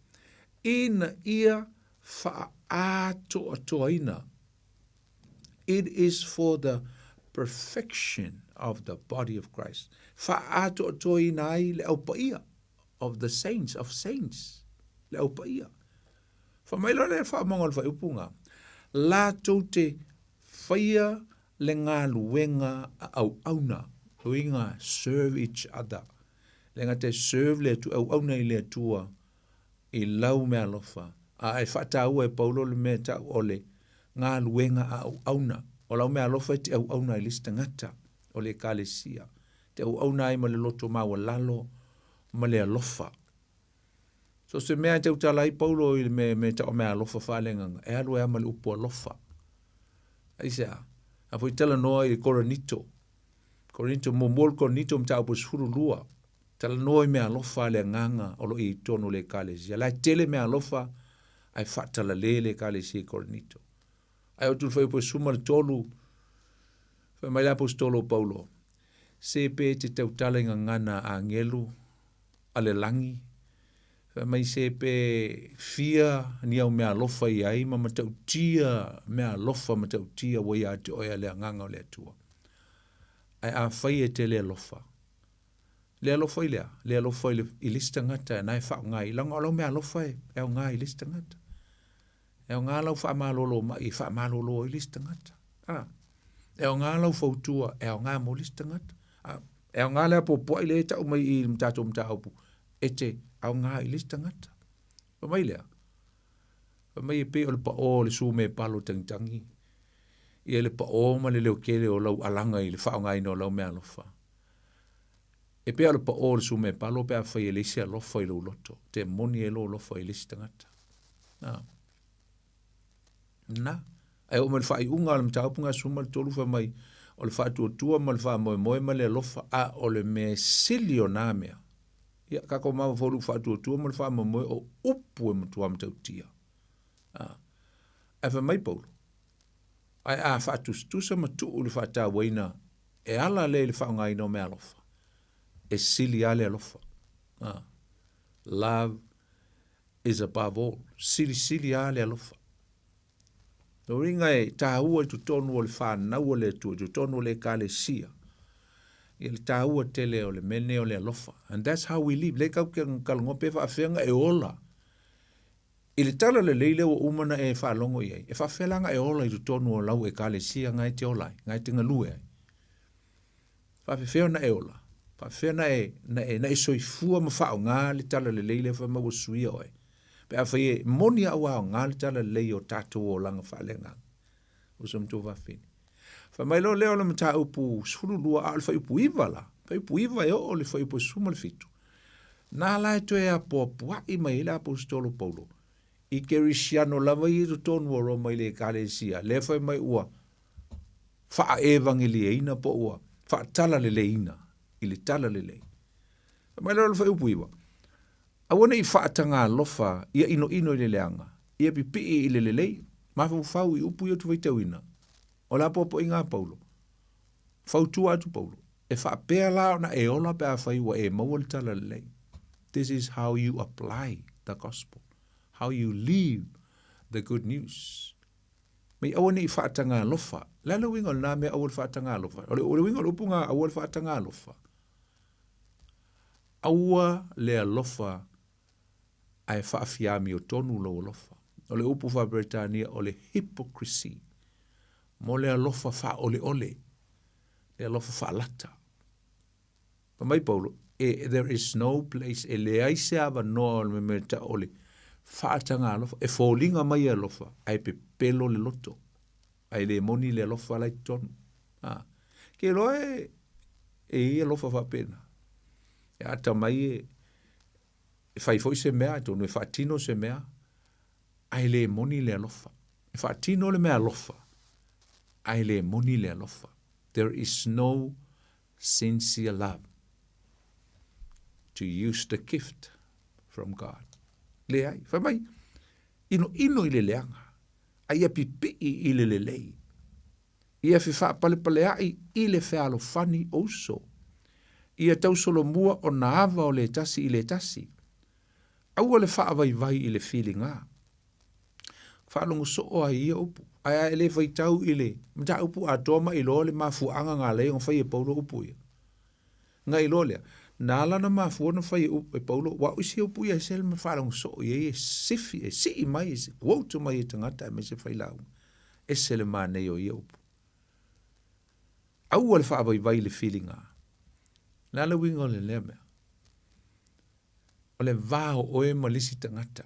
Ina ia fa ato atoaina. It is for the perfection of the body of Christ. Fa'ato toinai le aupaia of the saints, Le aupaia. Fa'mailo le fa'amongol fa'upunga. La tote fa'ia le ngā luenga au auna. Luenga serve each other. Le ngā te serve le tu au auna i le tua i lau mea lofa. A e whātāua e Paulo le mea tau ole. Ngā luenga au auna. O lau mea alofa te au auna i lista ngata o le kalesia. Te au auna i ma le loto maua lalo ma le alofa. So se mea te utala i Paulo i me ta o mea alofa whalenganga. E alu e ama le upo alofa. Aisea. A fwoi tala noa i Koronito. Mo mol Koronito mta upo suru lua. Tala noa i mea alofa le nganga o lo i tono le kalesia. Lai tele mea alofa ai whatala le kalesia i Koronito. Ai o tu fai po suma le tolu. Fai mai la apostolo Paulo. Sepe te tautala inga ngana a ngelu. Ale langi. Fai mai sepe fia ni au mea lofa i ai. Ma matautia mea lofa matautia wai ate oia le nganga o le atua. Ai a fai e te le lofa. Le lofa i lea. Le lofa i lista ngata. Nai wha ngai. Langa o lau mea lofa e. E o ngai i lista ngata. E o ngā lau whaamalolo i whaamalolo i lista ngata. E o ngā lau whautua, e o ngā mo lista ngata. E o ngā lea po i le tau mai i mtato mtaupu. E te au ngā i lisi tangata. Pa mai lea. Pa mai e pe o le pa o le su me palo tangitangi. Ia le pa o ma le leo kele o lau alanga i le whao ngai no lau mea lofa. E pe o le pa o le su me palo pe a whai e lisi a lofa i lau loto. Te moni e lo lofa i lisi tangata. Na. Ai o me le whai unga le mtaupunga suma le tolu wha mai o le wha tua ma le wha moe ma le lofa a o le me sili o nā mea. Ia kako mawa folu wha tua ma le wha moe o upu e mutua mtau tia. Ai wha mai paulu. Ai a wha tusa ma tuu le wha tā waina e ala le wha ngai no mea lofa. E sili ale lofa. Love is above all. Sili ale lofa. No ringa e tāua tu tonu o le whanau o le tu tonu o le kāle sia. I le tāua tele o le mene o le alofa. And that's how we live. Le kau kia kalongope whaafenga e ola. I le tala le leile o umana e whaalongo iei. E whaafenga e ola i tu tonu o lau e kāle sia ngai te olai. Ngai te ngalue ai. Whaafenga e ola. Whaafenga na e soifua ma whao ngā le tala le leile wha maua suia oi. Pe a whaie moni au au ngā le tala lei o tātou o langa whaalenga. O sa mtu whawhini. Wha mai lo leo le mta upu suru lua a le wha upu iwa la. Wha upu iwa e o le wha upu suma le fitu. Nā lai to e a pua i mai le apostolo Paulo. I kerisiano lava i tu tonu o roma i le kāle sia. Le wha mai ua wha evangeli e ina po ua. Wha tala le ina. I le tala le lei. Wha mai lo le wha upu iwa. Awana i whaatanga lofa, ia ino i le leanga, ia pipi i le lelei, mafu fau i upu i otu waitawina. O la popo i ngā Paulo. Fau tua atu Paulo. E whaapea lao na e ola pe a whai wa e maua le tala lelei. This is how you apply the gospel. How you live the good news. Mei awana i whaatanga lofa. Lala winga o nā mea awal whaatanga lofa. O le winga o upunga awal whaatanga lofa. Aua le lofa ai whaafiami o tonu lo lofa. O le upu wha Britania o le hypocrisy. Mo le alofa wha ole ole. Le alofa wha lata. Pa mai Paulo, there is no place, e le aise ava noa me me ta ole. Whaatanga alofa, e fōlinga mai alofa, ai pe pelo le loto. Ai le moni le alofa lai tonu. Ke loe, e alofa wha pena. E ata mai e fai foi se mea, tonu e whaatino se mea, ai le moni le alofa. E whaatino le mea alofa, ai le moni le alofa. There is no sincere love to use the gift from God. Le ai, wha mai, ino i le leanga, ai api i le lei. Ia fi wha pale pale ai i le whealo fani oso. Ia tau solo mua o na ava o le tasi i le tasi. Aua le wha vai i le feelinga. Whalongo so o ai ia upu. Ai le vai tau i le. Mta upu a toma i lo le mafuanga ngā lei on whai e Paulo upu ia. Nga i lo lea. Nāla na mafuana whai e Paulo. Wa usi upu ia sel ma whalongo so o ia e sifi e si i mai e si. Wautu mai e tangata e me se whai lau. E se le mānei o ia upu. Aua le wha vai le feelinga. Nāla winga o le lea mea. O le vāo oe malisi tangata.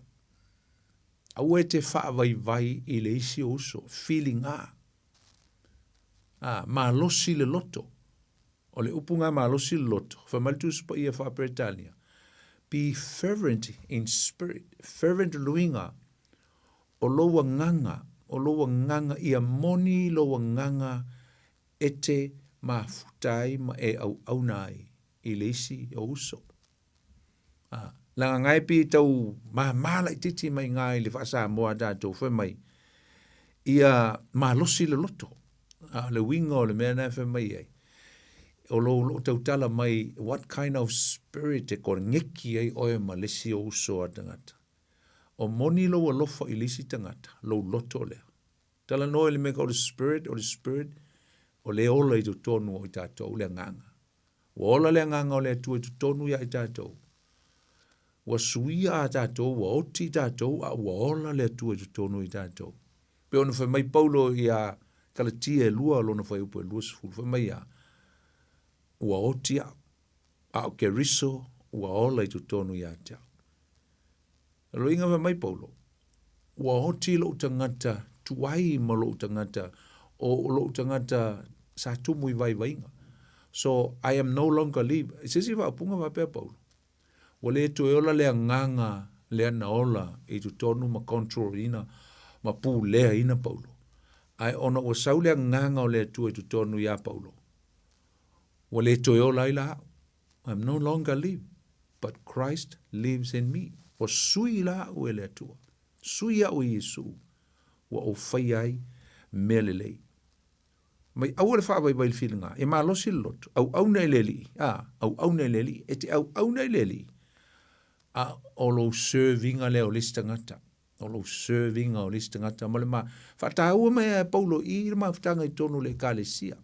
Au e te wha vai i le isi oso, feeling ma losi le loto. O le upunga ma losi le loto. Whamaltu supa ia wha Britania. Be fervent in spirit, fervent luinga, o loa nganga, ia moni loa nganga, e te ma futai ma e au nai, i le isi oso. Langa ngai pi tau mala i titi mai ngai le whaasa moa tātou whai mai. Ia losi le loto. Le winga o le mea nai whai mai ai. O lo tau tala mai, what kind of spirit e kore ngeki ai oe ma lesi o uso a tangata. O moni lo alofa i lisi tangata, lo loto lea. Tala noe le meka o le spirit, o le ola i tu tonu o i tātou, le nganga. Wa ola le nganga o le atu i tu tonu ia i tātou. Wa suia a tātou, wa oti tātou, a wa ola le atu e tonu i tātou. Pe ona whai mai Paulo i a kalatia e lua, lona whai upo e lua sifuru, whai mai a ua oti au. A o ke riso ua ola i tu tonu ia te au. Alo inga wa mai paulo. Ua oti lo tangata tuai ma lo tangata o lo tangata sa tumu i vai vainga. So I am no longer live. Sisi wa punga wa pea paulo. Wale tu e ola lea nganga lea na ola i tu tonu ma control ina ma pu lea ina paulo. Ai ona o sau lea nganga o lea tu e tu tonu ia paulo. Wale tu e ola ila I am no longer live, but Christ lives in me. O sui la u e lea tua. Sui a o Yesu. Wa o fai ai melelei. Mai au le wha vai vai whilinga. E maa losi loto. Au nei leli. Au nei leli. E te au nei leli. O lo servinga leo listangata. O lo servinga o listangata. Mole ma whataua mea paulo i ma whatanga i tono le kalesia.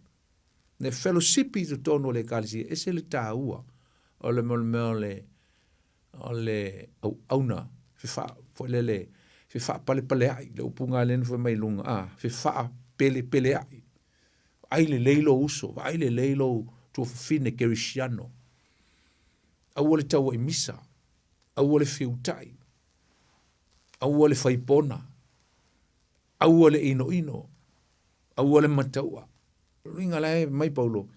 Ne fellowship i tono le kalesia. E se le taua. O le mole mea le auna. Fwe lele. Fwe pale ai. Le upunga lene fwe mai lunga. Fwe pele ai. Ai le leilo uso. Ai le leilo tua fine kerisiano. Au le taua i misa. Au le fiutai. Au le faipona. Au le ino. Au le mataua. Ringa lai mai paulo.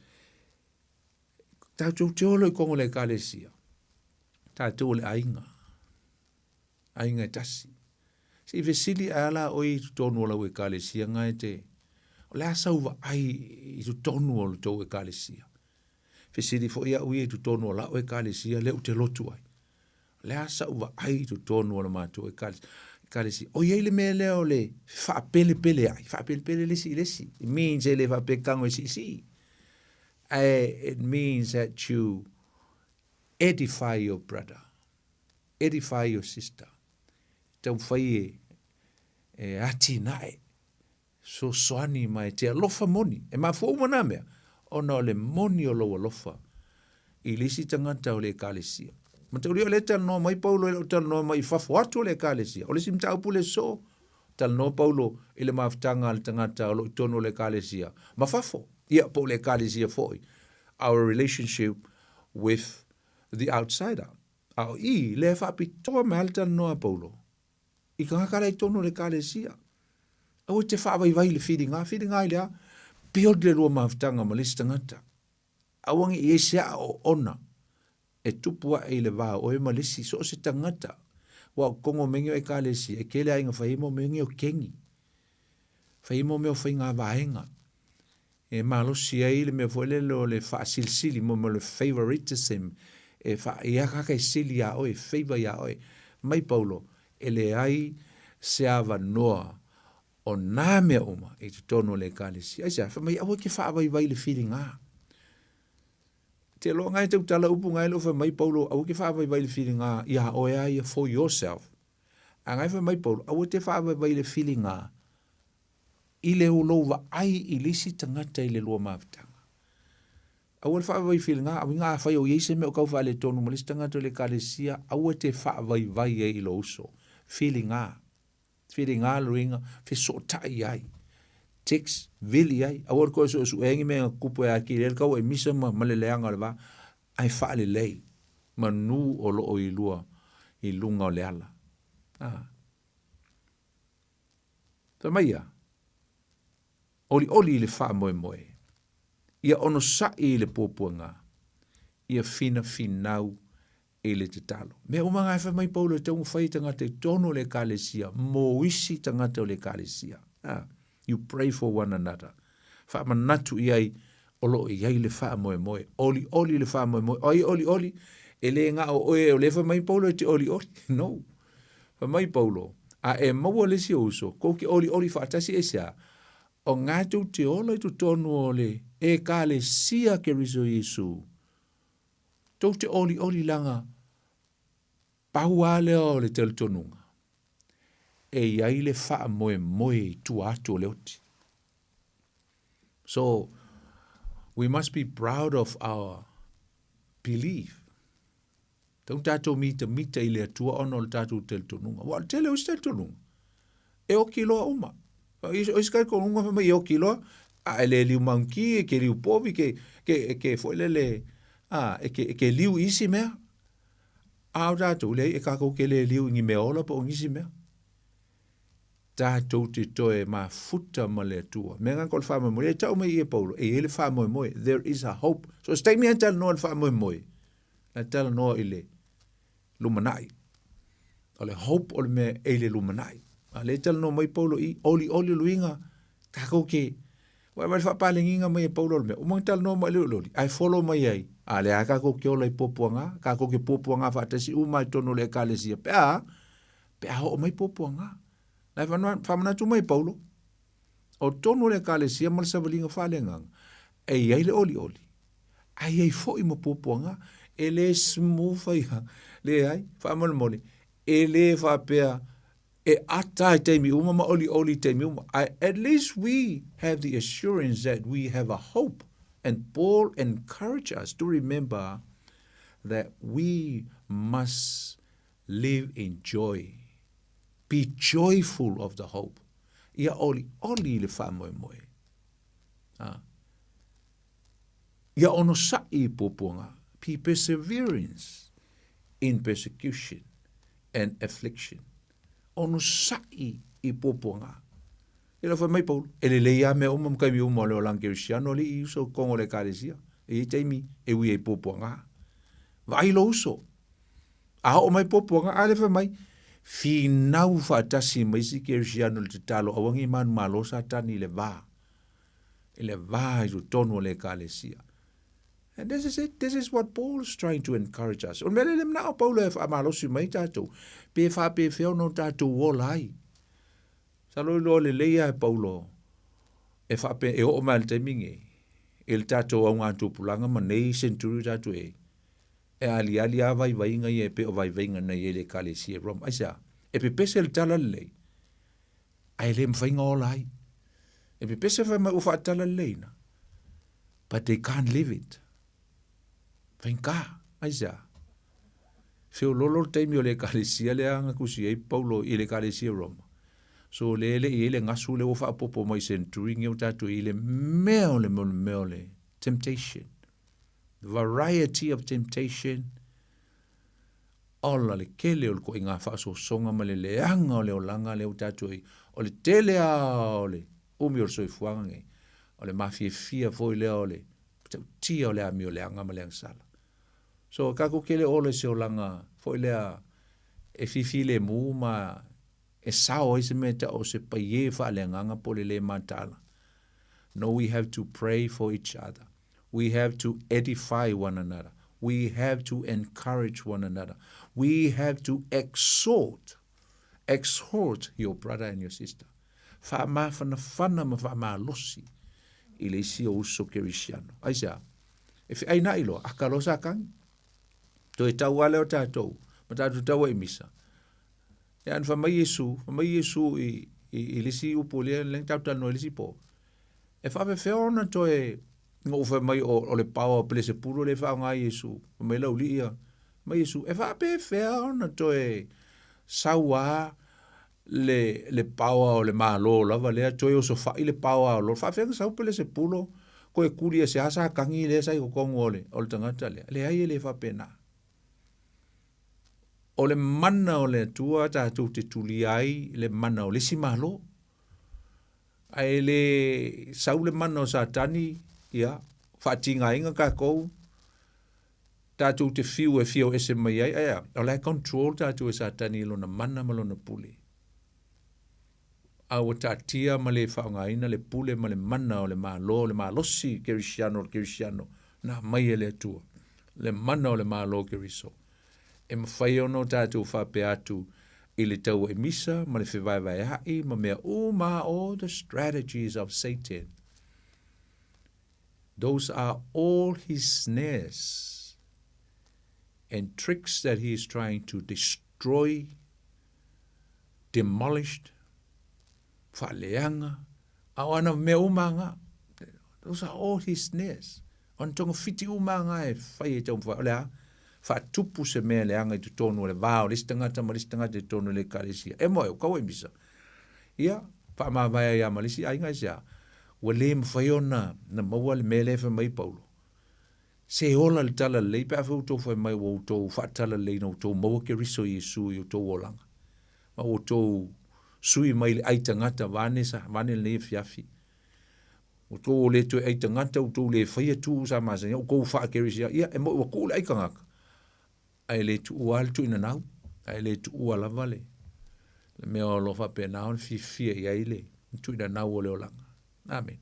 Tātou te olo i kongo le kalesia. Tātou le ainga. Ainga tasi. Si vesili ala oi tu tonu ola ue kalesia ngai te. O le asa uwa ai i tu tonu ola tau e kalesia. Vesili fo ia ui i tu tonu ola ue kalesia leu te lotu ai. Le asa uwa ai tu tonu ola mātou e kalesia. O iei le mea leo le wha pele ai. Wha pele lesi. It means e le wha pekango si. It means that you edify your brother, edify your sister. Tau whai e ati nae, so soani mai te alofa moni. E ma fo umana mea, ona o le moni o loa lofa, i lisi tangata o le kalesia. Ma te uri o le tano mai paulo, o tano mai fafo atu o le kalesia. O le sim tau pule so, tano paulo, i le maftanga al tangata o lo tono le kalesia. Ma fafo. Ia po le kalesia foi. Our relationship with the outsider. Au I le whapitoa me alta noa paulo. I ka haka rei tono le kalesia. Au te whaawai le whiringa i lea. Piod le rua maftanga ma lisi tangata. Awangi I esea o ona. E tupua e le vā o e malisi so se tangata. Wa kongo mengio e kalesia. E kele ainga whaimo mengio kengi. Whaimo meo whainga vaenga. E malosi ai le me voile le fa silsili mo le favoritism e fa ia ka sili a oi favor ya oi mai paulo ele ai se ava noa o name uma e tono le kalisi ai sa fa mai au ke fa vai le feeling a te lo ngai te tala upu ngai lo fa mai paulo au ke fa vai le feeling a ia o ia for yourself angai fa mai paulo au te fa vai le feeling a I le ulova ai I lisi tangata I le lua maftanga. Au le whaavai whilinga, au ngā whai o Iese me o kau whaale tonu ma lisi tangata le kalesia, au te whaavai e I lo uso. Whilinga luinga, whi so tai ai. Text, vili ai, au koe so su engi me kupu e aki, le kau e misa ma le leanga le wa, ai whaale lei, ma nu o lo o I lua, I lunga o le ala. Ta mai ia, oli le wha moe. Ia ono sa I le pōpuanga. Ia fina finau I le te talo. Mea umanga e mai paulo e taungu whai tangata tono le kalesia. Mo isi tangata o le kalesia. You pray for one another. Wha manatu iai olo iai le wha moe. Oli le wha moe. Oli. E le ngā o oe o le wha mai paulo e te oli. No. Wha mai paulo. A e maua le si uso. Ko ki oli wha atasi e sea. O ngātou te ola I tu tonu ole, e ka le sia ke riso Yesu. Tau te oli langa, pahuale o le tel tonunga. E iai le wha moe tu atu o leoti. So, we must be proud of our belief. Tau tātou mita I le atua ono le tātou tel tonunga. Wa tele o tel tonunga. E o kiloa uma. O iskai ko unga mai o kilo a le liu manki ke liu povi ke foi le ke liu isi mea au tātou le ka ko ke le liu ngi me ola po ngisi mea tātou te toe ma futa ma le tua me ngan kol fa mo le tau me e Paulo e le fa mo there is a hope so stay me antal no fa mo na tala no ile lumanai ole hope ole me ele lumanai ale tala no mai Paulo i oli luinga ka ko ke wa fa palinga mai Paulo me o montal no mai loli I follow mai ai ale aka ko ke ole popuanga ka ko ke popuanga fa tasi u mai tono le kalesia pe o mai popuanga na fa mana tu mai Paulo o tono le kalesia mal sa valinga fa lenga e ai le oli ai fo i mo popuanga ele smu fa le ai fa mal mole ele fa pe e ata te mi uma ma oli te mi uma at least we have the assurance that we have a hope and Paul encouraged us to remember that we must live in joy be joyful of the hope ia oli le fa mo ia ono sa I poponga be perseverance in persecution and affliction ono sai I poponga ela foi mai Paulo ele leia me o mam kai mi o le lang Cristiano le I so kongo le kalesia e taimi e wi e poponga vai lo so a o mai poponga ale foi mai fi nau fa tasi mai si Cristiano le talo awangi man malo sa tani le va ju tono le kalesia. And this is it. This is what Paul is trying to encourage us. On mele na Paulo e amalo si mai tato. Pe fa pe feo no tato wolai. Salo lo le leia Paulo. E fa pe e o mal te mingi. El tato au ngatu pulanga manei centuri tato e. E ali vai nga ye pe o vai nga na ye le kalesi rom. Aisa. E pe pese el tala le. Ai le mfainga olai. E pe pese fa ma ufa tala le na. But they can't live it. Venka, aisa. Feo lolo taimi o le kalesia le anga kusi e Paulo I le kalesia Roma. So le ngasu le ofa popo mai centuri nge utatu I le meole. Temptation. The variety of temptation. Ola le kele o ko inga fa so songa ma le leanga o le olanga le utatu I. O le tele a o le umi o soi fuange. O le mafia fia foi le o le. Tia o le ami o le anga ma le sala. So kako kele ole se olanga foi lea e fifi le mu ma e sao ese meta o se paie fa le nganga po le matala. No, we have to pray for each other. We have to edify one another. We have to encourage one another. We have to exhort your brother and your sister. Fa ma fana ma fa ma losi. Ile si o uso Cristiano. Aisa. If ai na ilo akalosa kan to e tau ale o tātou, ma tātou tau e misa. E an wha mai Yesu I lisi upo lea leng tau tano e lisi po. E wha feo na to e ngō wha mai o le pawa pele se puro le wha ngā Yesu, mai lau li ia, mai Yesu. E wha feo na to e saua le pawa o le malo lava lea, to e o so wha I le pawa o lo. Wha feo sau pele se puro, ko e kuri e se asa kangi le sa I ko kongo o le tangata lea. Le ai e le wha pena. O le mana o le tua tātou te tuli ai, le mana o le si malo. Ai le sau le mana o satani, ia, whaatinga inga ka kou. Tātou te fiu ese mai ai, aia, o le control tātou e satani lona mana ma lona pule. Au tātia ma le whaongaina, le pule ma le mana o le malosi Cristiano, na mai e le tua. Le mana o le malo Cristo. E mawhai ono tātou whape atu I le tau e misa, ma le whiwai hai, ma mea all the strategies of Satan. Those are all his snares and tricks that he is trying to destroy, demolish, whaleanga, awana mea umanga. Those are all his snares. On tonga fiti umanga e whai e tau whaolea, fa tupu se mea le anga I tu tonu le vao, lisi tangata te tonu le karesia. E moe, kau e misa. Ia, pa ma vai ia malisi, ai ngai sea. ua lē mawhaiona na maua le mele fa mai Paulo. Se ola le tala lei, pe a whautou whai mai wa utou whaatala lei na utou maua ke riso Yesu i utou olanga. Ma utou sui mai le aitangata vane le nei fiafi. Utou o le tue aitangata, utou le whaia tu sa masa, ia ukou wha ke risia, ia e mo ua kou le aikangaka. Ai le tu ua le tu ina nau, ai le tu ua lava le. Le mea o lofa pe nao le fifia ia ile, tu ina nau o le olanga. Amen.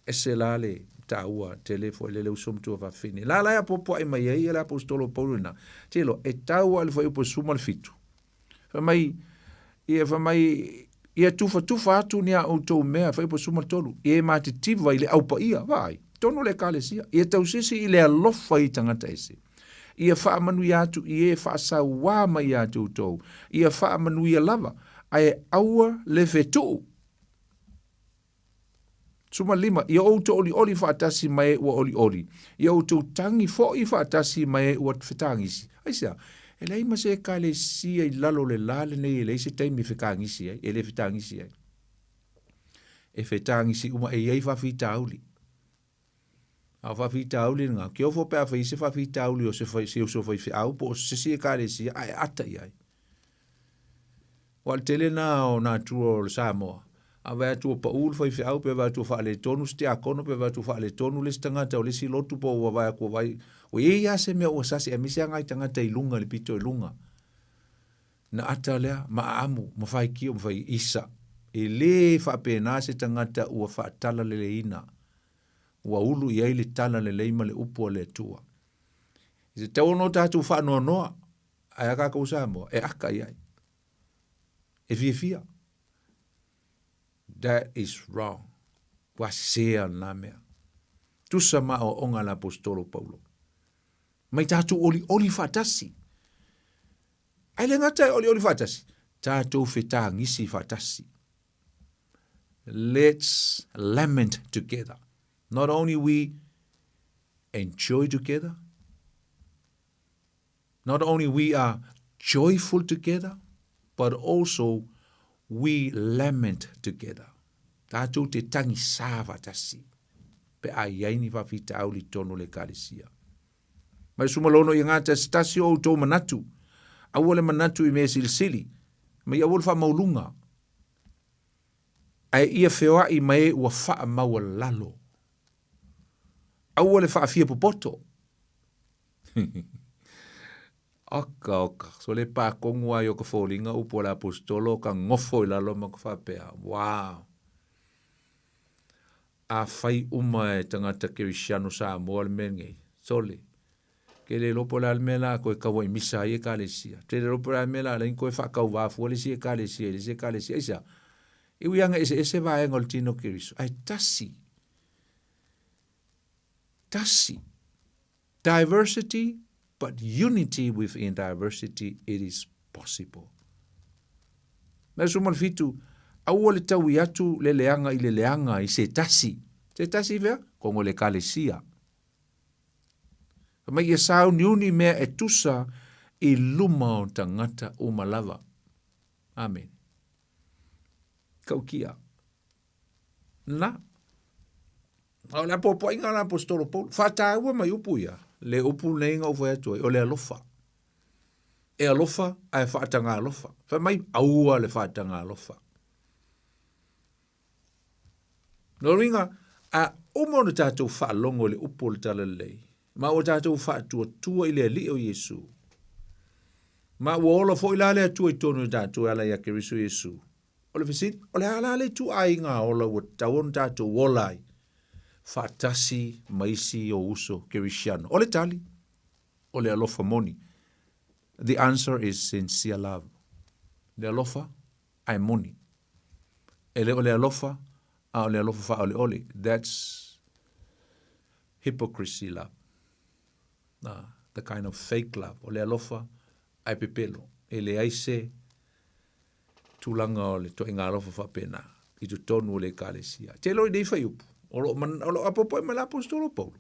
Ese la le ta ua telefo le usom tu va fini. La ya popo ai mai ai la apostolo Paulina. Telo e ta ua le foi po suma le fitu. Fa mai ia tufa atu ni a auto mea foi po suma tolu. Ia matitiva ile au pa ia vai. Tono le kalesia. Ia tausisi ile alofa i tangata ese. Ia fa manu atu ia fa sa wa mai atu to. Ia fa manu ia lava. Ai aua le fetu. Suma lima, ia outo oli whaatasi mai ua oli. Ia outo tangi fo i whaatasi mai ua whetangisi. Aisa, e lei ma se ka le sia I lalo le lale nei e lei se taimi whekangisi ai, e le whetangisi ai. E whetangisi uma e iei whawhita auli. A whawhita auli nga, kia ofo pēr whaise whawhita auli o se uso whaife au, po se sia ka le sia, ai ata iai. Wal tele na o na tua o Samoa. A vea tua pa ulu fai au pe vea tua whaale tonu stia akono pe vea tua whaale tonu les tangata o lesi lotu po ua vai akua vai o ia se mea ua sasi a misi angai tangata I lunga le pito I lunga na ata lea ma amu ma fai kio ma fai isa e le whapena se tangata ua whaatala le leina ua ulu I le tala le leima le upo le tua I se tau no tatu whaanoa noa ai aka kausamo e aka iai e fia That is wrong. Wasea na mea. Tusa ma o onga la apostolo Paulo. Mai tatu oli fatasi. Ai le ngata oli fatasi. Tatu feta ngisi fatasi. Let's lament together. Not only we enjoy together, not only we are joyful together, but also we lament together. Tātou te tangi sāwa tasi. Pe a iaini whawhita au li tono le kālesia. Mai sumalono I ngāta stasi o tō manatu. Awole manatu I mea silisili. Mai awole wha maulunga. Ai ia whewa I mai ua wha maua lalo. Awole wha fia popoto. Oka. So le pā kongua I o ka whōlinga upo la apostolo ka ngofo I lalo ma ka whapea. Wow. A whai uma e tangata Kirisiano Samoa le mengei. Sole. Ke le lopo la almela koe kawa I misa I e kālesia. Te le lopo la almela la inko e whakau wafu le si e kālesia, le si e kālesia. Isa. I uianga ese vaenga le tino Kiriso. Ai tasi. Diversity, but unity within diversity, it is possible. Mea sumal fitu, aua le tau I atu le leanga I se tasi. Se tasi vea, kongo le kālesia. Mai e sao niuni mea e tusa I luma o tangata o malava. Amen. Kaukia. Na. Au la popo inga la apostolo Paulo. Fata ua mai upu ia. Le upu neinga o vai atu o le alofa. E alofa, ai whaatanga alofa. Fa mai aua le whaatanga alofa. No ringa, a umo na tātou whaalongo le upo le tala lei. Ma o tātou whaatua I le li o Yesu. Ma ua ola fo ila le atua I tonu tātou ala ia keriso Yesu. O le fisit, o le ala le tu ainga ola ua tawon tātou wolai. Fatasi maisi o uso kerisiano. O le tali, o le alofa moni. The answer is sincere love. Le alofa, ai moni. E le o le alofa, o le alofa fa ole. That's hypocrisy love. The kind of fake love. O le alofa, ai pepelo. E le aise, tulanga o le to inga alofa fa pena. I tu tonu o le kālesia. Te loi dei fai upu. Olo apopo ma la apostolo Paulo.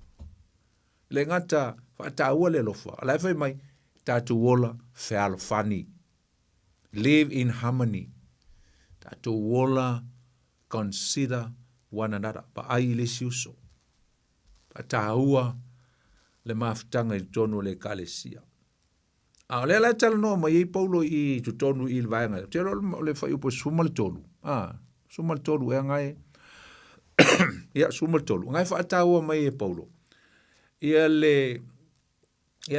Le ngata whaataua le lofa. Alai fai mai, tātu wola whealo fani. Live in harmony. Tātu wola consider one another, pa ai le siuso. Pa tāua le mafutanga i tonu le kalesia. A le la tala no mai Paulo i tu tonu i vaenga. Te le fai upo sumal tolu. Sumal tolu e ngai. Ia sumal tolu. Ngai fa tāua mai Paulo. Ia le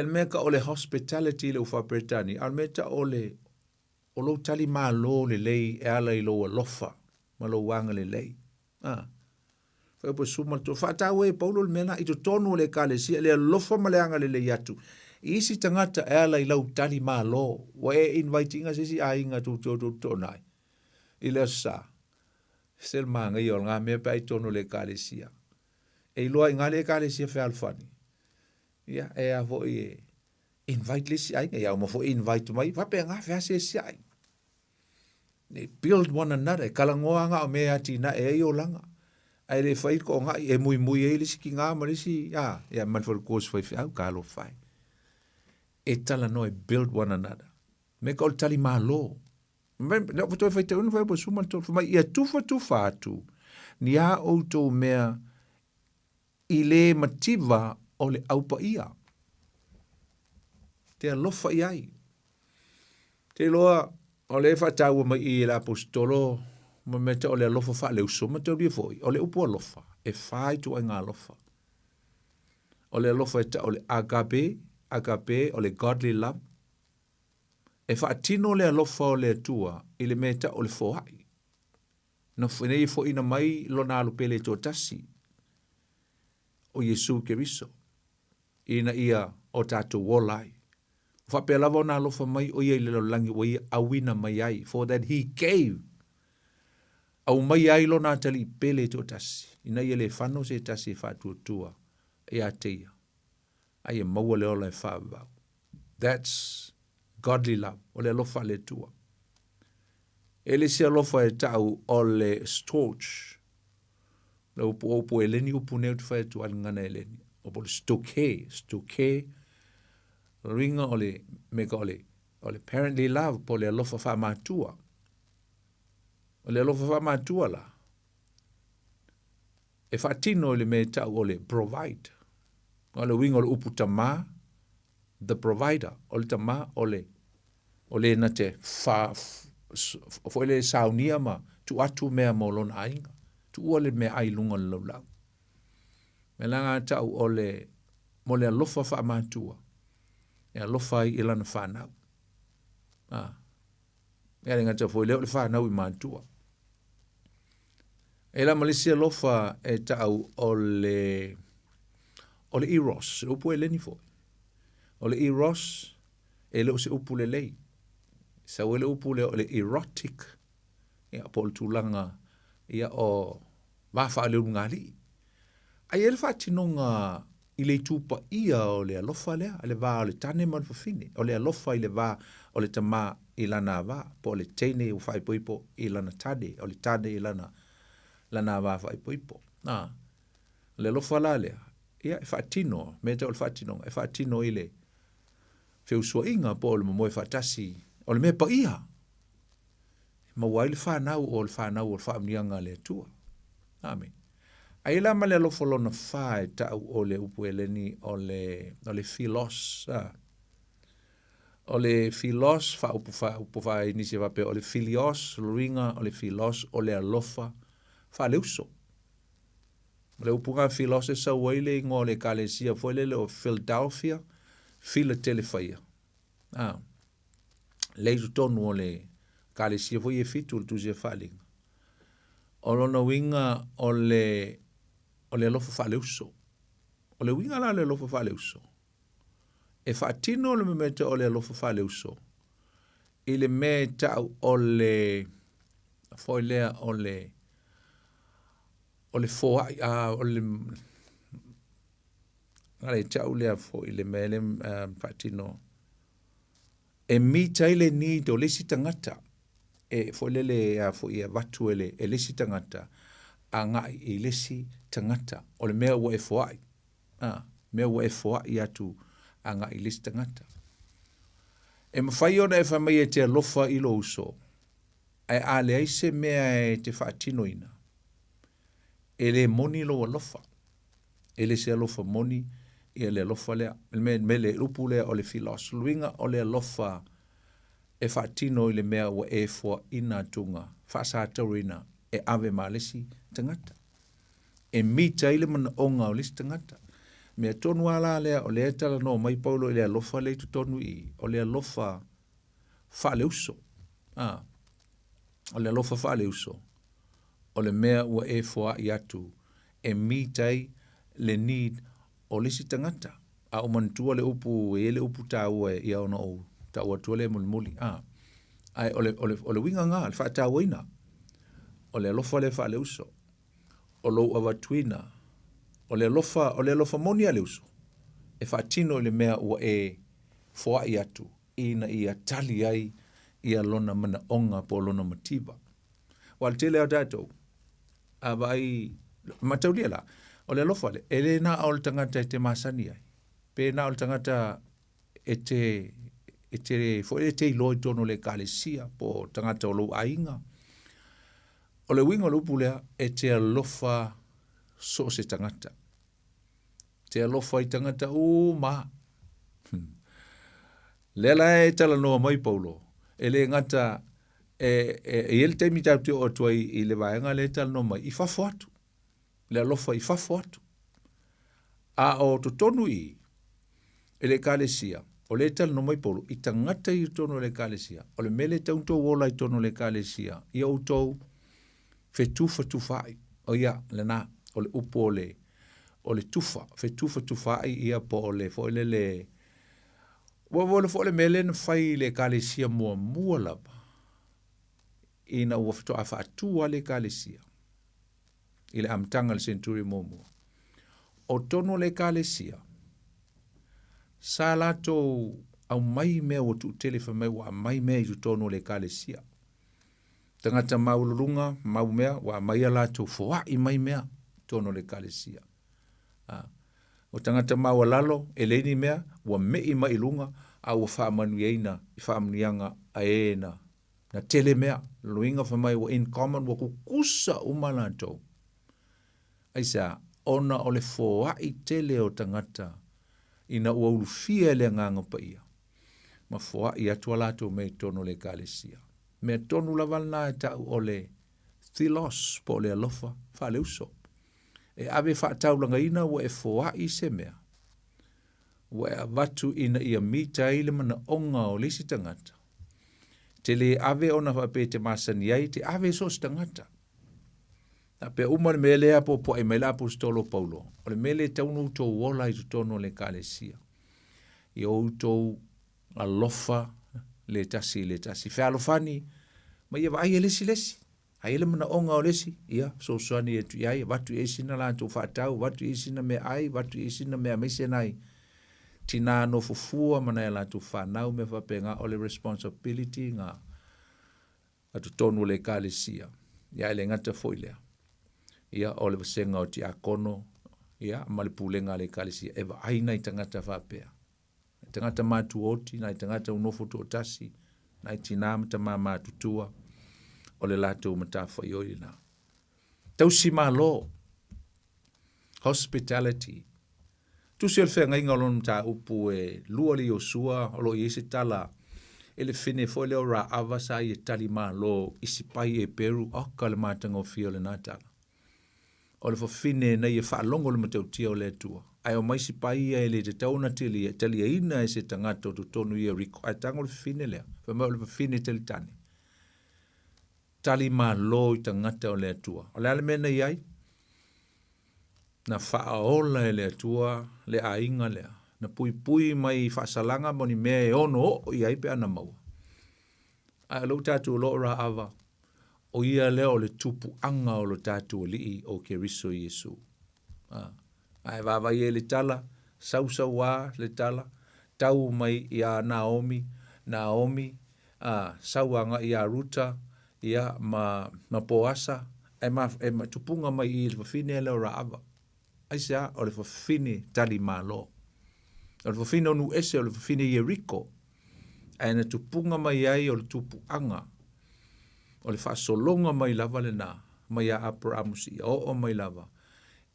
meka o le hospitality le ufa Britani. Al meta o lo tali ma lo le lei e ala i lo alofa. Ma lo wanga le lei. Fai upo sumal tolu. Fa tāua Paulo le mena i tu tonu le kalesia le alofa ma le anga le lei atu. Isi tangata e ala i lau tali ma lo. Wa e invitinga sisi a inga tu nai. I lea sa. Sel manga i ol ngā mea pai tonu le kalesia. E loa i ngā le kalesia fe alfani. Ia, e a vo i invite lisi a inga. Ia, ma fo invite mai. Wape ngā fe ase si a inga. Ne build one another. Kalangoa ngā o mea ati na e o langa. Ai le fai ko ngā e mui e lisi ki ngā marisi. Ia, man for course fai fi au kalo fai. E tala no e build one another. Me ka o tali ma lo. Na po toi fai te unu fai po suman tō. Mai ia tufa atu. Ni a outou mea i le mativa o le aupa ia. Te alofa i ai. Te loa o le whataua mai i la apostolo ma meta o le alofa wha le uso ma te uri foi. O le upo alofa. E whai tu ai ngā alofa. O le alofa e ta o le agape o le godly love. E whaatino le alofa o le atua i le meta o le fohai. Na whenei fo ina mai lo nā lupele tō tasi o Yesu Keriso. Ina ia o tātou wolai. Whape lava o nā alofa mai o ia i le langi o ia awina mai ai. For that he gave. Au mai ai lo nā tali pele tō tasi. Ina ia le whano se tasi whātua e a teia. Ai e maua le ola e whaavau. That's godly love. O le alofa le tua. E le si alofa e tau o le storch. Le upu e leni upu neu tu whae tu alingana e leni. O po le stoke. Ringa o le meka o le parently love po le alofa wha mātua. O le alofa wha mātua la. E whaatino le me tau o le provide. O le winga o le upu tama, the provider, o le tama, o le na te fo le saunia ma, tu atu mea mo lona ainga, tu ua le mea ai lunga le laulau. Me langa tau o le, mo le alofa wha mātua, e alofa i ilana whanau. E ringa tau fo leo le whanau i mātua. E la malisi alofa e tau o le eros, se upu e leni foi. O le eros, e leo se upu le lei. Sa o le upu le erotic, ia po le tūlanga, ia o wafa le ungali. Ai ele whatinonga i le tūpa ia o le alofa lea, le wā o le tane ma le whawhine, o le alofa i le wā o le tama i lana wā, po le teine u whaipoipo i lana tade, o le tade i lana wā whaipoipo. Le alofa la lea, ia e whaatino, me te o le whaatinonga, e whaatino i le whiusua inga po le momoe whaatasi, o le mea pa ia. Ma wai le whanau o le whaamnianga le atua. Amen. Ai la ma le alofolona whae tau o le upu eleni o le philos. O le philos, upu whae nisi wape, o le philios, luinga o le philos, o le alofa, wha le uso. Le upunga philos e sa waile ingo le kalesia, foile le o Philadelphia, Philadelphia. Leitu tonu o le kalesia, foi e fitu le tuzi e whalinga. O lona winga o le alofa wha le uso. O le winga la le alofa wha le uso. E whaatino le memete o le alofa wha le uso. I le me tau o le foilea o le foai, o le ngare tau lea fo i le mele whaatino. E mita ile ni do lesi tangata. E fo lele fo ia watu e lesi tangata. A ngai i lesi tangata. O le mea ua e foai. Mea ua e foai atu a ngai i lesi tangata. E mawhai ona e whamai e te alofa i lo uso. Ai ale aise mea e te whaatino ina. e le moni lo alofa. E le se alofa moni, ia le alofa lea, me le upu lea o le filos luinga o le alofa e whaatino i le mea ua e fua ina tunga, whaasa taurina e ave malesi tangata. E mita ile mana onga o lisi tangata. Mea tonu ala lea o le etala no mai paulo i le alofa le tu tonu i, o le alofa wha le uso. O le alofa wha le uso. O le mea ua e fua i atu, e mitai le need o lisi tangata. A o mantua le upu, e le upu ta ua i au na o, ta ua tua le muli. Ai, o le winga ngā, le wha ta waina. O le alofa le wha le uso. O lo awatuina. O le alofa moni a le uso. E wha tino le mea ua e fua i atu. Ina i a tali ai i a lona mana onga po lona matiba. Wal tele au tātou. Abai, mataulia la. O le alofa le, ele na au le tangata e te masani ai. Pe na au le tangata e te iloi tono le kalesia po tangata o lo ainga. O le winga lupu lea e te alofa so se tangata. Te alofa i tangata ma. Lela e tala noa mai paulo. E le ngata e ele te mitau te o tuai i le vaenga le tala noa mai. I fafo atu. Le alofa i fafo atu. A o to tonu i e le kalesia. O le tala noa mai paulo. I tangata i tono le kalesia. O le mele taunto wola i tono le kalesia. I au tau fe tufa tufai. O ia, le na, o le upo o le tufa. Fe tufa tufai ia po o le, fo le Wawole fo le mele na fai le kalesia mua lava. Ina ua fito a whaatua le kalesia. I le amtanga le senturi mua. O tono le kalesia. Sa lato au mai mea o tu telefa mai wa mai mea i tu tono le kalesia. Tangata maulurunga, mau mea, wa mai alato foa i mai mea tono le kalesia. O tangata maua lalo, e leini mea, wa mei mai lunga, a wa whaamanu eina, i whaamanianga a eena. Na tele mea, luinga whamai wa in common, wa kukusa umalato. Aisa, ona o le foa i tele o tangata, ina ua ulufia le nganga pa ia. Ma foa i atua lato mei tono le kalesia. Mea tonu lavalna e tau o le thilos po le alofa, wha le uso. E ave whaataulanga ina wa e foa i se mea. Wa e avatu ina ia mita ile mana onga o lisi tangata. Te le ave ona whape te masani ai, te ave so tangata. A pe umar me lea po e mela po stolo paulo. O le mele taunu tō wola i tutono le kalesia. I o tō alofa le tasi. Whealofani, ma ia vai e lesi. A ele mana onga o lesi, ia, so soani e tu iai, watu e sina la tu whaatau, watu e sina me ai, watu e sina me amise nai. Tina no fufua mana e la tu whanau me whapenga o le responsibility ngā atu tonu le kalesia. Ia ele ngata foilea. Ia o le vasenga o ti akono, ia, malipulenga le kalesia. Eva aina i tangata whapea. Tangata mātu oti, nai tangata unofo tu otasi, nai tina mata mātu tua, o le lātou matafa i oina. Tausi malo, hospitality. Tusi al whenga inga lonu ta upu e lua li o sua, o lo i ese tala, ele fine fo leo ra avasa i e tali malo, isi pai e peru, oka le matanga o fio le nātala. O le fine na i e whaalongo le matau tia o le tua. Ai o maisi pai e le te tauna tili e ina e se tangata o tu tonu i e riko. Ai tango le fine lea, whamau le fine tali tane. Tali malo i tangata o le atua. O le ale mena iai, na whaaola e le atua, le ainga lea. Na pui mai whaasalanga moni mea e ono o iai pe ana maua. A lau tātou lo ra ava, o ia lea o le tupu anga o lo tātou lii o ke riso Iesu. Ai vava i e le tala, sau le tala, tau mai i a Naomi, sauanga i a Ruta, ia ma poasa, e ma tupunga mai i le whawhine leo ra ava. Ai sea, o le whawhine tali malo. O le whawhine onu ese, o le whawhine i Eriko. Ai na tupunga mai ai o le tupu anga. O le whaasolonga mai lava le nā. mai a Abrahamus i o mai lava,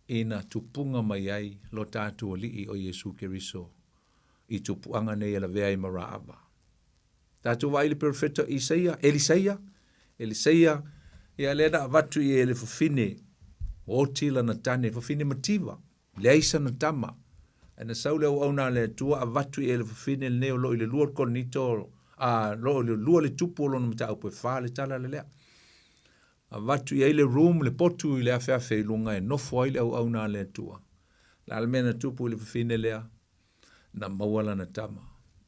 ina tupunga mai ai lo tātua li o Yesu Keriso, i tupuanga nei ala vea i maraava. Tātua vai le profeta Elisaia, ia lena avatu i ele fafine, o tila na tane, fafine mativa, leisa na tama, ana saule au na le tua avatu i ele fafine le neo lo i le lua konito, lo i le lua le tupu lo na mata upe fa le tala le lea. Avatu i ele room, le potu i le afeafe i lunga e nofo i le au na le tua. La almena tupu i le fafine lea, na mawala na tama.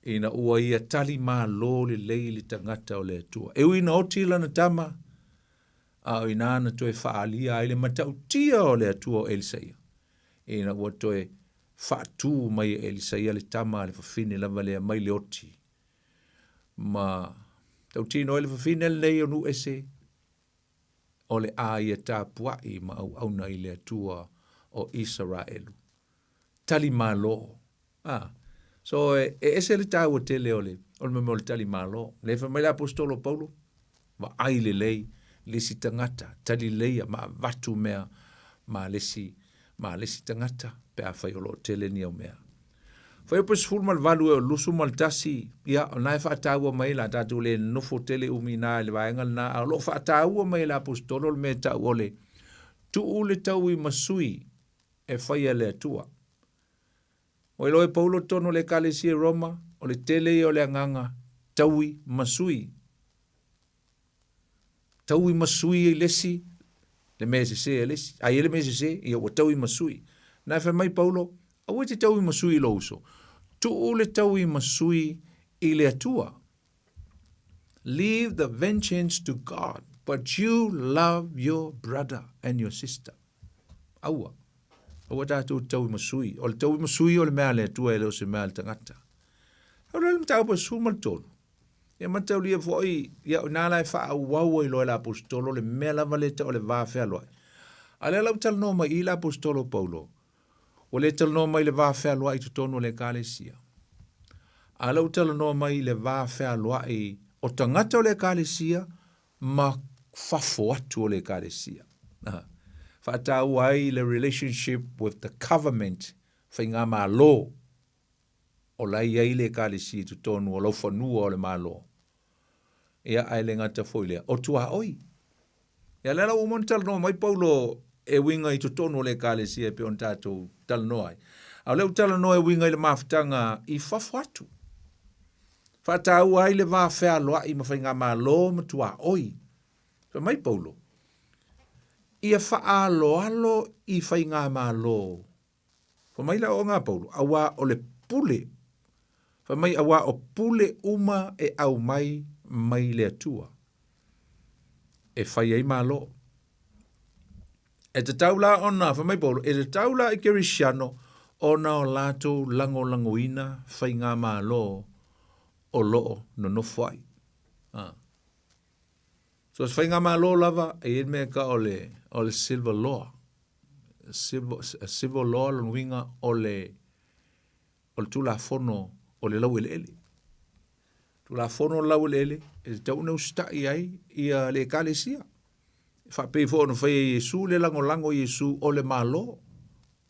Ina ua ia tali maa lo le lei le tangata o le tua. E uina otila na tama, a ina na toe faalia ai le matautia o le atua o Elisaia. Ina ua toe faatu mai Elisaia le tama le fafine lava lea mai le oti. Ma tautino le fafine le nei o nu ese o le a ia tā puai ma au na i le atua o Israelu. Tali maa lo. So ese le tā ua tele o le memo le tali maa lo. Le fa mai le apostolo Paulo, wa ai le lei, lesi tangata, tali leia ma vatu mea, ma lesi tangata, pe a fai o lo tele ni au mea. Fai o pes fulma le valu e o lusu mal tasi, ia, o nai fa ataua mai la tatu le nofo tele umina le vaengal na, a lo fa ataua mai le apostolo le mea tau ole, tu ule tau i masui, e fai le atua. O ilo e Paulo tono le kalesi e Roma, o le tele o le anganga, taui masui. Taui masui e lesi, le mese se e lesi, a ele mese se, ia o taui masui. Na fe mai Paulo, a wete taui masui lo uso. Tu ule taui masui i le atua. Leave the vengeance to God, but you love your brother and your sister. Aua. O tātou tau masui. O le tau masui o le mea le atua e leo se mea le tangata. Hau le mtau pa sumal tonu. Ia matau lia foi, ia nāla e wha au wau i loe la apostolo le mea lava le ta o le vāwhea loe. A le lau tal no mai i la apostolo Paulo. O le tal no mai le vāwhea loe i tutonu le kālesia. A lau tal no mai le vāwhea loe i o tangata o le kālesia ma fafo atu o le kālesia. Whaatau ai le relationship with the government whai ngā mā lo o lai ai le kālesi tu tonu o lau whanua o le mā lo. Ea ai le ngata fwoi lea. O tua oi. Ea lela umon tal no mai Paulo e winga i tu tonu o le kālesi e pe on tātou tal no ai. Au leu tal no e winga i le mawhitanga i whawhatu. Whaatau ai le whawhea loa i mawhai ngā mā lo ma tua oi. So mai Paulo. Ia whaaloalo i whai ngā mālo. Whamaila o ngā Paulo, awa o le pule. Whamai awa o pule uma e au mai le atua. E whai ei mālo. E te taula ona, whamai Paulo, e te taula i Kerisiano, ona o lato langoina whai ngā mālo o loo no no whai. So whai ngā mālo lava, e mea ka o le civil law. Civil law lon winga o le tula fono o le lau ele. Tula fono lau ele, e tau nau stai ai ia le kālesia. Whapei fono whai Yesu, le lango Yesu o le malo.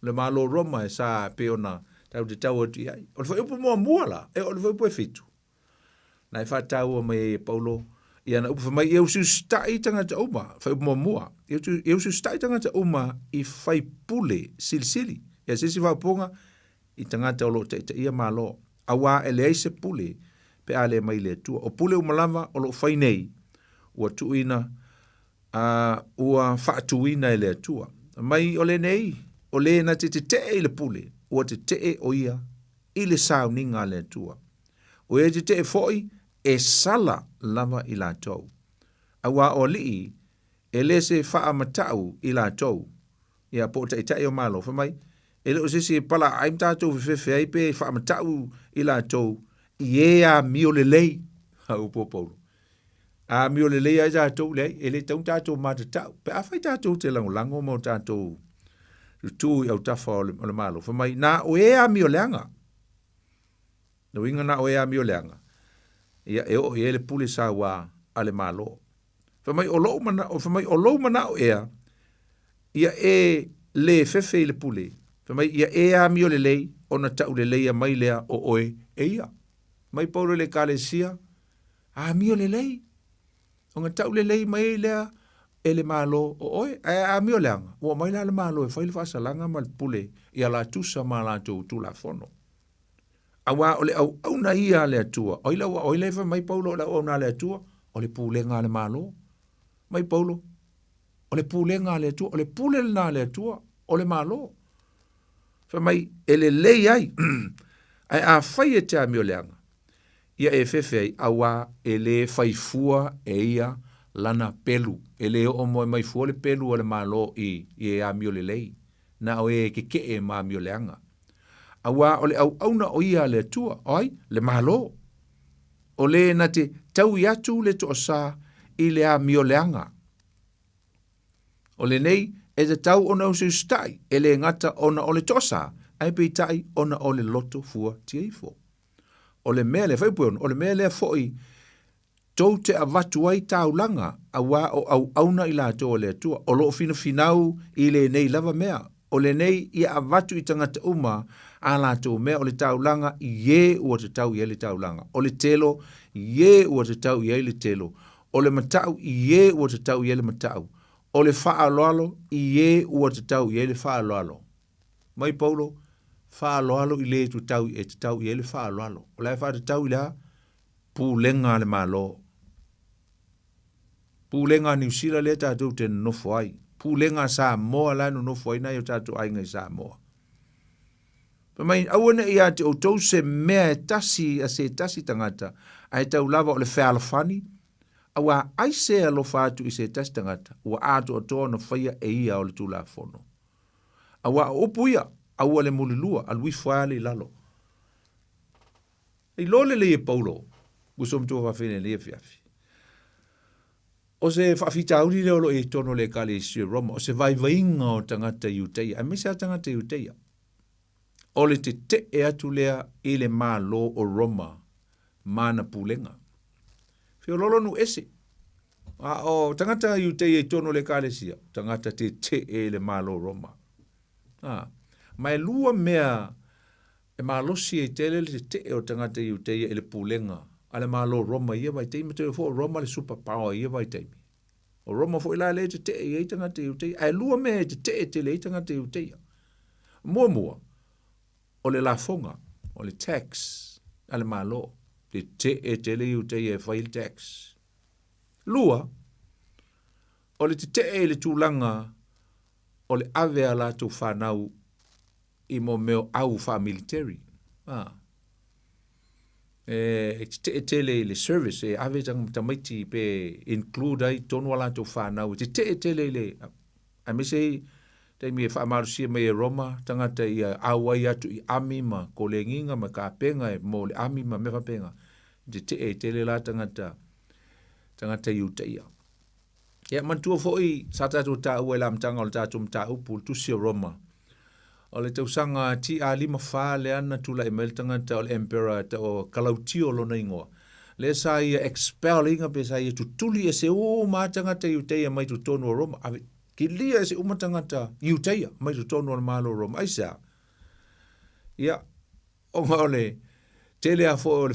Le malo Roma e sa peona tau te tau ati ai. O le whai upo mua la, e o le whai upo e fitu. Nai whatau o mai Paulo, ia na upa mai eu su stai tangata uma, whai upa mua. Eu su stai tangata uma i whai pule silisili. Ia sisi whaponga i tangata o lo te ia malo. Awa ele eise pule pe ale mai le tua. O pule umalama o lo whai nei ua tuina ua whaatuina ele tua. Mai o le nei, o le na te te le pule, ua te o ia i le sauninga le tua. O e te foi e sala lava i la tau. Awa o lii, e le se wha matau i la tau. Ia po te itai o malo, whamai. E le o sisi pala aim tātou whiwhiwhi ai pe wha matau i la tau. I e a mio le lei. Ha upo Paulo. A mio le lei a tātou lei. E le tau tātou mata tau. Pe a whai tātou te lango mo tātou. Tu i au tafa o le malo. Whamai, na o e a mio leanga. No inga na o e a mio leanga. Ia e o e le pule sa wa ale malo. Whamai o lo mana o ea, ia e le fefe i le pule. Whamai ia e a mi o le lei, o na tau le lei a mai lea o oe e ia. Mai paulo le kalesia, a mi o le lei. O nga tau le lei mai lea, e le malo o oe, a mi o leanga. Ua mai lea le malo e whaile whasalanga ma le pule, ia la tusa ma la tu la fono. Awa o le au na ia le atua. Oila wa oila fa mai paulo la o na le atua, o le pulenga le malo. Mai paulo. O le pulenga le atua, o le pule na le atua, o le malo. Fa mai ele lei ai. Ai a fai e te a mio leanga. Ia e fefe awa ele fai fua e ia lana pelu. Ele o mo mai fua le pelu o le malo i a mio le lei. Na o e ke e ma mio leanga. Awa o le au na o ia le atua, oi, le malo. O le na te tau i atu le to osa i le a mio leanga. O le nei, e te tau ona o se stai, e le ngata ona o le tosa, ai pe tai ona o le loto fua tiaifo. O le mea le whaipuon, o le mea le foi, tau te avatu ai tau langa, awa o auna i la to le atua, o lo fina finau i le nei lava mea, o le nei i avatu i tangata uma, a la tō mea o le taulanga ie ua te tau ie le taulanga. O le telo ie ua te tau ie le telo. O le matau ie ua te tau ie le matau. O le whaaloalo ie ua te tau ie le whaaloalo. Mai paulo, whaaloalo i le tu tau e te tau ie le whaaloalo. O le wha te tau i lea, pūlenga le malo. Pūlenga ni usira le tātou te nofo ai. Pūlenga sa moa la no nofo ai na i tātou ai ngai sa moa. Mai awana ia te o tau se mea e tasi a se tasi tangata ai tau lava o le whaalafani awa ai se alofa atu i se tasi tangata ua ato o toa na whaia e ia o le tula fono awa o puia awa le mulilua a lui whaale lalo i lole le e paulo gusom tua whawhine le e fiafi o se whawhita auri le olo e tono le kale i si Roma o se vai vainga o tangata iuteia a misa tangata iuteia o le te e atu lea i le malo o Roma, mana pulenga. Whio lolo nu ese. O tangata iu te e tono le kalesia, tangata te e le malo o Roma. Mai lua mea e malosi e tele le te o tangata iu te e le pulenga, a le malo o Roma, ia vai teimi te fo Roma le superpower, ia vai teimi. O Roma fo ila le te e tangata iu te, ai lua mea te e tele e tangata iu te. Mua. O le lafonga, o le tax, ale malo, te e tele iu te e fail tax. Lua, o le te e le tūlanga, o le ave a lātou whanau i mo meo au wha military. Te e tele le service, e ave tamaiti pe include ai tonu a lātou whanau. Te e tele le, a mesei, te mi e whaamarusia mai e Roma, tangata i awai atu i amima, ko le nginga ma ka penga e mo le amima me whapenga. Te e tele la tangata i uteia. Ia mantua foi, sa tātou tā ua la mtanga o le tātou mta upu, tusi o Roma. O le tausanga ti a lima wha le ana tula e mail tangata o le emperor o kalautio lo na ingoa. Le sa ia expel inga pe sa ia tutuli e se o ma tangata i uteia mai tu tonu o Roma. Ki lia e se umatangata iuteia, mai tu tonu al malo Roma. Aisa, ia, o maole, tele a fo o le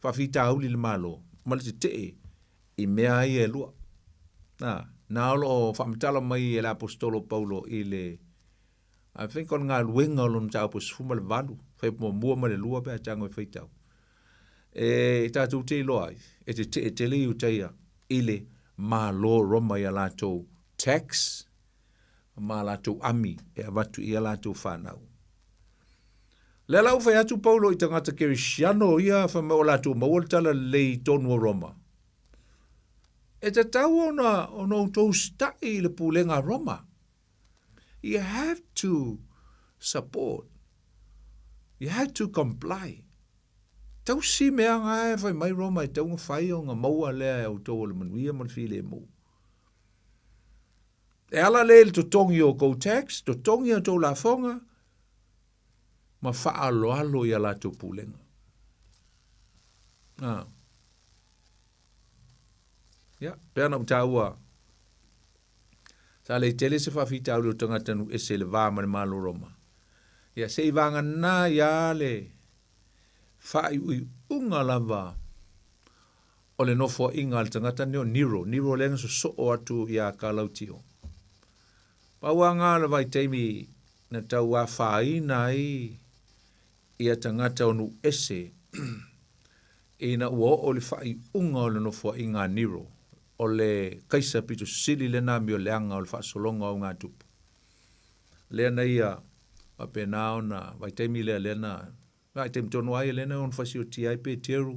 whawhitauli le malo, male te te i mea i e lua. Na olo o whamitala mai e la apostolo Paulo i le, I think on ngā luenga o lona tāu pos fuma le valu, whai mua ma le lua pēr tango e whaitau. E tātou te loa ai, e te tele iuteia i le malo Roma i a lātou tax, ma lātou ami e avatu i a lātou whanau. Le lau whai atu Paulo i tangata Kerisiano ia whame o lātou mawaltala lei tonu o Roma. E te tau ona tau stai le pulenga Roma. You have to support. You have to comply. Tau si mea ngā e whai mai Roma e tau ngā whai o ngā maua lea e au tau le manuia man while e mou. E ala le to tongi o go tax, to tongi o tau la whonga, ma wha alo i a la tau pulenga. Ya, pea na utaua. Sa le tele se whawhita au tangata nu e se le vā mani malo roma. Ya, se i vanga nā ia le whai ui unga lava o le nofo inga le tangata neo Nero. Nero lenga so o atu ia ka lautio. Paua ngā le vai teimi na tau a whaina ia tangata onu ese e na ua o le whai unga o le nofo inga Nero. O le kaisa pito sili le nami o le anga o le whaasolonga o ngā tupu. Lea na ia a penao na vai teimi lea lena vai teimi tonu ai lena on fasio tiai pe teru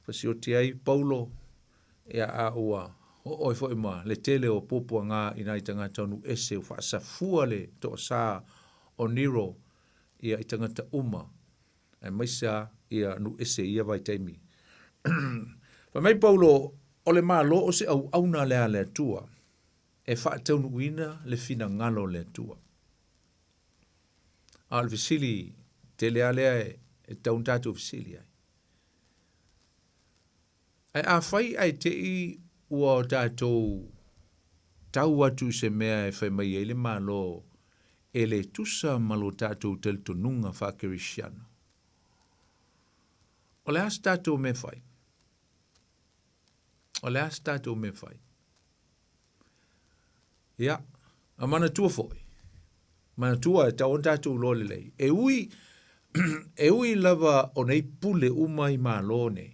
fasio tiai paulo ea a ua o fo ima le tele o popo ngā ina i tangata onu ese o whaasafua le to sa o Nero ia i tangata uma e maisa ia nu ese ia vai teimi. Pa mai paulo o le malo o se au auna lea le tua e whaatau uina le fina ngalo le tua. A le visili te lea lea e taun tātou visili ai. Ai a whai ai te i ua o tātou tau atu se mea e whai mai e le malo e le tusa malo tātou tel tonunga whakerisiano. O le as tātou me whai. O le as tātou me whai. Ia, a mana tua foi. Mana tua e tau tātou lole lei. E ui lava o nei pule umai mā lone.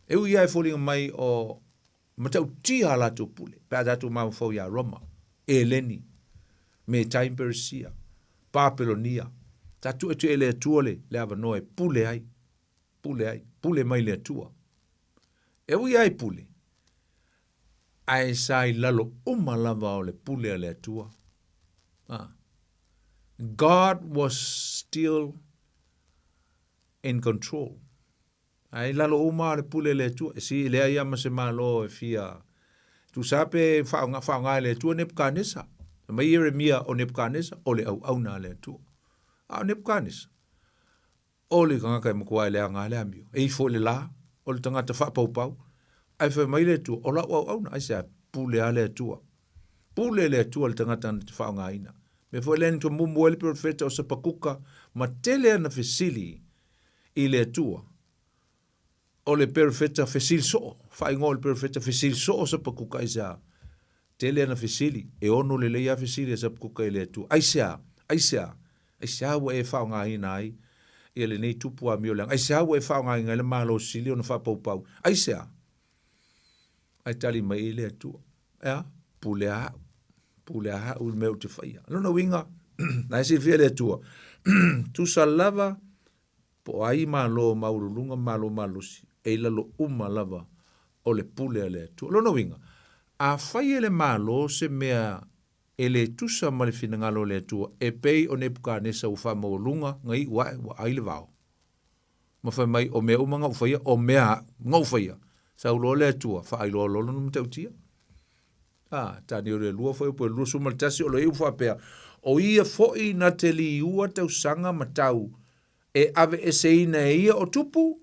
E ui ai fōlinga mai o matau tia lato pule. Pea tātou mau fau ia Roma. E leni. Me taim Persia. Papelonia. Tātou e tu e lea tuole le ava noe pule ai. Pule ai. Pule mai lea tua. E ui ai pule. Ai sai lalo lava o le pule a lea tua. God was still in control. Ai lalo le pule lea tua. E si lea ia ma se malo e fia. Tu sape whaonga lea tua Nebuchadnezzar. Mai Jeremia o Nebuchadnezzar o le au na lea tua. A Nebuchadnezzar. O le kangaka e makua lea ngā lea mio. E ifo le la. O le tangata whapaupau. Ai whai mai le tua, o la au na, ai se pule a le tua. Pule le tua le tangata na te whao ngā ina. Me fwai leni tua mumu ele profeta o Sapakuka, ma tele ana fesili i le tua. O le profeta fesil so, whai ngō le profeta fesil so o Sapakuka i sa. Tele ana fesili, e ono le leia fesili a Sapakuka i le tua. Ai sea wa e whao ngā ina ai, i le nei tupu a mio lang. Ai sea wa e whao ngā ina le malo sili o na whapaupau. Ai sea. Ai tali mai le atua. Ea, pule a u meu te whaia. Lona winga, nai si fia le atua. Tu sa lava, po ai malo maurulunga malo malusi, e lalo lava o le pule a le atua. Lona winga, a whai ele malo se mea e le tusa ma le finangalo le atua, e pei o Nebuchadnezzar u wha maurulunga, ngai wa ai le vao. Ma whai mai o mea umanga u whaia, o mea ngau whaia. Sa ulo le atua, wha ai loa lolo num tautia. Tani ore lua whai upo, lua sumaltasi o lo iu whapea. O ia foi na te li ua tau sanga matau, e ave e seina e ia o tupu,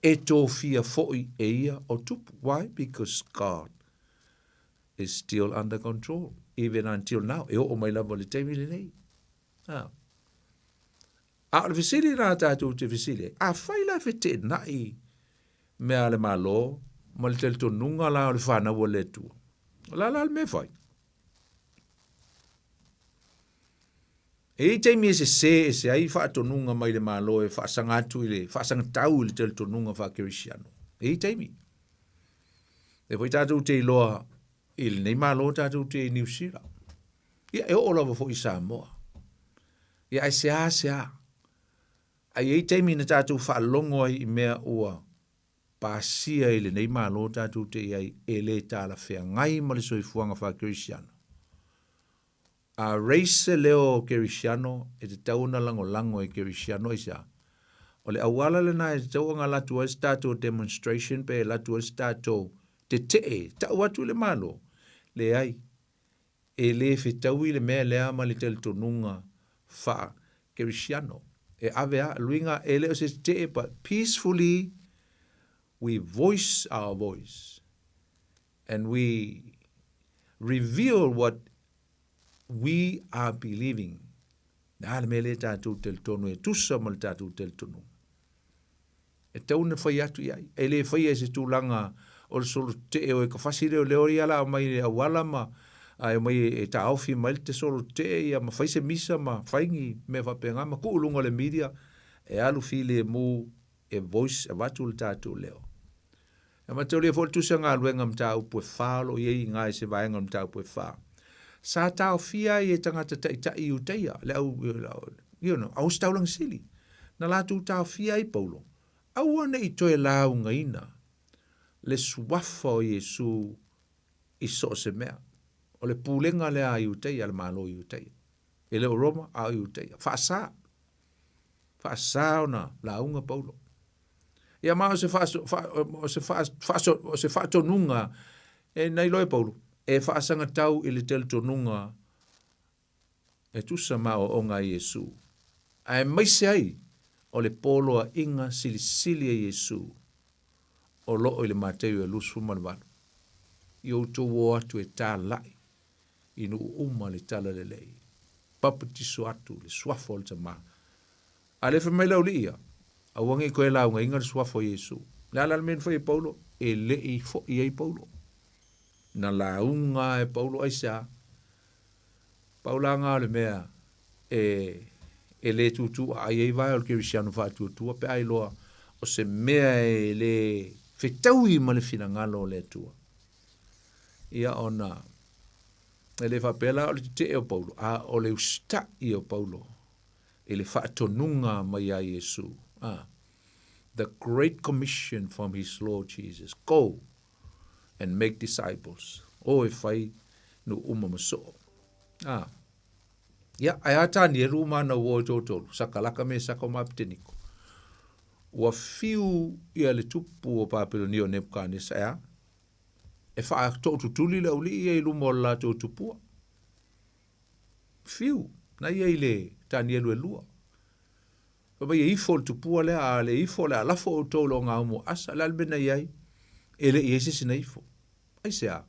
e tō fia foi e ia o tupu. Why? Because God is still under control, even until now. E o mai lava le teimi le nei. A le visili nā tātou te visili. A whai la fete nai, mea le malo, ma le tel tonunga la o le whana ua le tua. La me whai. E i teimi e se ai wha tonunga mai le malo e wha sangatu i le, wha sangatau i le tel tonunga wha kerisiano. E i teimi. E whai tātou te iloa, i le nei malo tātou te New Zealand. Ia e o lawa fo i Samoa. Ia ai sea. Ai e i teimi na tātou wha longo ai i mea ua, pasia i le nei malo tātou te iai e le tāla whea ngai ma le soifuanga wha kerisiano. A reise leo kerisiano e te tauna lango e kerisiano i sa. O le awala le na e te taunga latua e tātou demonstration pe e latua e tātou te tau atu le malo. Le ai, e le whetau i le mea lea ma le tel tonunga wha kerisiano. E avea, luinga e leo se te but peacefully we voice our voice. and we reveal what we are believing. Nā me le tātou tel tonu e tusa ma le tātou tel tonu. E tau na whai atu iai. E le whai e se tūlanga o le solo te e o e ka whasi leo leo ri ala mai le awala ma ai mai e ta awhi mai te solo te e ia ma whai se misa ma whaingi me whapenga ma kuulunga le media e alu file mu e voice e watu le tātou leo. E ma tau le fo tusa ngā luenga mta upu e whalo iei ngā e se vaenga mta upu e whalo. Sa tau fia i e tangata tai u teia le au au staulang sili. Na latu tau fia i Paulo. Au ane i toe lau ngaina le suafa o Yesu i so se mea. O le pulenga le a iu teia, le malo iu teia. E le o Roma a iu teia. Whaasa. Whaasa ona launga Paulo. Ia maa o se whaatonunga e nei loe Paulo. E whaasanga tau i le tel tonunga e tusa ma o onga Yesu. Ai maise ai o le poloa inga silisili e Yesu o loo i le Mateo e lusu malwanu. I o to wo atu e tā lai i nu uma le tala le lei. Papatiso atu le suafo le tama. A le whamela o li ia. A wangi koe launga inga le suafo Yesu. Le ala men fai Paulo e le i fo i ei Paulo. Na launga e Paulo aisa. Paulanga le mea e le tutu a iei vai o le kirisiano wha tutua pe ai loa o se mea e le whetaui ma le finangalo o le tua. Ia ona e le whapela o le te o Paulo a o le usta i o Paulo e le whaatonunga mai a Yesu. The Great Commission from his Lord Jesus. Go and make disciples. O e whai no uma maso. Ia, ai atani e ruma na ua tōtolu. Sakalaka me sako mapteniko. Ua fiu ia le tupu o papelo ni o Nebukadnesa ea. E wha tōtu tuli le uli ia i luma o la tōtupua. Fiu. Na ia i le tani elu e lua. Papa ia ifo le tupua le a le ifo le alafo o tōlo ngā umo asa. Le albena iai. E le iese sina ifo. Ai sea.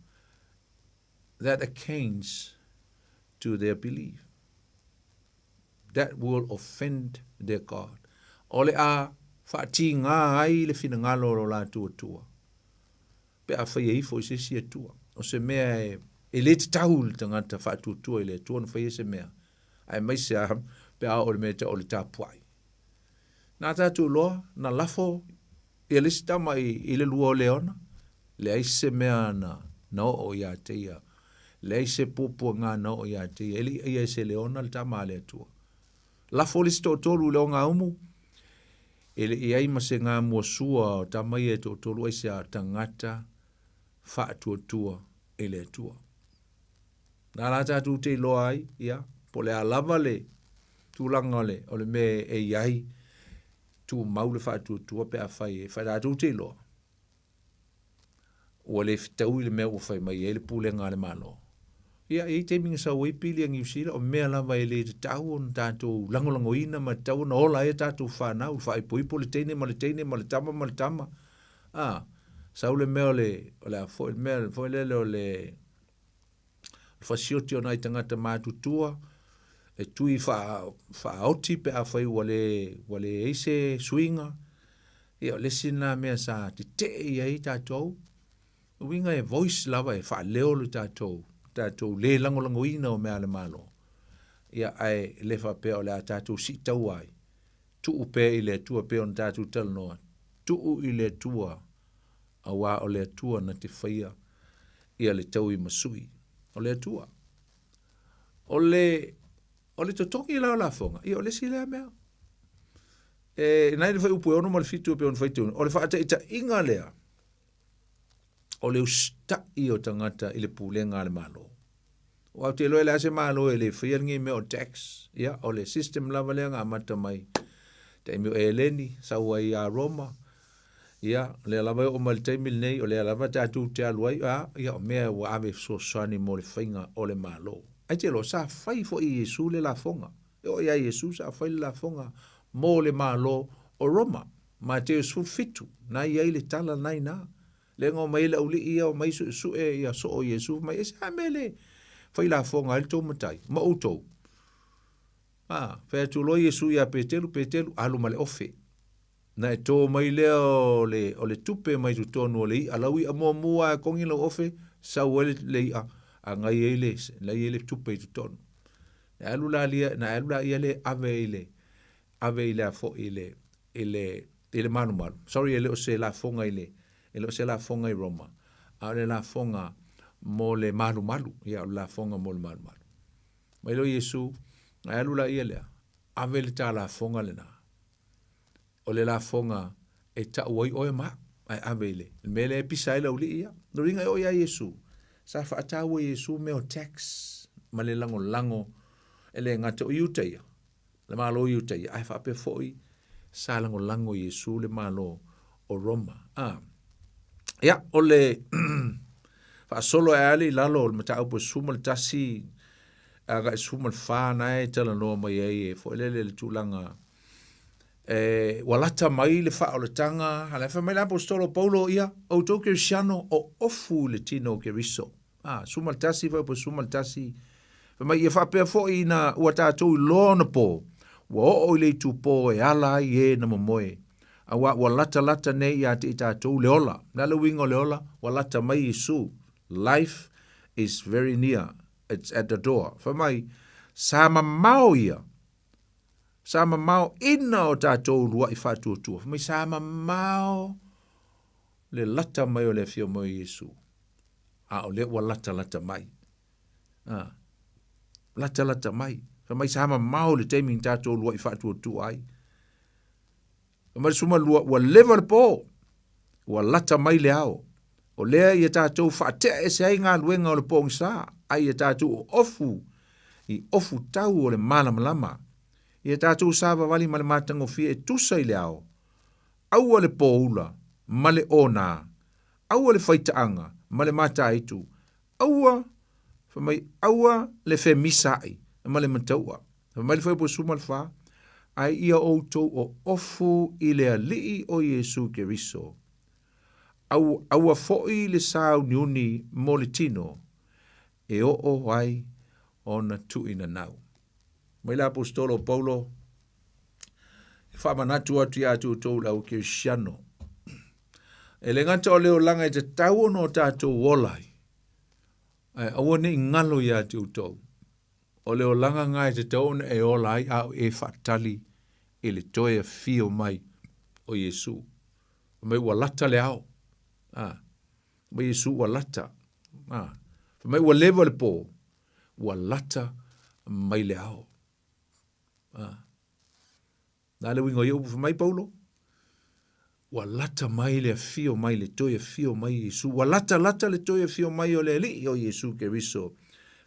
That attains to their belief. That will offend their God. Ole a whaati ngā ai le fina ngalo o la tua. Pe a whaia ifo i se sia tua. O se mea e le te taul tangata whaatu tua i le tua na whaia se mea. Ai mai se aham pe a ole mea te ole tā puai. Nā tātou loa, na lafo i le sitama i le lua o leona. Le aise mea na o ia teia. Le aise pupua ngā na o ia teia. Eli ia se leona le tama le tua. La folis tōtolu leo ngā umu. Ele i aima se ngā mua sua o tamai e tōtolu ai se a tangata whaatua ele atua. Nā rā tātou te loa ai, ia, po le a lava le tūlanga le, o le me e iai tū maule whaatua pe a whai e, whai tātou te loa. Ua le fitau i le mea ua whai mai e le pūle ngā le malo. Ia e te minga sa waipili ang iusila o mea lava e le te tau on tātou langolangoina ma tau na ola e tātou whanau whae poipo le teine ma le tama ma le tama. Sau le mea o le a fo le o le whasioti o nai tangata mātutua e tui whaoti pe a whai wale eise suinga. Ia le sina mea sa te i tātou. Winga e voice lava e wha leo le tātou. Tātou le langolangoina o mea le malo. Ia ai le whapea o le a tātou si tau ai. Tuu pe i le tua pe on tātou tala noa. Tuu i le tua a wā o le tua na te whaia ia le tau i masui. O le tua. O le totoki i lao la fonga. Ia o le si lea mea. Nai le whai upu e ono ma le fitu pe on whaitu. O le whaata ita inga lea. O le usta i o tangata i le pūlenga le malo. O au te loe le ase malo e le whiaringi me o tax. Ia, o le system lava lea ngā mata mai. Te imi o eleni, saua i a Roma. Ia, le lava o mal taimil nei, o le lava tātou te aluai. Ia, o mea wa ave so sani mo le whainga o le malo. Ai te lo, sa whai fo i Yesu le la fonga. O ia Yesu sa whai le la fonga mo le malo o Roma. Ma te usul fitu, nai ai le tala nai nā. le ngo mai la uli ia o mai su e ia so o Yesu mai sa mele fai la fonga al to matai ma o to fa tu lo Yesu ia petelu alu male ofe na e to mai le o le tupe mai tu tonu le alawi amo mua kongi lo ofe sa wele le a ngai ele le tupe tu tonu na alu la ia le ave ile fo ile manu sorry ele o se la fonga ele o se la fonga i Roma a le la fonga mo le malu ia la fonga mo le malu mai lo Yesu na alu la ia le ave le ta la fonga le na o le la fonga e ta oi ma ai ave ile mele pisa ile uli ia no ringa o ia Yesu sa fa ta o Yesu me o tax ma le lango ele ngata o yuteia le malo yuteia ai fa pe foi sa lango Yesu le malo o Roma ya ole fa solo ali lalo le mata o sumal tasi aga sumal fa na e tala no mai e fo le tulanga walata mai le fa o le tanga ala fa mai la apostolo Paulo ia o to cristiano o ofu le tino ke riso sumal tasi fa po sumal tasi fa mai e fa pe fo ina o tato lo na po wo o le tu po e ala ye na moe a wa lata ne ya te tato le ola na le wingo le ola walata mai Yesu life is very near it's at the door fa mai sama mau ina o tatou lua i whātuatua. Mai sama mau le lata mai o le fio mo Yesu. O le wa lata mai. Lata mai. Mai sama mau le teiming tatou lua i whātuatua ai. Mai suma lua wa level po. Wa lata mai le ao. O lea i tatou whaatea e se ai ngā luenga o le pōng sā. Ai i tatou ofu. I ofu tau o le malama. Ia tātou sāwa wali ma le mātango fia e tusa i le ao. Aua le pōula, ma le ona. Aua le whaitaanga, ma le māta aitu. Aua le whe misai, ma le mataua. Ma le whaipo suma le wha. Ai ia outou o ofu i le alii o Yesu Keriso. Aua foi le sāu niuni mo le tino. E o ai ona tuina nau. Mai la apostolo Paulo e whamanatu atu i atu tau lau Cristiano. E le ngata o leo langa i te tau no tātou wolai. Awane i ngalo i atu tau. O leo langa ngai te tau e olai au e whatali e le toe fio mai o Yesu. Mai ua lata le au. Mai Yesu ua lata. Mai ua lewa le po. Ua lata mai le au. Na le wingo iu mai Paulo. Wa lata mai le fio mai le toe fio mai Yesu. Wa lata le toe fio mai o le li o Yesu Keriso.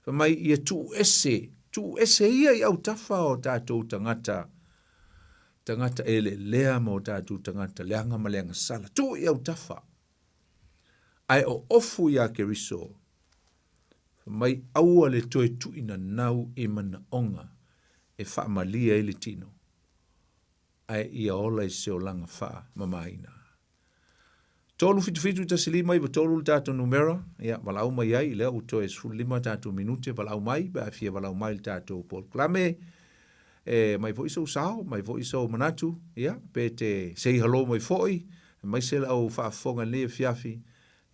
Fa mai ia tu ese ia i au tafa o tātou tangata. Tangata ele lea mo tātou tangata leanga ma leanga sala. Tu i au tafa. Ai o ofu ia Keriso. Fa mai aua le toe tu ina nau i mana onga. E wha malia e le tino. Ai ia ola i seo langa wha mamaina. Tolu fitu ta silima i tolu tātou numera. Ia, walau mai ai, lea uto e sfulu lima tātou minute, walau mai, ba fia walau mai tātou Paul Klame. Mai fo iso sao, mai fo iso manatu. Ia, pe te sei halo mai foi. Mai se lau wha fonga le fiafi.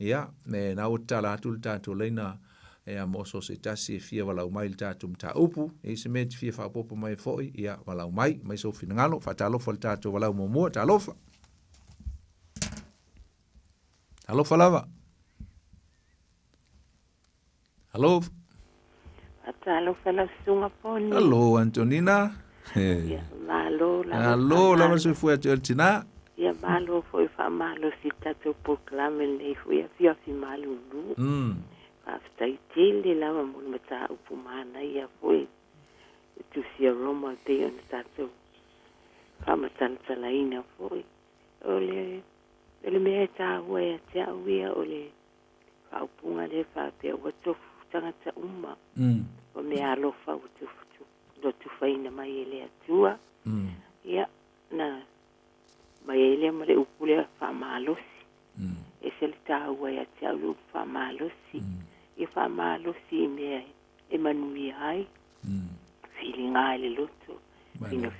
Ia, me na o tala atu tātou leina. E a moso se tasi e fia walau mai le tātou mta upu, e se me te fia whapopo mai foi, ia walau mai so fina ngalo, whatalofa le tātou walau momua, talofa. Talofa lava. Halo. Talofa la sunga poni. Halo, Antonina. Malo, lama se fue atu el tina. Ia malo foi fa malo si tātou proclame le foi a fia fi malo lu. Aftai tili lava mulu mata upu mana ia foi tu sia Roma te on tato kama tala ina foi ole me ta we ta we ole fa upunga le fa te wato tanga ta umma o me alo fa utu do tu fa ina mai ele atua ia na mai ele male upule fa malo e se sa ua ia te au lu whamalosi. I whamalosi mea e manui ai. Whilinga ai le loto.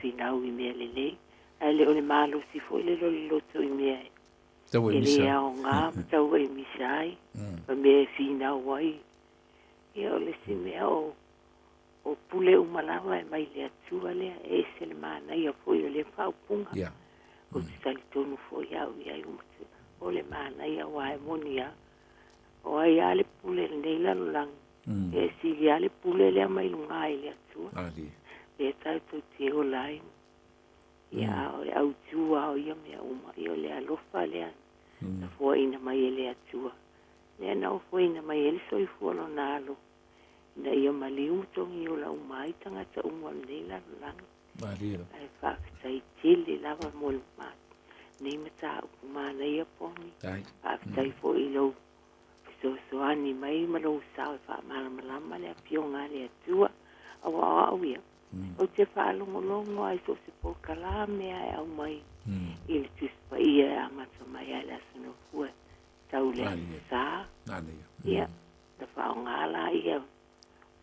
Fina au I mea le lei. Ai le o le malosi fo le loto I mea e. Tau e misa. Ele au ngā tau e misa ai. Pa mea fina au ai. Ia o le si mea o pule umalawa e mai le atua lea e se le mana ia fo i o le whaupunga. Ia. O te tali tonu fo i au i ai umatu. O le mana ia wa e moni a. O ai a le pule le nei lalo lang. E si li a le pule lea mai lunga i le atua. Ali. E tai to te o lai. Ia o le au tua o ia mea uma. I o le alofa lea. Na fua ina mai e le atua. Lea na o fua ina mai e le soi fua no na alo. Na ia mali utongi o la umai tangata umwa nei lalo lang. Maria. Ai whakatai tele lava mo le mat. Nei mata ukumana ia poni. Whakatai fo I lau. So ani mai malo sao fa malama le pionga le atua. Awa au ia. O te whaalongolongo ai so se po kalame ai au mai. I le tuspa ia amata mai ai la sano fua. Tau le sa. Ia. Ta whaongala ia.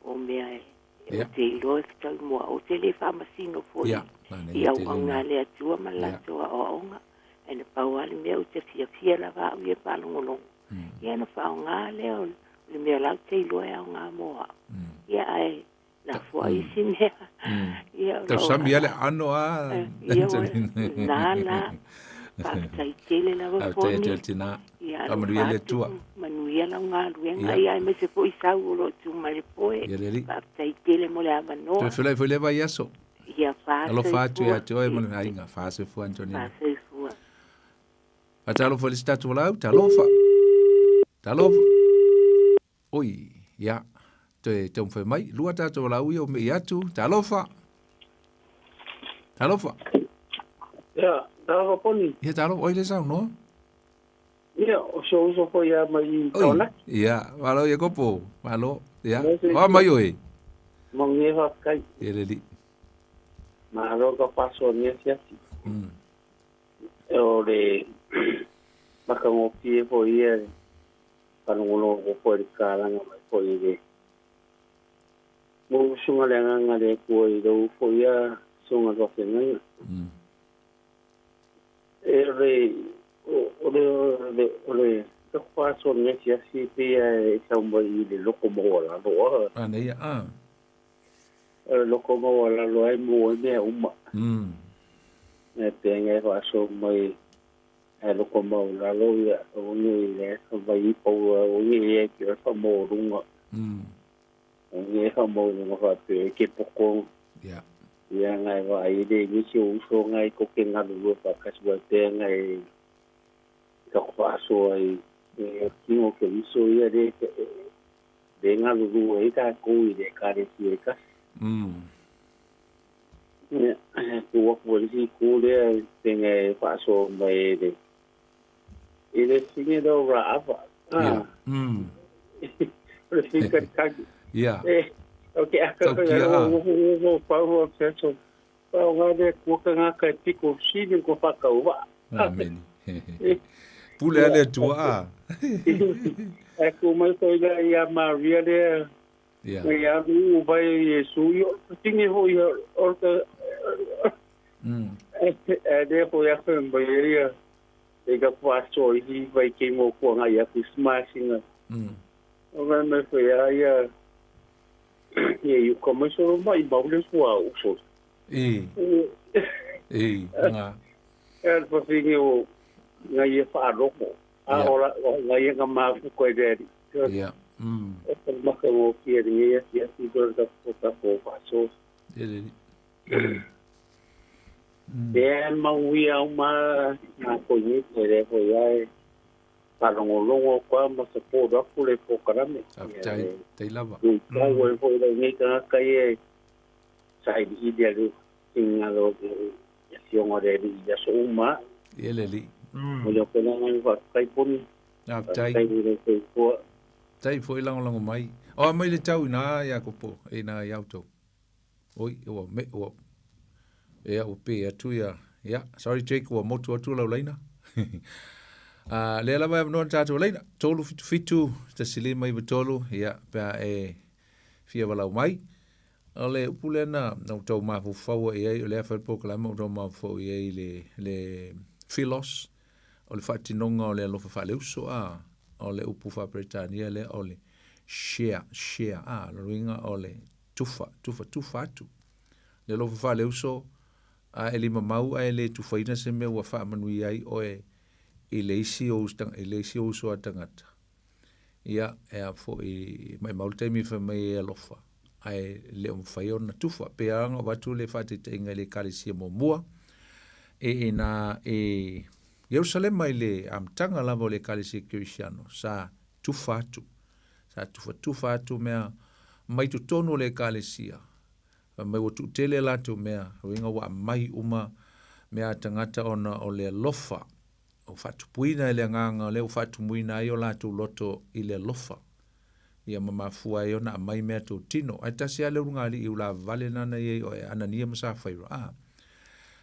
O mea e. O te iloe tau mua. O te le whamasino fua. Ia wanga le atua malato a oonga. E na pauali mea o te fia lava au ia whalongolongo. Ia na whaonga leo. Le mea lau te iloe au ngā moa. Ia ai. La fua isi mea. Tau sami ale ano a. Ia nala. Whakatai tele lava poni. Tele tina. Amanuia le tua. Manuia lau ngā ruenga. Ia me se po isau olo tu male poe. Whakatai tele mo le amanoa. Tau whilai fwile vai yaso. Ia whātai. Alo whātu ia te oe manu hainga. Whāse fua Antonina. Whāse fua. A talo fwile statu walau. Talofa. Talofa. Oi. Ia. Te umwhai mai. Lua tātou walau ia o me iatu. Talofa. Talofa. Ia. Talofa poni. Ia talofa. Oi le sao no? Ia. O so po ia mai taona. Ia. Walo ia kopo. Walo. Ia. Hoa mai oi. Mongi kai. Ia le li. Ma roga paso ni siasi. O le makango pie po ia. Panungolo ko po i kalanga mai po i mo sunga le nga le ko I do po ia sunga ko se nga. Ole ka paso ni siasi pe e sa mo I le loko mo la do. Nei a. Loko mo la lo ai mo me uma. E pe nga ko so mai e loko mo la lo ia o ni le so vai po o ni e ki so mo runga. O ni e mo no fa pe ke poko. Ia. Ia ngai wa I de ni si o so ngai ko ke nga lu pa ka so te ngai ka fa so ai e ki o ke so ia de nga lu e ka ko I de ka de si e ka. Ia ko wa si ko le te ngai fa so mai de ele singe do rava. Fica cagi. Yeah. Okay, aka o pau so. Pau ngade ko nga ka tiko sini ko fa ka wa. Amen. Pule ale tua. Eko mai ko ia Maria de. Yeah. Ia u vai Yesu yo tingi ho yo orta. De ko ya ko mbaia. Ega paso I vai que mo ko nga ia Christmasinga. O vai me foi ia e o começo vai baule sua o so. Nga. É porque o nga ia fa roko. A ora nga ia nga ma ko deri. Ia. O ma ko que ia ia se do da ko paso. Ele. Mau ia uma na conhece ele foi ai para longo kwa ma se po da pule po karame tai lava o foi da ni ka kai sai di dia lu singa lo ya siongo de ya suma ele li o le pena ngai va kai puni tai foi lango mai o mai le tau na ya kopo e na ya auto oi o me o e o pe atu ya sorry Jake o motu atu la laina Le lava e manoa tātou leina, tolu fitu, ta silima i tolu, ia, pia e fia walau mai. O le upule na tau mawhawhau e ei, o le awhai pokalama o tau mawhawhau e ei le philos, o le whaatinonga o le alofa whaleuso o le upu wha le o le share, le ruinga o le tufa atu. Le alofa whaleuso, e lima mau e le tufaina se me ua whaamanui ai o e le isi o uso a tangata. Ia, ea fo i mai maultaimi wha mai e alofa. Ai le whai ona tufa, pe anga watu le whatete inga le kalisia mo mua. Jerusalem mai le amtanga lava le kalisia Kirisiano, sa tufa atu mea mai tu tono le kalisia. Mai watu tele latu mea, winga wa mai uma mea tangata ona o le lofa. O whatu puina i le nganga, le o whatu muina i o latu loto i le lofa. Ia mamafua e ona mai mea tō tino. Ai tasi ale rungali i ula vale nana i o e anania masa whaira.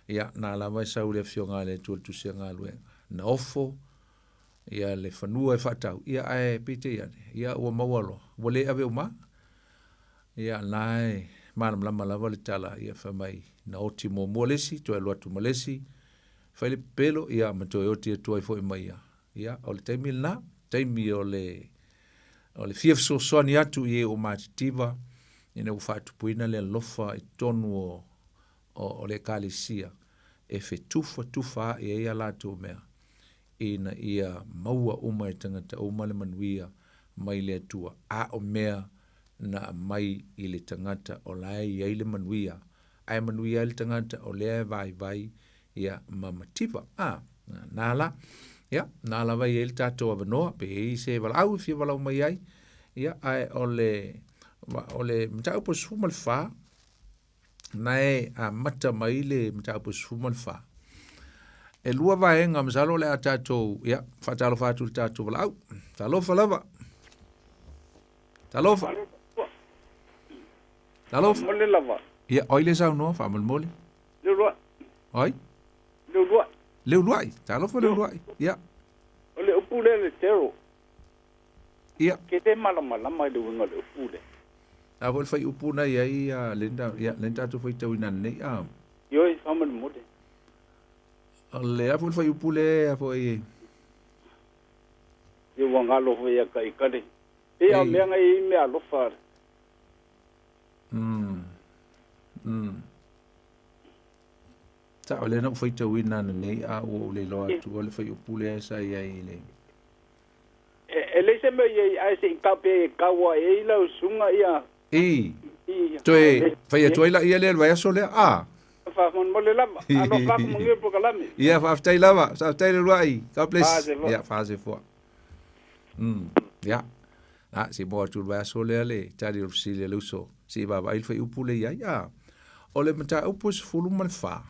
Ia nā lawa i sau le fio ngā le tusia ngā luenga. Na ofo, ia le whanua e whatau. Ia ai pite iane. Ia ua maualo. Wale ave uma. Ia nai manam lama lawa le tala ia whamai. Na oti mo mualesi, to e luatu malesi. Whaile pelo ia mato e oti e tuai fo i mai ia. Ia o le taimi na, taimi o le fief so soani atu i e o matitiva, ina u whaatu puina le lofa i tonu o le kalisia, e fe tufa e ia latu mea, ina ia maua uma e tangata uma le manuia mai le atua, a o mea na mai i le tangata o lai i le manuia, ai manuia i le tangata o le vai ia mamativa, nala, ia, nala vai e le tato avanoa, pe e se walau, fia walau mai ai, ia, ai mta upo suma le wha, nae a mata mai le mta upo suma le wha. E lua vaenga msalo le a tato, ia, whatalo whatu le tato walau, talofa lava. Talofa. Mole lava. Ia, oile sau noa, whamal mole. Leulua. Oi? Leuluai, talofa leuluai, ia. Ole upule le tero. Ia. Ke te malama i le winga le upule. A vol fai upuna ia lenta tu fai tau ina nei a. Ioi, whaman mode. Le a vol fai upule a foi. Ia wangalo fai a kai kare. E a mea ngai mea lofa. Ta ole na foi tau ina nei a o le loa tu ole fai upule sa ia i le. E le se me ia ai se kape kawa e la sunga ia. Toe fai a toila ia le vai so le a. Fa mon mole lava. A no ka mo ngi po kalami. Ia fa aftai lava, sa aftai le ruai. Ka ples. Ia fase fo. Ja. Ah, si bo tu vai so le tari of si le luso. Si va vai fai upule ia ia. Ole mata upus fulu man fa.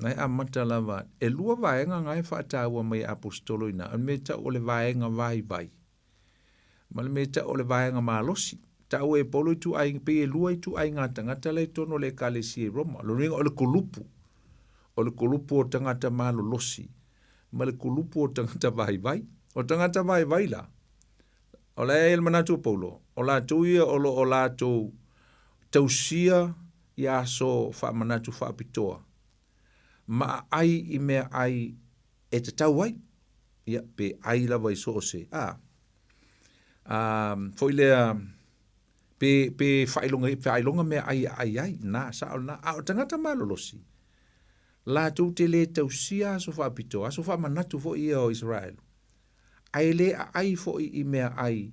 Nai a mata lava. E lua vaenga ngai fa taua mai apostolo ina. An meta ole vaenga vai. Mal meta ole vaenga malosi. Tau e polo tu ai pe e lua tu ai ngata le tono le kalesi e Roma. Lo ringa ole kulupu. Ole kulupu o tangata malolosi. Mal kulupu o tangata vai. O tangata vai la. Ole el manatu polo. Ola tu ia o la tu tausia ia so fa manatu fa pitoa. Ma ai i mea ai e te tau ai. Ia, pe ai lava i so se. Foi lea, pe whailonga mea ai, na, sao na, o tangata malolosi. La tu te le tausia aso whapito, aso whamanatu fo ia o Israel. Ai le ai fo i mea ai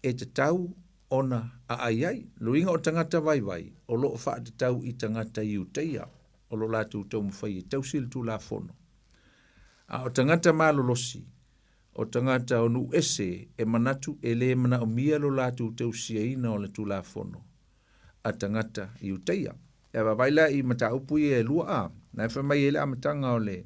e te tau ona ai. Luinga o tangata vai, o loo wha te tau i tangata i uteia. O lo latu tau mwhai, tau sil tu la fono. O tangata malolosi, o tangata o nu ese, e manatu e le mana o mia lo latu tau siaina o le tu la fono. A tangata i uteia. E wawaila i mata upu i e lua a. Na e whamai ele a matanga o le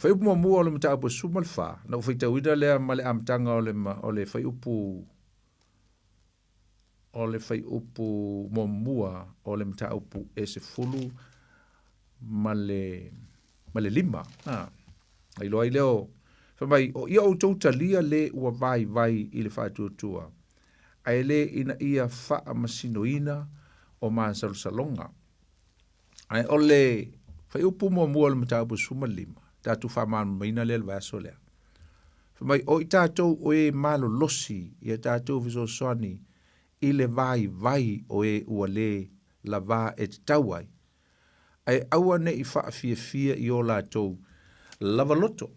whai upu mua o le mata upu sumalfa. Na ufai tau ida lea male a matanga o le whai upu whai upu momua o le mta upu e se fulu ma le lima. ai loa i leo whamai o ia o tauta lia le ua vai i le whaatuatua ai le ina ia wha masinoina o maa salonga ai o le whai upu mua le mataupu suma lima tātu whamanu maina le vaso lea whamai o i tātou o e malo losi i a tātou viso soani i le vai o e ua le la va e te tauai ai aua ne i wha fia i o lātou lava loto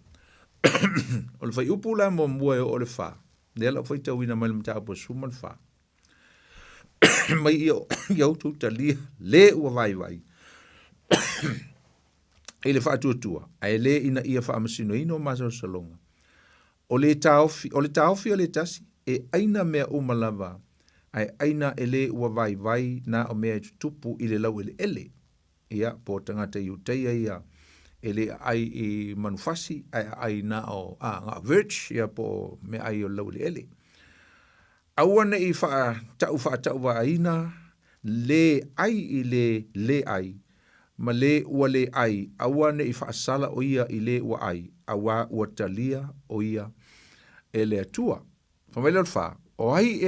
o le whai upu la mua e o le wha le ala whai tauina mai le mataupu suma le wha mai i au tuta lia le ua vai e le whaatuatua ai le ina ia wha amasino ino masao salonga o le taofi o le tasi e aina mea umalava ai aina e le ua vai na o mea tupu i le lau ele ia po tangata i uteia ia e le ai i manufasi ai na o ngā virch ia po mea ai o lau ele awana i wha tau wa aina le ai i le ai ma le ua le ai awana i wha sala o ia i le ua ai awa ua talia o ia e le atua whamaila wha o ai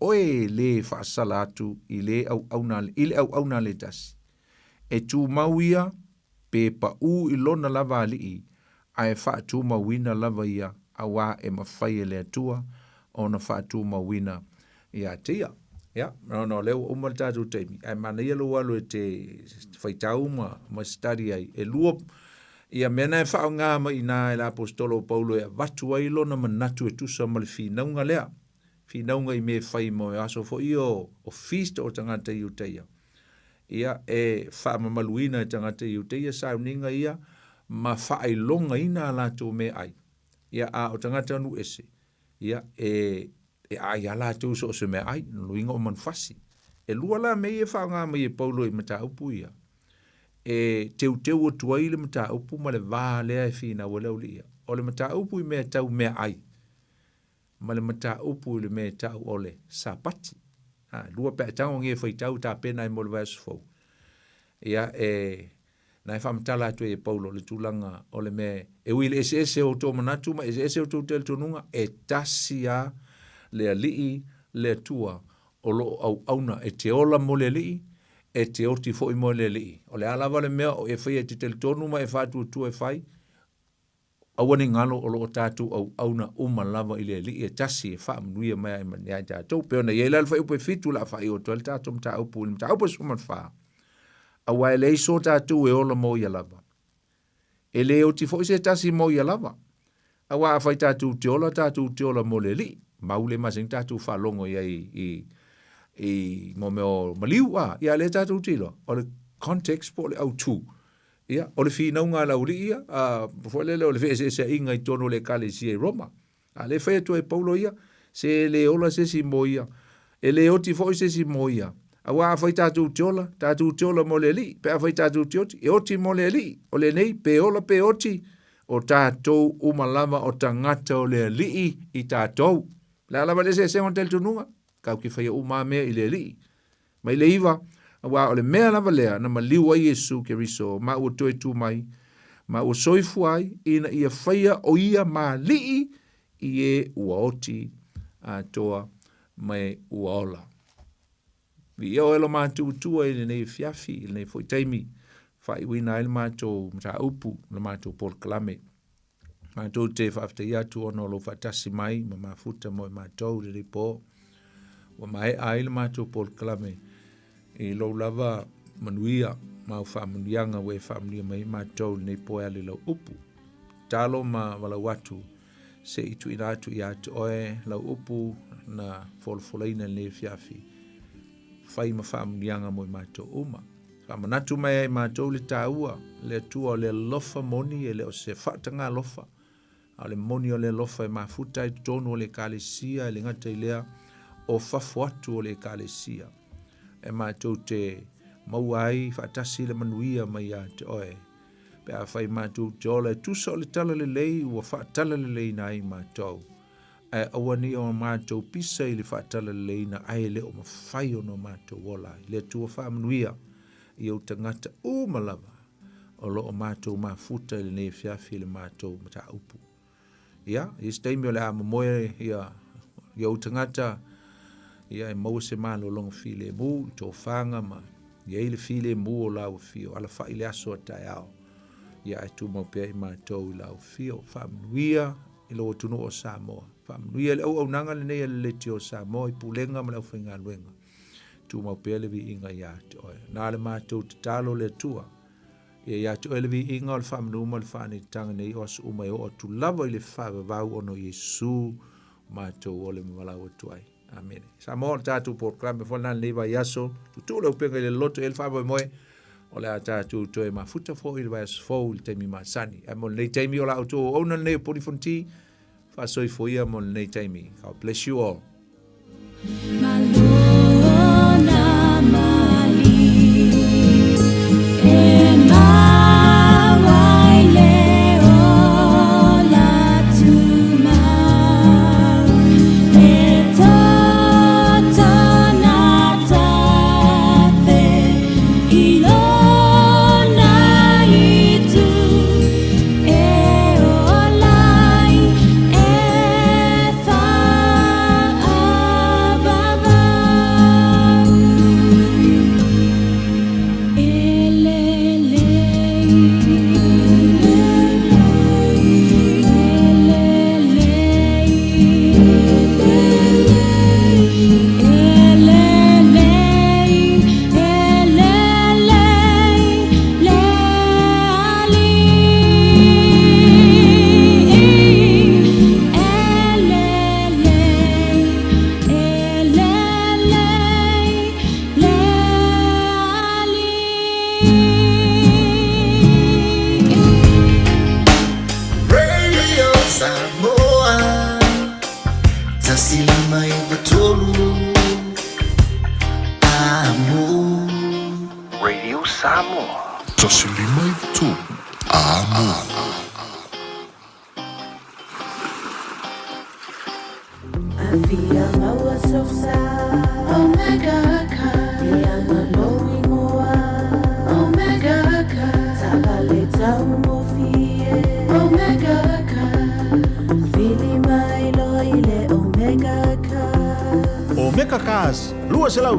oe le wha sala atu i le au auna le tasi e tu mauia pe pa u i lona lava alii ai wha tu mauina lava ia awa e mawhai e le atua ona wha tu mauina ia tia ya no leo umal tatu teimi ai mana ia lo walo te faitau ma study ai e luo ia mena e wha ngā ma ina e la apostolo Paulo e watu ai lona manatu e tusa ma le whinaunga lea whinaunga i me whai mo e aso fo i o feast o tangata i uteia ia e wha mamaluina e tangata i uteia sauninga ia ma wha ai longa ina la tu me ai ia a o tangata anu ese ia e ai ala tu so se me ai luinga o manfasi e lua la me e wha ngā ma i Paulo i mata upu ia e teu o tuai le mata upu ma le vā lea e whina wale o lia o le mata upu i mea tau mea ai ma le mata upu i le mea tau o le sapati lua pe tango nge whai tau ta pena i mo le vaesu fau ia e na e whamatala atu e Paulo le tūlanga o le mea e ui le ese o tō manatu ma ese o tō tel tonunga e tasia le alii le tua o lo au auna e te ola mo le alii e te oti fo i mo le alii o le alawa le mea o e whai e te tel tonu ma e whātua tu e whai awani ngalo o lo tātu au auna uma lava i le alii e tasi e wha mnuia mea e mania i tātou peona i eila le whai upe fitu la whai o tual tātou mta upu mta upu suman wha awa e le iso tātou e ola mo i alava e le oti fo i se tasi mo i alava awa a whai tātou te ola mo le alii maule masing tatu whalongo ia i mo meo maliu ia le tatu tilo o le context po le au tu ia o le whinaunga lauri ia o le whese se inga i tono le kale si e Roma a le whaetu e Paulo ia se le ola se si mo ia e le oti foi se si mo ia a wā a whai tatu teola mo le li pe a whai tatu teoti e oti mo le li o le nei pe ola pe oti o tātou umalama o tangata o le li i tātou la lava le se on tel tununga ka ki fa uma me ile li mai le iva wa ole me lava le na maliu ai Yesu Keriso ma o toi tu mai ma o soifu ai ina ia faia o ia ma li i e uoti a toa mai uola vi o elo ma tu e nei fiafi nei foi taimi fa i wina il ma to mta upu na ma to Paul Klame ma tō te whafta ia tu ono lo whatasi mai, ma mafuta mo ma tau re po. Wa mai aile ma tō Paul Klame. E lo lava manuia, ma u whamuianga we whamuia mai ma tau nei po ale lau upu. Talo ma wala watu, se itu ina atu i atu oe lau upu na folfoleina le fiafi. Whai ma whamuianga mo ma tau uma. Whamanatu mai ai ma tau le taua, le tua le lofa moni e le o se whatanga lofa. A le moni o le lofa e mafuta i tonu o le kalesia e le ngata i lea o fafuatu o le kalesia. E mātou te mauai whaatasi le manuia mai a te oe. Pe a whai mātou te ola e tusa o le tala le lei ua whaatala le lei na ai mātou. E awani o mātou pisa i le whaatala le lei na ai le o mawhai o no mātou wola. Le tua wha manuia i au tangata malava o lo o mātou mafuta i le nei fiafi le mātou mata upu. Ia, i steimi o le ama moe ia utangata, ia e mau se malo longa file mu, tō whanga ma, ia i le file mu o lau fio, ala wha i le aso a tai ao. Ia e tu mau pia i mātou i lau fio, whaamnuia i lo tunu o Samoa. Whaamnuia le au nanga le nei le leti o Samoa, i pulenga ma lau whainga luenga. Tu mau pia le vi inga ia te oe. Nā le mātou te talo le tua, ia te oe le vi inga o le whaamnuma le whaane tanga nei o asu umai o tu lava i le whaavavau ono Yesu mātou o le mawalau atuai. Amen. Samoa le tātou proklame whanā lewa yaso, tu lau penga i le loto e le whaavai moe, o le tātou toe mafuta fo i le vai asu fo i le teimi masani. E mo nei teimi o la auto o ona nei poni fonti, whaasoi fo ia mo nei teimi. God bless you all.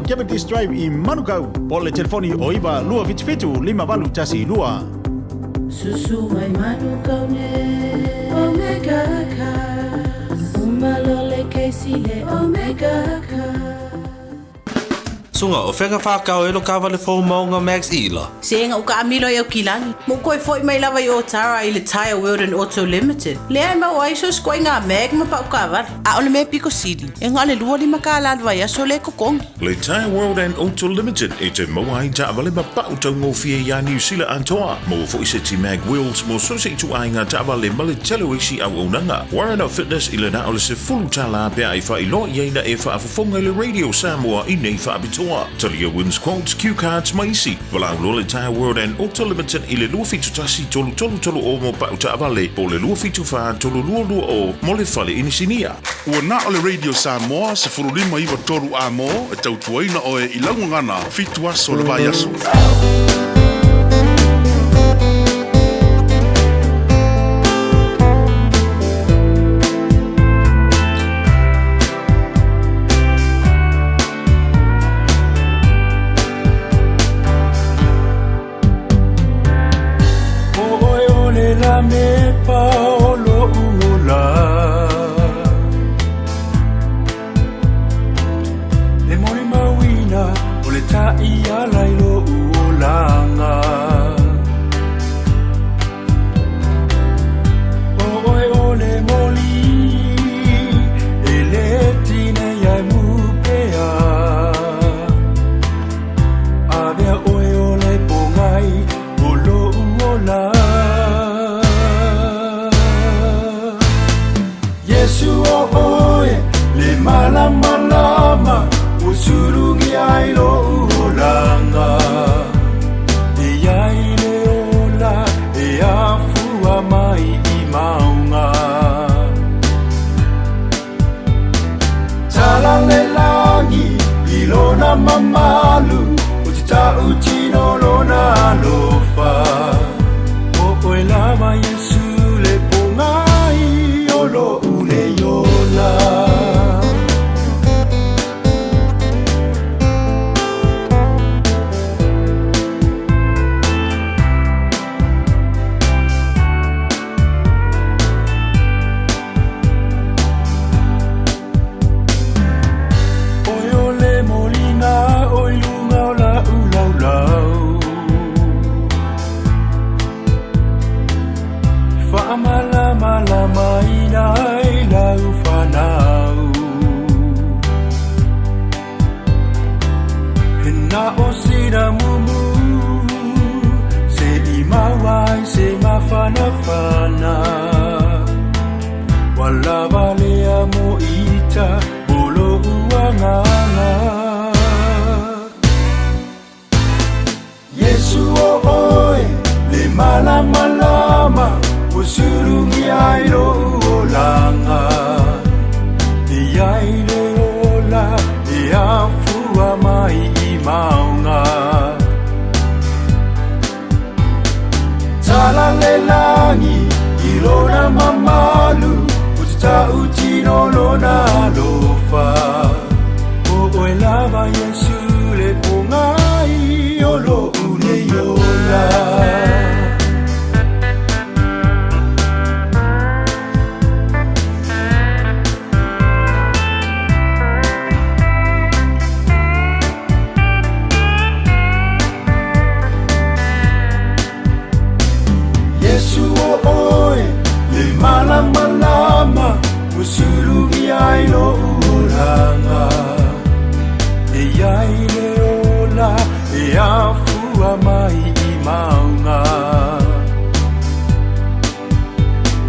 Diabetes Drive i Manukau. Po le telefoni o iwa lua fitu lima walu tasi lua. Susu mai Manukau ne Omega Cars. Umalole keisi le Omega Cars. Sunga o whenga whakao e lo kawale fo maunga Max Ila. Senga uka amilo e o kilani. Mo koe foi mai lawa i o Tara i le Tire World and Auto Limited. Lea ma o aiso skoi ngā meg ma pa ukawar. A ole me piko sidi. E ngā le lua lima ka alalwa ia so le kokong. Le Tire World and Auto Limited e te maua i ta avale ma pa utau ngō fie ia New Zealand antoa. Mo fo i se ti mag wheels mo so se tu ai ngā ta avale ma le telo isi au unanga. Warren Fitness i le na ole se fulu tala pia i wha i lo i eina e wha afafonga le Radio Samoa i nei wha abitoa. Talia wins quotes, Q cards, maisi. Walau lo le Tire World and Auto Limited i le lua fitu tasi tolu o mo pa uta avale. Po le lua fitu wha tolu lua o mo le fale inisinia. Ua na o le Radio Samoa se furulima iwa toru a mo e tau tuaina o e ilangu ngana fitu aso le vai aso. Me paolo ula le mori mawina o le tai ala i lo ulanga o le moli e le tina ia mupea avea o le pongai o lo ula Yesu o oe le malama usurungi ai lo ulanga e ai le ola e afua mai i maunga talale langi ilona mamalu utita utino lona lofa fanafana wala valea mo ita bolo uanganga Yesu o oi le malama usurungi airo olanga Iaile ola iafua mai I maunga Tala le langi ilona mamalu Utita utino lona lofa O lava Yesu le pongai Olo ule yola Malama usurungi ailo uranga Iaile ola iafua mai I maunga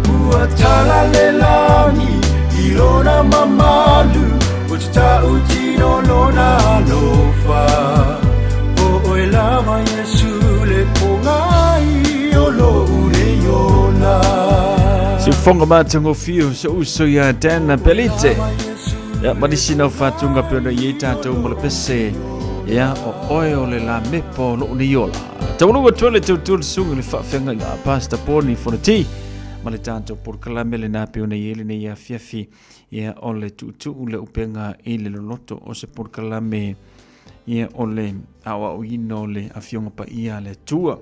Uatala le langi ilona mamalu Utita utino lona lofa O lava Yesu le pongai Olo ule yola Si fonga matango fio so uso ya tena pelite ya madisina fatunga pena yeta to molpese ya o oile la mepo no niola tawulu tole tutul sungu le fa fenga ya pasta poni fonti malitanto por kalamele na pena yele ne ya fiafi ya ole tutu ule upenga ile loto o se por kalame ya ole awa uino le afionga pa ia le tua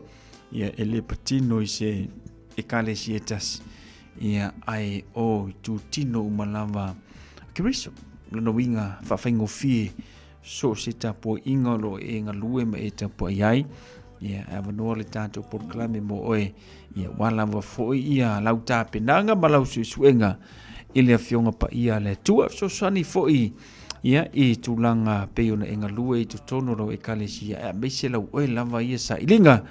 ya ele patino ise ekalesietas ia ai o tu tino umalava kiriso lona winga fa faingo fi so sita po ingolo e ngalue ma eta po ai ia avano le tanto por klame mo oe ia wala wa fo ia lauta penanga malau suenga ile afionga pa ia le tua so sani fo ia e tulanga peona e ngalue tu tono ro e kalesia e mesela oe lava ia sa ilinga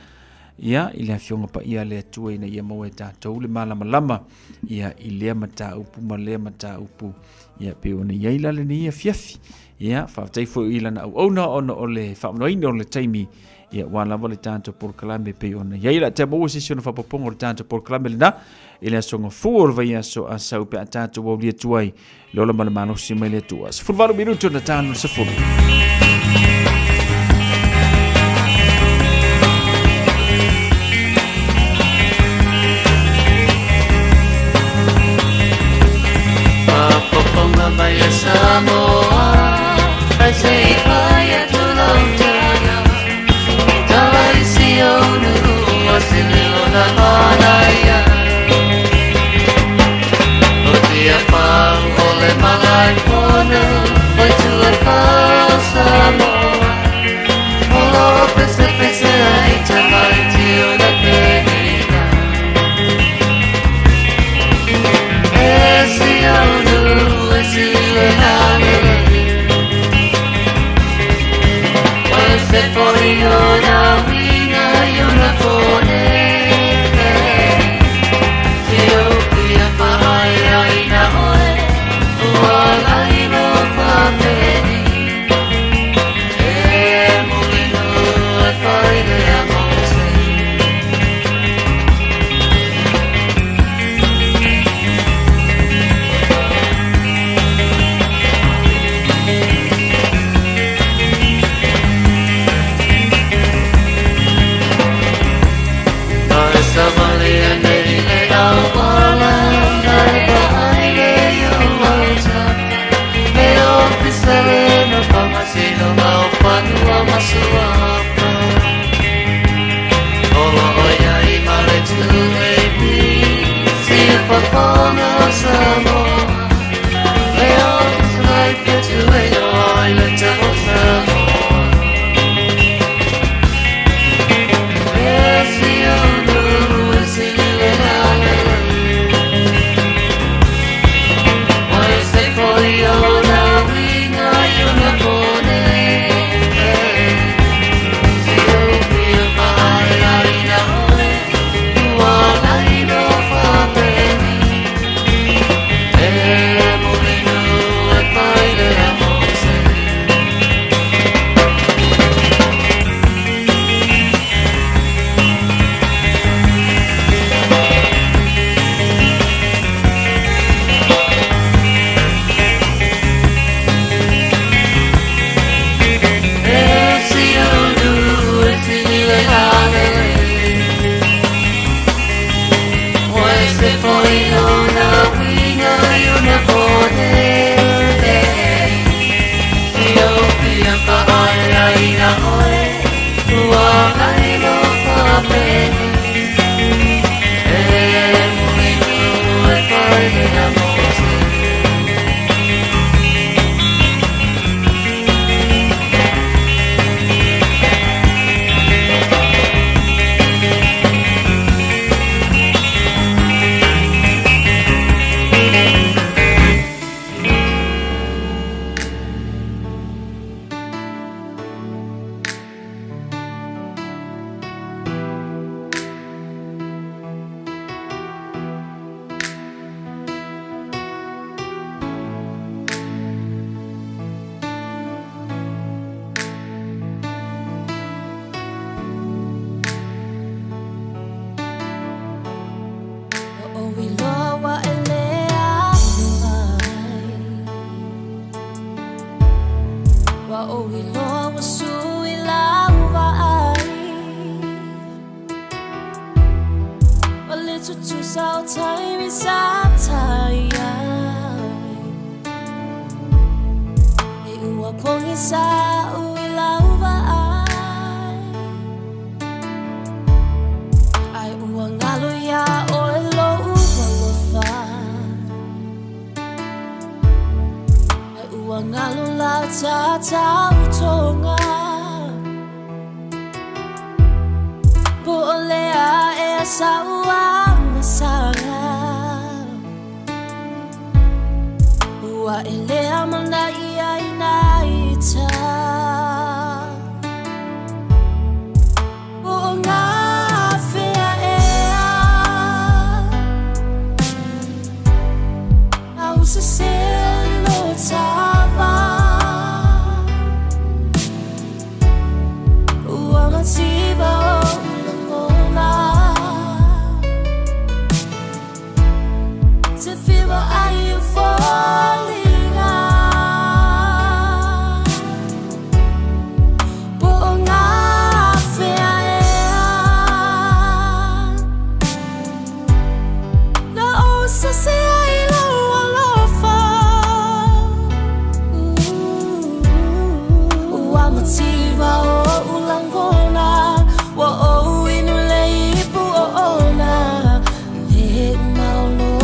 ia ile afionga pa ia le tua ina ia mo eta tole malama ia ile mata upu male mata upu ia peona ia ila le ni fiafi ia fa tai fo ila na ona ole fa no ino le taimi ia wala vole tanto por kalame peona ia ila te mo sesiona fa popongo le tanto por kalame na ile songo for va ia so asau pe tanto wo le tuai lola malamano simele tua se for 4 minuto na tano se for Vaya Samoa, I say fire to Lautana. Talaisio nu wasilio na manaya. Otia pang ole malai kono, vai to a Samoa. Olo pese ai tamai tio na penina. Esio nu se fuori una vina e una pone io qui a fare in amore sataya e ua pongi sa uilauva ai ua ngalo ya o e lou walofa ai ua ngalo la tatau tonga po olea e saua masanga ua elea mana ia inaita o ngā whea ea au se selo tawa ua mativa o to feel what are you falling out Bunga fea Na osa se ai lau alofa Ua mativa o ulangona Wa o inu leipu o ona Le maulo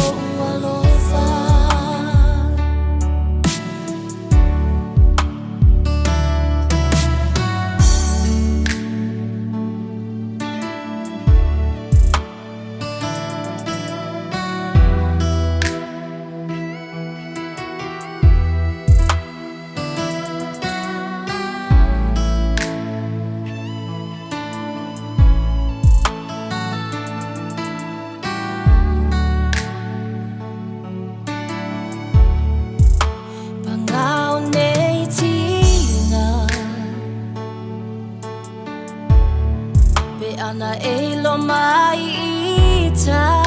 Ana elo mai ita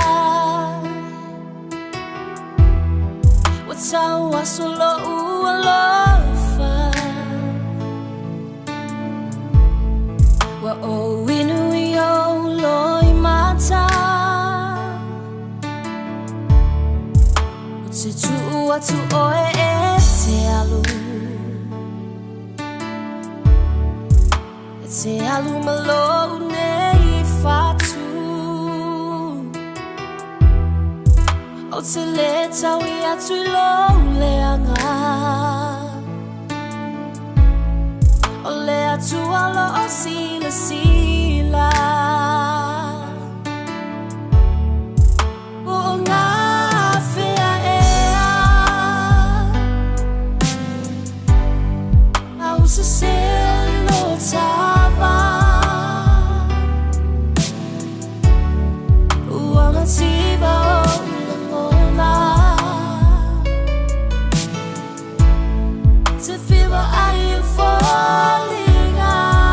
Watau asolo ualofa Wa o winu yo loi mata Te tu atu oe e te alu E te alu malo O te le taui atu I lo leanga O le atu alo o sila sila O ngā whea ea Au se selo tawa Ua mativa o to feel what are you falling out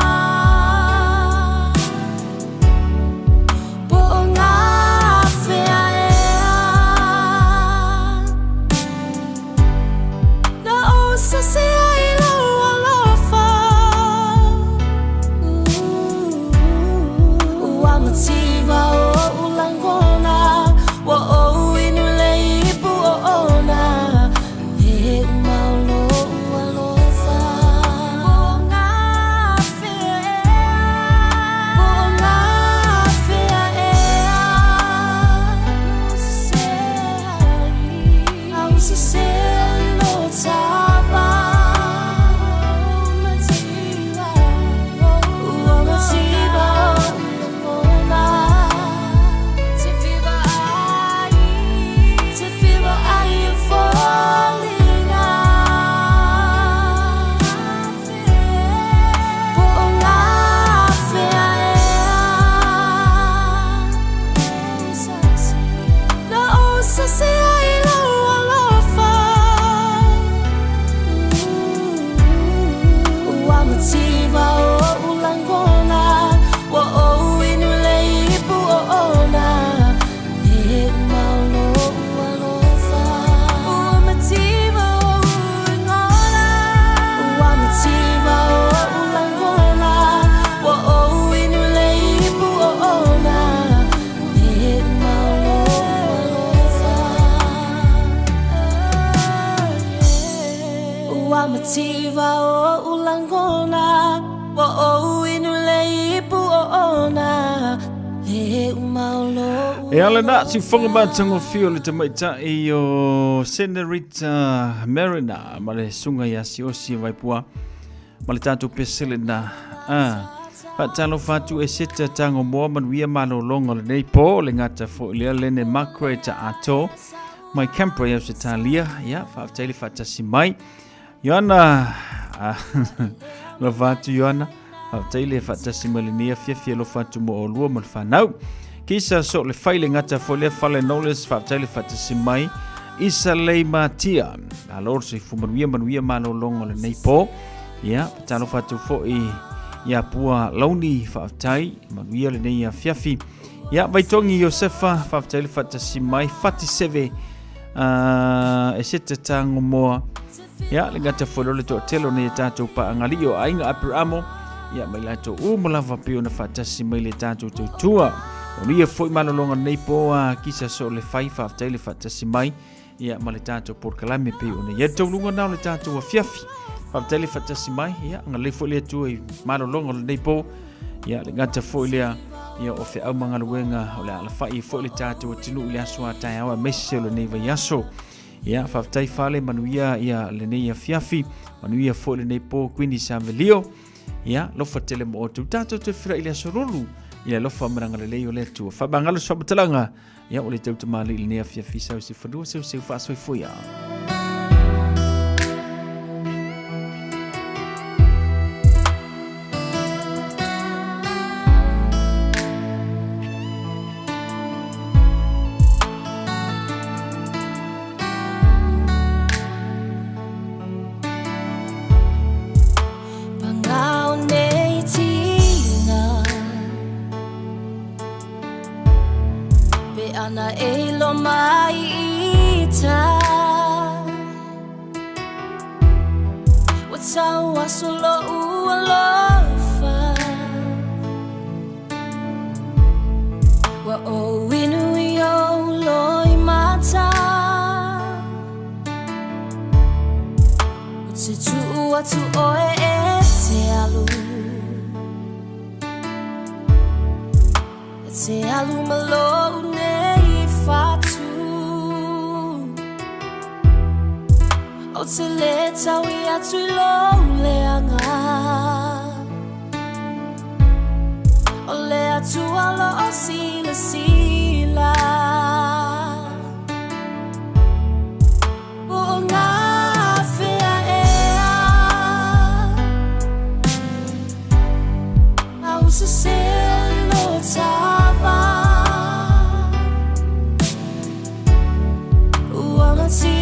tiva o ulangona wa o inule ipu ona le umaulo E ala na si whanga mātango whio le tamaita i o Senorita Marina ma le sunga ia si osi waipua ma le tātou pesele na Patalo fatu e seta tango moa manuia malolonga le nei po le ngata fo lea lene makre ta ato mai camper ia se talia ia whaaftaili whatasi mai Iona lo fatu Iona whaaftaili whatasi mai le nia fia lo fatu mo o lua mal whanau Kisa so le whaile ngata fo lea whale knowledge whaaftaili whatasi mai Isa lei matia alor se fu manuia malolonga le nei po ia patalo fatu fo i ia pua launi whaaftai, manuia le nei a fiafi. Ia vaitongi Iosefa, whaaftai le whatasi mai, whatiseve, e seta tango moa. Ia, le ngata whalole to telo ne tātou pa angali o ainga apiramo. Ia, mai lato umalawa pio na whatasi mai le tātou tautua. O nia foi malolonga nei poa, kisa so le whai whaaftai le whatasi mai. Ia, ma le tātou porkalame pio ne. Ia tau lunga nao le tātou a fiafi. Whaaftaile whatasi mai, ia, nga le fo lea tua i malolonga le neipo, ia, le ngata fo lea, ia, o whi au mga luenga, o le ala whai fo le tātou tinu i le asua tai awa mese o le neiva yaso. Ia, whaaftai whale manuia, ia, le nei a fiafi, manuia fo le neipo, Queenie Savelio, ia, lofa tele mo o tu tātou te whira i le asorolu, ia, lofa maranga le leo le tua. Whabangalo sabatalanga, ia, o le tautamali i le nei a fiafi, sau se whanua, sau se whaasoi fuia. Ana elo mai ita Wata wasolo ualofa Wa o inu yo loi mata Wata tu watu oe e te alu E te alu malo O te le taui atu I lo leanga O le atu alo o sila sila O ngā whea ea Au se selo tawa Uanga ti